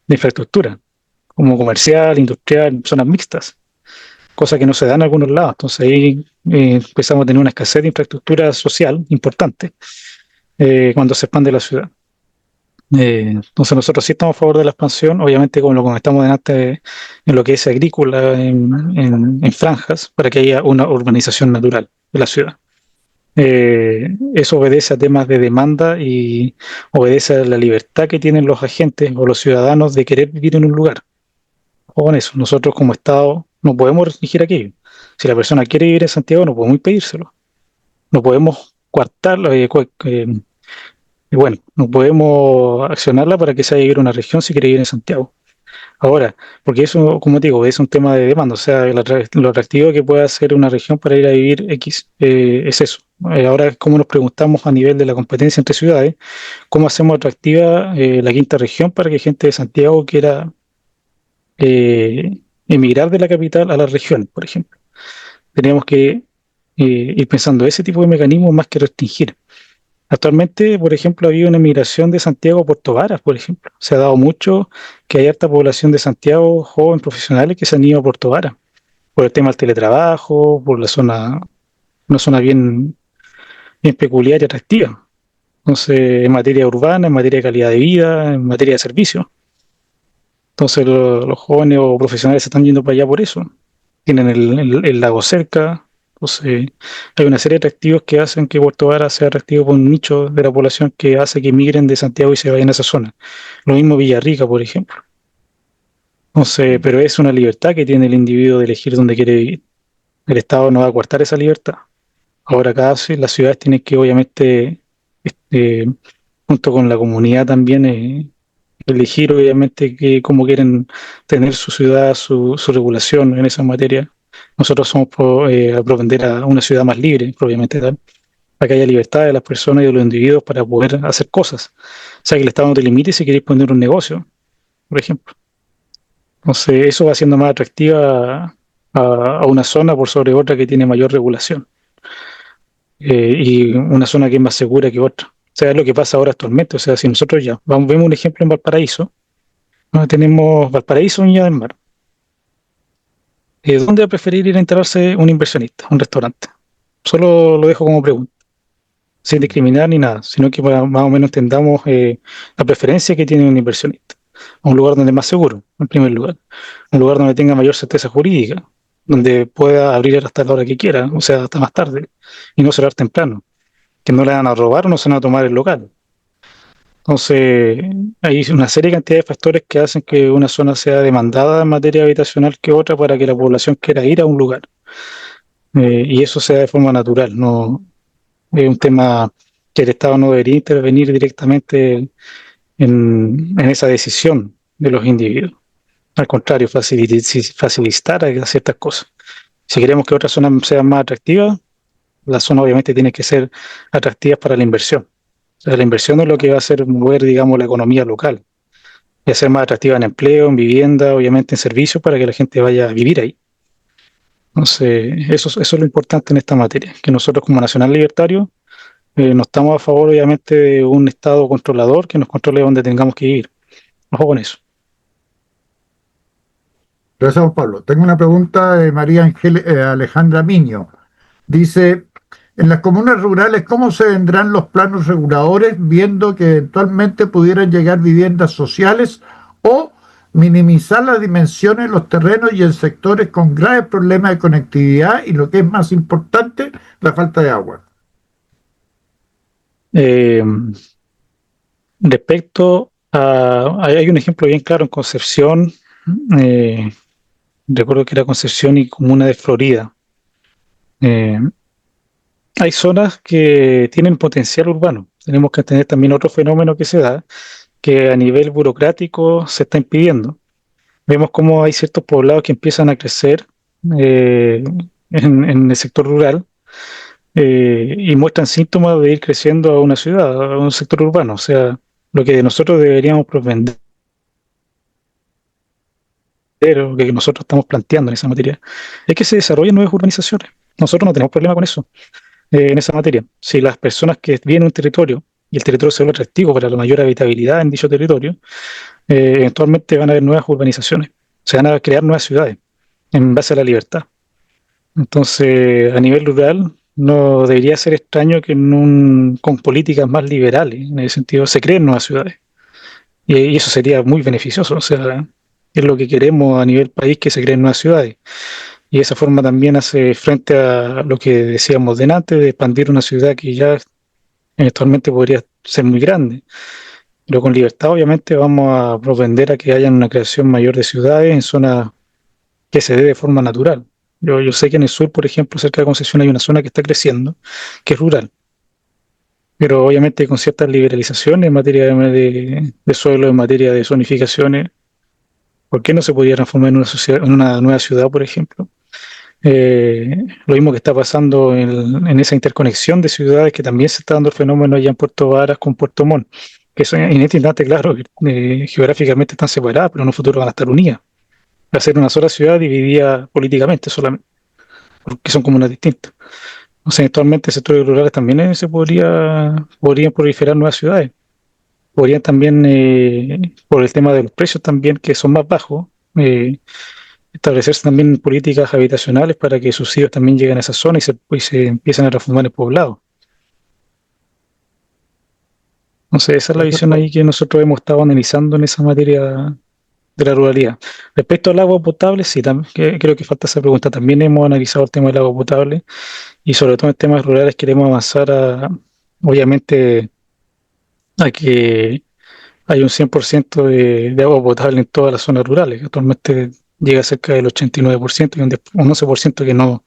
infraestructura, como comercial, industrial, zonas mixtas, cosa que no se da en algunos lados. Entonces ahí empezamos a tener una escasez de infraestructura social importante cuando se expande la ciudad. Entonces nosotros sí estamos a favor de la expansión, obviamente como lo comentamos delante en lo que es agrícola, en franjas, para que haya una urbanización natural de la ciudad. Eso obedece a temas de demanda y obedece a la libertad que tienen los agentes o los ciudadanos de querer vivir en un lugar. O con eso, nosotros como Estado no podemos restringir aquello. Si la persona quiere vivir en Santiago, no podemos impedírselo. No podemos coartarlo, y bueno, no podemos accionarla para que se vaya a vivir a una región si quiere vivir en Santiago. Ahora, porque eso, como te digo, es un tema de demanda, o sea, lo atractivo que pueda ser una región para ir a vivir X es eso. Ahora, como nos preguntamos a nivel de la competencia entre ciudades, ¿cómo hacemos atractiva la quinta región para que gente de Santiago quiera emigrar de la capital a las regiones, por ejemplo? Tenemos que ir pensando ese tipo de mecanismos más que restringir. Actualmente, por ejemplo, ha habido una migración de Santiago a Puerto Varas, por ejemplo. Se ha dado mucho que hay harta población de Santiago, jóvenes profesionales que se han ido a Puerto Varas, por el tema del teletrabajo, por la zona, una zona bien peculiar y atractiva. Entonces, en materia urbana, en materia de calidad de vida, en materia de servicios. Entonces, los jóvenes o profesionales se están yendo para allá por eso. Tienen el lago cerca. Entonces, hay una serie de atractivos que hacen que Puerto Vara sea atractivo por un nicho de la población que hace que migren de Santiago y se vayan a esa zona. Lo mismo Villarrica, por ejemplo. Entonces, pero es una libertad que tiene el individuo de elegir dónde quiere vivir. El Estado no va a coartar esa libertad. Ahora, las ciudades tienen que, obviamente, este, junto con la comunidad también, elegir, obviamente, cómo quieren tener su ciudad, su regulación en esa materia. Nosotros somos a propender a una ciudad más libre, propiamente tal, para que haya libertad de las personas y de los individuos para poder hacer cosas. O sea, que el Estado no te limite si quieres poner un negocio, por ejemplo. Entonces, eso va haciendo más atractiva a una zona por sobre otra que tiene mayor regulación. Y una zona que es más segura que otra. O sea, es lo que pasa ahora actualmente. O sea, si nosotros ya vemos un ejemplo en Valparaíso, ¿no? Tenemos Valparaíso, Viña del Mar. ¿Dónde va a preferir ir a instalarse un inversionista, un restaurante? Solo lo dejo como pregunta, sin discriminar ni nada, sino que más o menos entendamos la preferencia que tiene un inversionista. A un lugar donde es más seguro, en primer lugar. Un lugar donde tenga mayor certeza jurídica, donde pueda abrir hasta la hora que quiera, o sea, hasta más tarde, y no cerrar temprano. Que no le van a robar o no se van a tomar el local. Entonces, hay una serie de cantidad de factores que hacen que una zona sea demandada en materia habitacional que otra para que la población quiera ir a un lugar. Y eso sea de forma natural, no es un tema que el Estado no debería intervenir directamente en esa decisión de los individuos. Al contrario, facilitar ciertas cosas. Si queremos que otras zonas sean más atractivas, la zona obviamente tiene que ser atractiva para la inversión. O sea, la inversión es lo que va a hacer mover, digamos, la economía local y hacer más atractiva en empleo, en vivienda, obviamente en servicios para que la gente vaya a vivir ahí. Entonces, eso es lo importante en esta materia, que nosotros como Nacional Libertario no estamos a favor, obviamente, de un Estado controlador que nos controle donde tengamos que vivir. Ojo con eso. Gracias, Juan Pablo. Tengo una pregunta de María Alejandra Miño. Dice, en las comunas rurales, ¿cómo se vendrán los planos reguladores viendo que eventualmente pudieran llegar viviendas sociales o minimizar las dimensiones de los terrenos y en sectores con graves problemas de conectividad y lo que es más importante, la falta de agua? Respecto a... Hay un ejemplo bien claro en Concepción. Recuerdo que era Concepción y Comuna de Florida. Hay zonas que tienen potencial urbano. Tenemos que tener también otro fenómeno que se da, que a nivel burocrático se está impidiendo. Vemos cómo hay ciertos poblados que empiezan a crecer en el sector rural y muestran síntomas de ir creciendo a una ciudad, a un sector urbano. O sea, lo que nosotros deberíamos propender, o que nosotros estamos planteando en esa materia, es que se desarrollen nuevas urbanizaciones. Nosotros no tenemos problema con eso. En esa materia. Si las personas que viven en un territorio y el territorio se vuelve atractivo para la mayor habitabilidad en dicho territorio, eventualmente van a haber nuevas urbanizaciones, se van a crear nuevas ciudades en base a la libertad. Entonces, a nivel rural, no debería ser extraño que con políticas más liberales, en ese sentido, se creen nuevas ciudades. Y eso sería muy beneficioso. O sea, es lo que queremos a nivel país, que se creen nuevas ciudades. Y de esa forma también hace frente a lo que decíamos delante, de expandir una ciudad que ya eventualmente podría ser muy grande. Pero con libertad, obviamente, vamos a propender a que haya una creación mayor de ciudades en zonas que se dé de forma natural. Yo sé que en el sur, por ejemplo, cerca de Concepción hay una zona que está creciendo, que es rural. Pero obviamente con ciertas liberalizaciones en materia de suelo, en materia de zonificaciones, ¿por qué no se podría transformar en una nueva ciudad, por ejemplo? Lo mismo que está pasando en esa interconexión de ciudades, que también se está dando el fenómeno allá en Puerto Varas con Puerto Montt, que son en este instante, claro, geográficamente están separadas, pero en un futuro van a estar unidas. Va a ser una sola ciudad dividida políticamente solamente, porque son comunas distintas. O sea, actualmente sectores rurales también podrían proliferar nuevas ciudades. Podrían también, por el tema de los precios también, que son más bajos, establecerse también políticas habitacionales para que subsidios también lleguen a esa zona y se empiecen a transformar en poblados. No sé, esa es la Gracias, visión ahí que nosotros hemos estado analizando en esa materia de la ruralidad. Respecto al agua potable, sí, creo que falta esa pregunta. También hemos analizado el tema del agua potable y sobre todo en temas rurales queremos avanzar obviamente, a que hay un 100% de agua potable en todas las zonas rurales. Actualmente llega a cerca del 89% y un 11% que no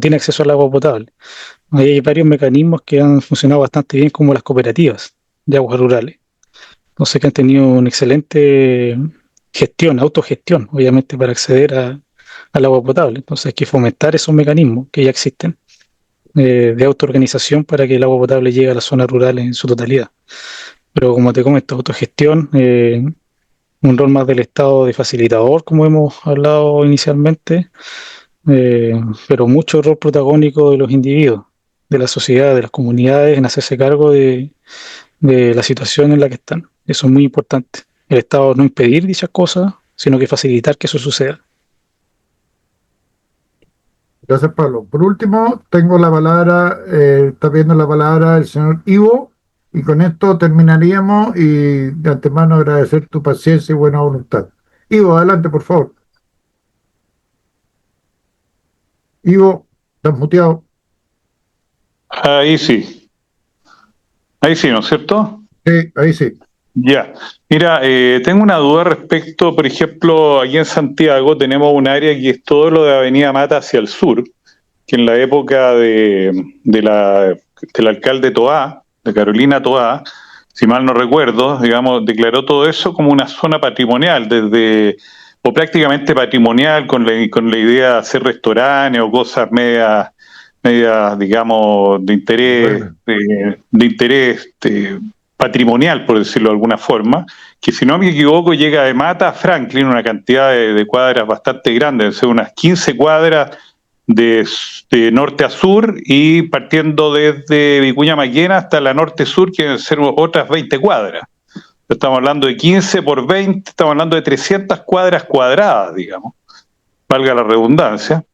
tiene acceso al agua potable. Ahí hay varios mecanismos que han funcionado bastante bien, como las cooperativas de aguas rurales. Entonces, que han tenido una excelente gestión, autogestión, obviamente, para acceder al agua potable. Entonces, hay que fomentar esos mecanismos que ya existen, de autoorganización, para que el agua potable llegue a las zonas rurales en su totalidad. Pero como te comento, autogestión, un rol más del Estado de facilitador, como hemos hablado inicialmente, pero mucho rol protagónico de los individuos, de la sociedad, de las comunidades, en hacerse cargo de la situación en la que están. Eso es muy importante. El Estado no impedir dichas cosas, sino que facilitar que eso suceda. Gracias, Pablo. Por último, tengo la palabra, está pidiendo la palabra el señor Ivo, y con esto terminaríamos y de antemano agradecer tu paciencia y buena voluntad. Ivo, adelante, por favor. Ivo, estás muteado. Ahí sí, ¿no es cierto? Sí, ahí sí. Ya, mira, tengo una duda respecto, por ejemplo, aquí en Santiago tenemos un área que es todo lo de Avenida Mata hacia el sur, que en la época del alcalde Toá, de Carolina Toá, si mal no recuerdo, digamos, declaró todo eso como una zona patrimonial, o prácticamente patrimonial, con la idea de hacer restaurantes o cosas medias, digamos, de interés patrimonial, por decirlo de alguna forma, que si no me equivoco llega de Mata a Franklin, una cantidad de cuadras bastante grande, deben ser unas 15 cuadras de norte a sur, y partiendo desde Vicuña Maquena hasta la norte-sur, que deben ser otras 20 cuadras. Estamos hablando de 15 por 20, estamos hablando de 300 cuadras cuadradas, digamos, valga la redundancia.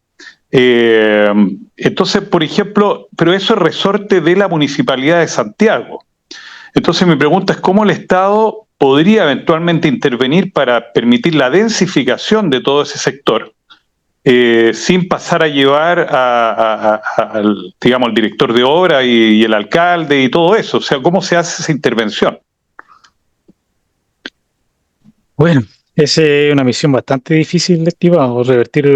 Entonces, por ejemplo, pero eso es resorte de la Municipalidad de Santiago. Entonces mi pregunta es cómo el Estado podría eventualmente intervenir para permitir la densificación de todo ese sector, sin pasar a llevar al, digamos, al director de obra y el alcalde y todo eso. O sea, ¿cómo se hace esa intervención? Bueno, esa es una misión bastante difícil, estimado, revertir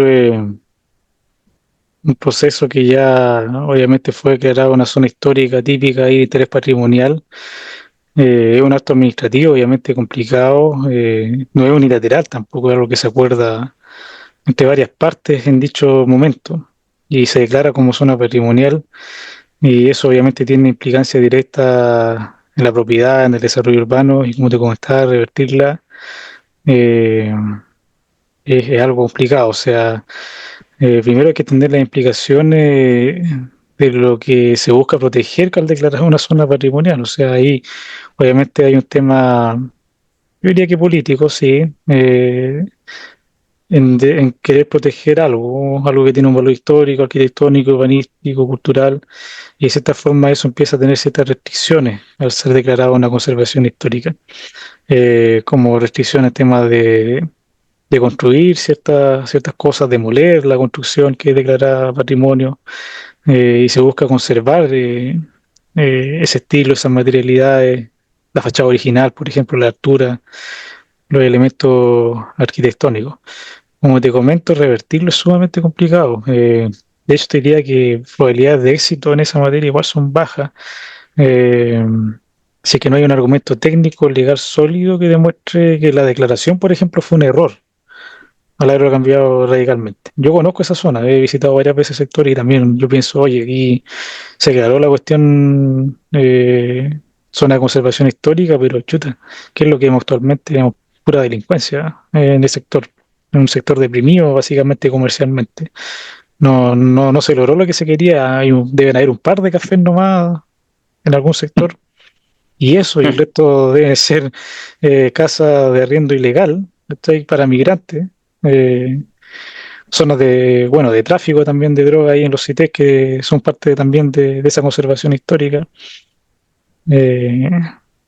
un proceso que ya, ¿no?, obviamente fue declarado una zona histórica típica y de interés patrimonial. Es un acto administrativo obviamente complicado, no es unilateral, tampoco es algo que se acuerda entre varias partes en dicho momento, y se declara como zona patrimonial, y eso obviamente tiene implicancia directa en la propiedad, en el desarrollo urbano, y como te comentaba, revertirla eh, es algo complicado. O sea, primero hay que entender las implicaciones de lo que se busca proteger al declarar una zona patrimonial. O sea, ahí obviamente hay un tema, yo diría que político, sí, en querer proteger algo que tiene un valor histórico, arquitectónico, urbanístico, cultural, y de cierta forma eso empieza a tener ciertas restricciones al ser declarada una conservación histórica, como restricciones en temas de construir ciertas cosas, demoler la construcción que es declarada patrimonio, y se busca conservar ese estilo, esas materialidades, la fachada original, por ejemplo, la altura, los elementos arquitectónicos. Como te comento, revertirlo es sumamente complicado. De hecho, te diría que probabilidades de éxito en esa materia igual son bajas. Eh, si es que no hay un argumento técnico legal sólido que demuestre que la declaración, por ejemplo, fue un error al haberlo cambiado radicalmente. Yo conozco esa zona, he visitado varias veces el sector y también yo pienso, oye, aquí se declaró la cuestión zona de conservación histórica, pero chuta, ¿qué es lo que vemos actualmente? Tenemos pura delincuencia en el sector, en un sector deprimido básicamente comercialmente. no se logró lo que se quería. Deben haber un par de cafés nomás en algún sector. Y eso, y el resto debe ser casa de arriendo ilegal, ¿cachai? Para migrantes. eh, Zonas de tráfico también de droga ahí en los CITES que son parte también de esa conservación histórica. Eh,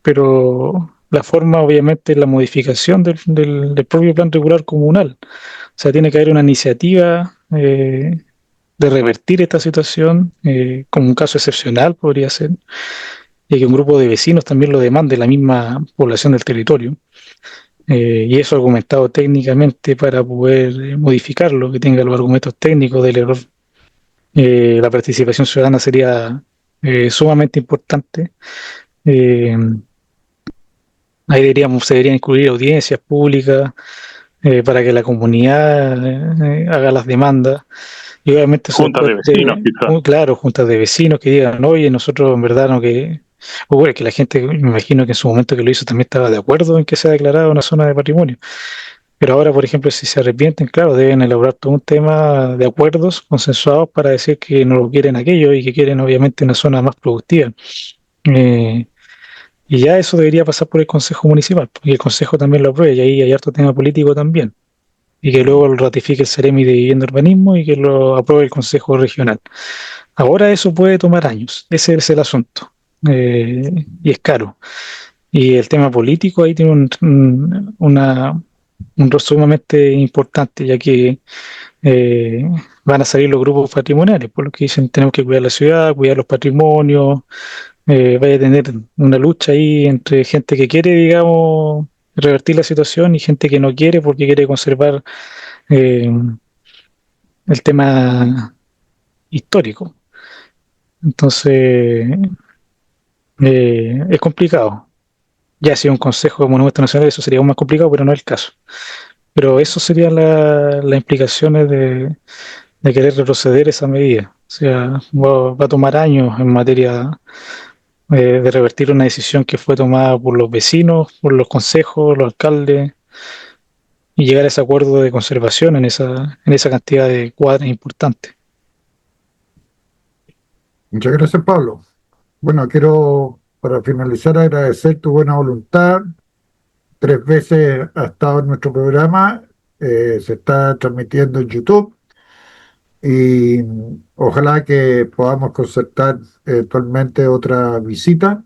pero la forma, obviamente, es la modificación del propio plan regular comunal. O sea, tiene que haber una iniciativa de revertir esta situación, como un caso excepcional podría ser, y que un grupo de vecinos también lo demande, la misma población del territorio. Y eso argumentado técnicamente para poder modificarlo, que tenga los argumentos técnicos del error. La participación ciudadana sería sumamente importante. Eh, Ahí se deberían incluir audiencias públicas para que la comunidad haga las demandas. Y obviamente eso Juntas de después vecinos, quizás. claro, juntas de vecinos que digan, oye, nosotros en verdad no que... O bueno, que la gente, me imagino que en su momento que lo hizo también estaba de acuerdo en que sea declarada una zona de patrimonio. Pero ahora, por ejemplo, si se arrepienten, claro, deben elaborar todo un tema de acuerdos consensuados para decir que no lo quieren aquello y que quieren obviamente una zona más productiva. Eh, y ya eso debería pasar por el Consejo Municipal, y el Consejo también lo apruebe, y ahí hay harto tema político también. Y que luego lo ratifique el Ceremi de Vivienda y Urbanismo y que lo apruebe el Consejo Regional. Ahora eso puede tomar años, ese es el asunto. Y es caro. Y el tema político ahí tiene un rol sumamente importante, ya que van a salir los grupos patrimoniales, por lo que dicen tenemos que cuidar la ciudad, cuidar los patrimonios, vaya a tener una lucha ahí entre gente que quiere, digamos, revertir la situación y gente que no quiere porque quiere conservar eh, el tema histórico. Entonces, es complicado. Ya si un consejo de monumentos nacionales eso sería aún más complicado, pero no es el caso. Pero eso serían las implicaciones de querer retroceder esa medida. O sea, va a tomar años en materia de revertir una decisión que fue tomada por los vecinos, por los consejos, los alcaldes, y llegar a ese acuerdo de conservación en esa cantidad de cuadras importantes. Muchas gracias, Pablo. Bueno, quiero, para finalizar, agradecer tu buena voluntad. 3 veces ha estado en nuestro programa, se está transmitiendo en YouTube y ojalá que podamos concertar eventualmente otra visita.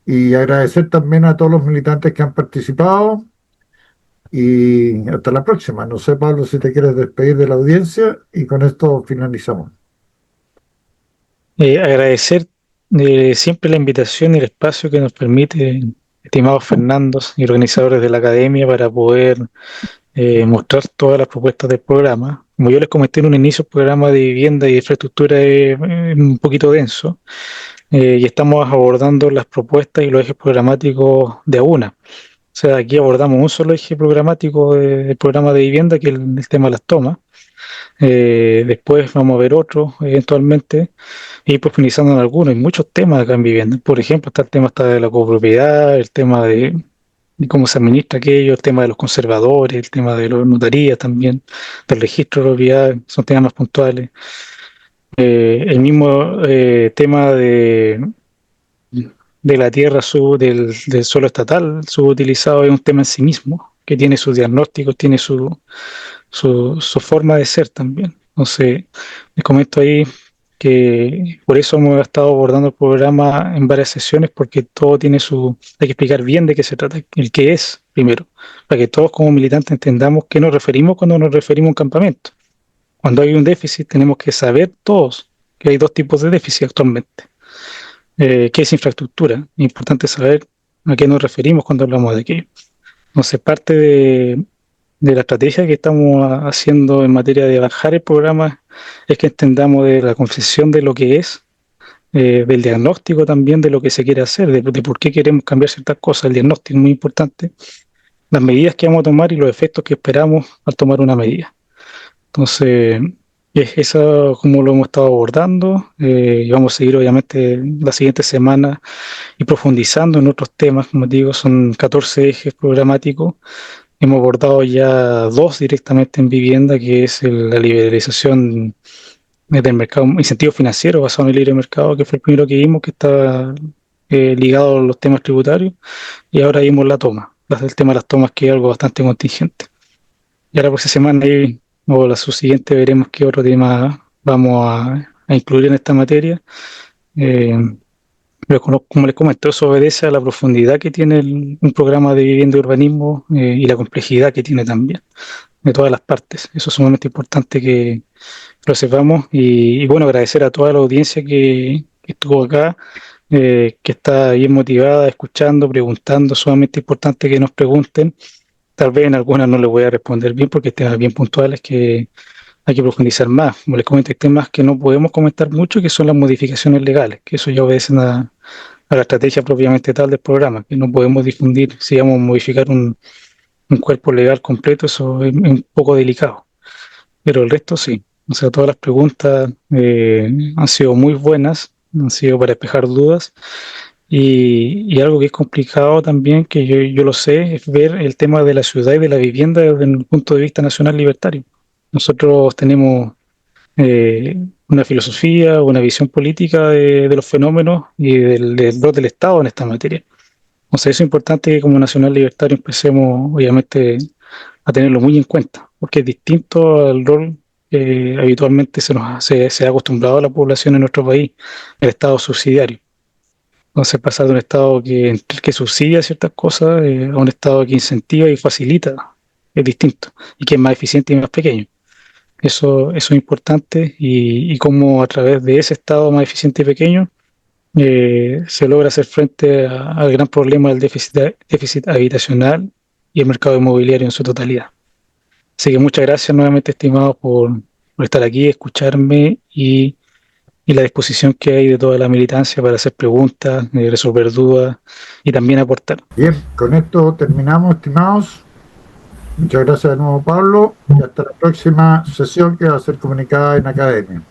Y agradecer también a todos los militantes que han participado y hasta la próxima. No sé, Pablo, si te quieres despedir de la audiencia y con esto finalizamos. Agradecer siempre la invitación y el espacio que nos permite, estimados Fernandos y organizadores de la academia, para poder mostrar todas las propuestas del programa. Como yo les comenté en un inicio, el programa de vivienda y infraestructura es un poquito denso y estamos abordando las propuestas y los ejes programáticos de a una. O sea, aquí abordamos un solo eje programático del programa de vivienda, que es el tema de las tomas. Después vamos a ver otros eventualmente y profundizando en algunos. Hay muchos temas acá en vivienda. Por ejemplo, está el tema de la copropiedad, el tema de cómo se administra aquello, el tema de los conservadores, el tema de las notarías también, del registro de propiedad, son temas más puntuales. El mismo tema de la tierra del suelo estatal subutilizado es un tema en sí mismo, que tiene sus diagnósticos, tiene su forma de ser también. Entonces, les comento ahí que por eso hemos estado abordando el programa en varias sesiones, porque todo tiene hay que explicar bien de qué se trata, el qué es primero, para que todos como militantes entendamos qué nos referimos cuando nos referimos a un campamento. Cuando hay un déficit tenemos que saber todos que hay dos tipos de déficit actualmente. ¿Qué es infraestructura? Es importante saber a qué nos referimos cuando hablamos de aquello. Entonces, parte de la estrategia que estamos haciendo en materia de bajar el programa es que entendamos de la concepción de lo que es, del diagnóstico también de lo que se quiere hacer, de por qué queremos cambiar ciertas cosas. El diagnóstico es muy importante, las medidas que vamos a tomar y los efectos que esperamos al tomar una medida. Entonces, es eso como lo hemos estado abordando y vamos a seguir obviamente la siguiente semana y profundizando en otros temas. Como digo, son 14 ejes programáticos hemos abordado ya dos directamente en vivienda, que es la liberalización del mercado, incentivo financiero basado en el libre mercado, que fue el primero que vimos, que está ligado a los temas tributarios, y ahora vimos la toma, el tema de las tomas, que es algo bastante contingente. Y ahora por esa semana o la subsiguiente veremos qué otro tema vamos a incluir en esta materia. Pero como les comento, eso obedece a la profundidad que tiene un programa de vivienda y urbanismo, y la complejidad que tiene también, de todas las partes. Eso es sumamente importante que lo sepamos. Y bueno, agradecer a toda la audiencia que estuvo acá, que está bien motivada, escuchando, preguntando. Sumamente importante que nos pregunten. Tal vez en algunas no les voy a responder bien porque temas bien puntuales que hay que profundizar más. Como les comenté, hay temas que no podemos comentar mucho, que son las modificaciones legales, que eso ya obedecen a la estrategia propiamente tal del programa, que no podemos difundir si vamos a modificar un cuerpo legal completo. Eso es un poco delicado. Pero el resto sí. O sea, todas las preguntas han sido muy buenas, han sido para despejar dudas. Y algo que es complicado también, que yo lo sé, es ver el tema de la ciudad y de la vivienda desde el punto de vista nacional libertario. Nosotros tenemos una filosofía, una visión política de los fenómenos y del rol del Estado en esta materia. O sea, eso es importante que como nacional libertario empecemos, obviamente, a tenerlo muy en cuenta, porque es distinto al rol que habitualmente se ha acostumbrado a la población en nuestro país, el Estado subsidiario. Entonces, pasar de un Estado que subsidia ciertas cosas a un Estado que incentiva y facilita es distinto y que es más eficiente y más pequeño. Eso es importante, y cómo a través de ese Estado más eficiente y pequeño se logra hacer frente al gran problema del déficit habitacional y el mercado inmobiliario en su totalidad. Así que muchas gracias nuevamente, estimados, por estar aquí, escucharme y la disposición que hay de toda la militancia para hacer preguntas, resolver dudas y también aportar. Bien, con esto terminamos, estimados. Muchas gracias de nuevo, Pablo, y hasta la próxima sesión que va a ser comunicada en Academia.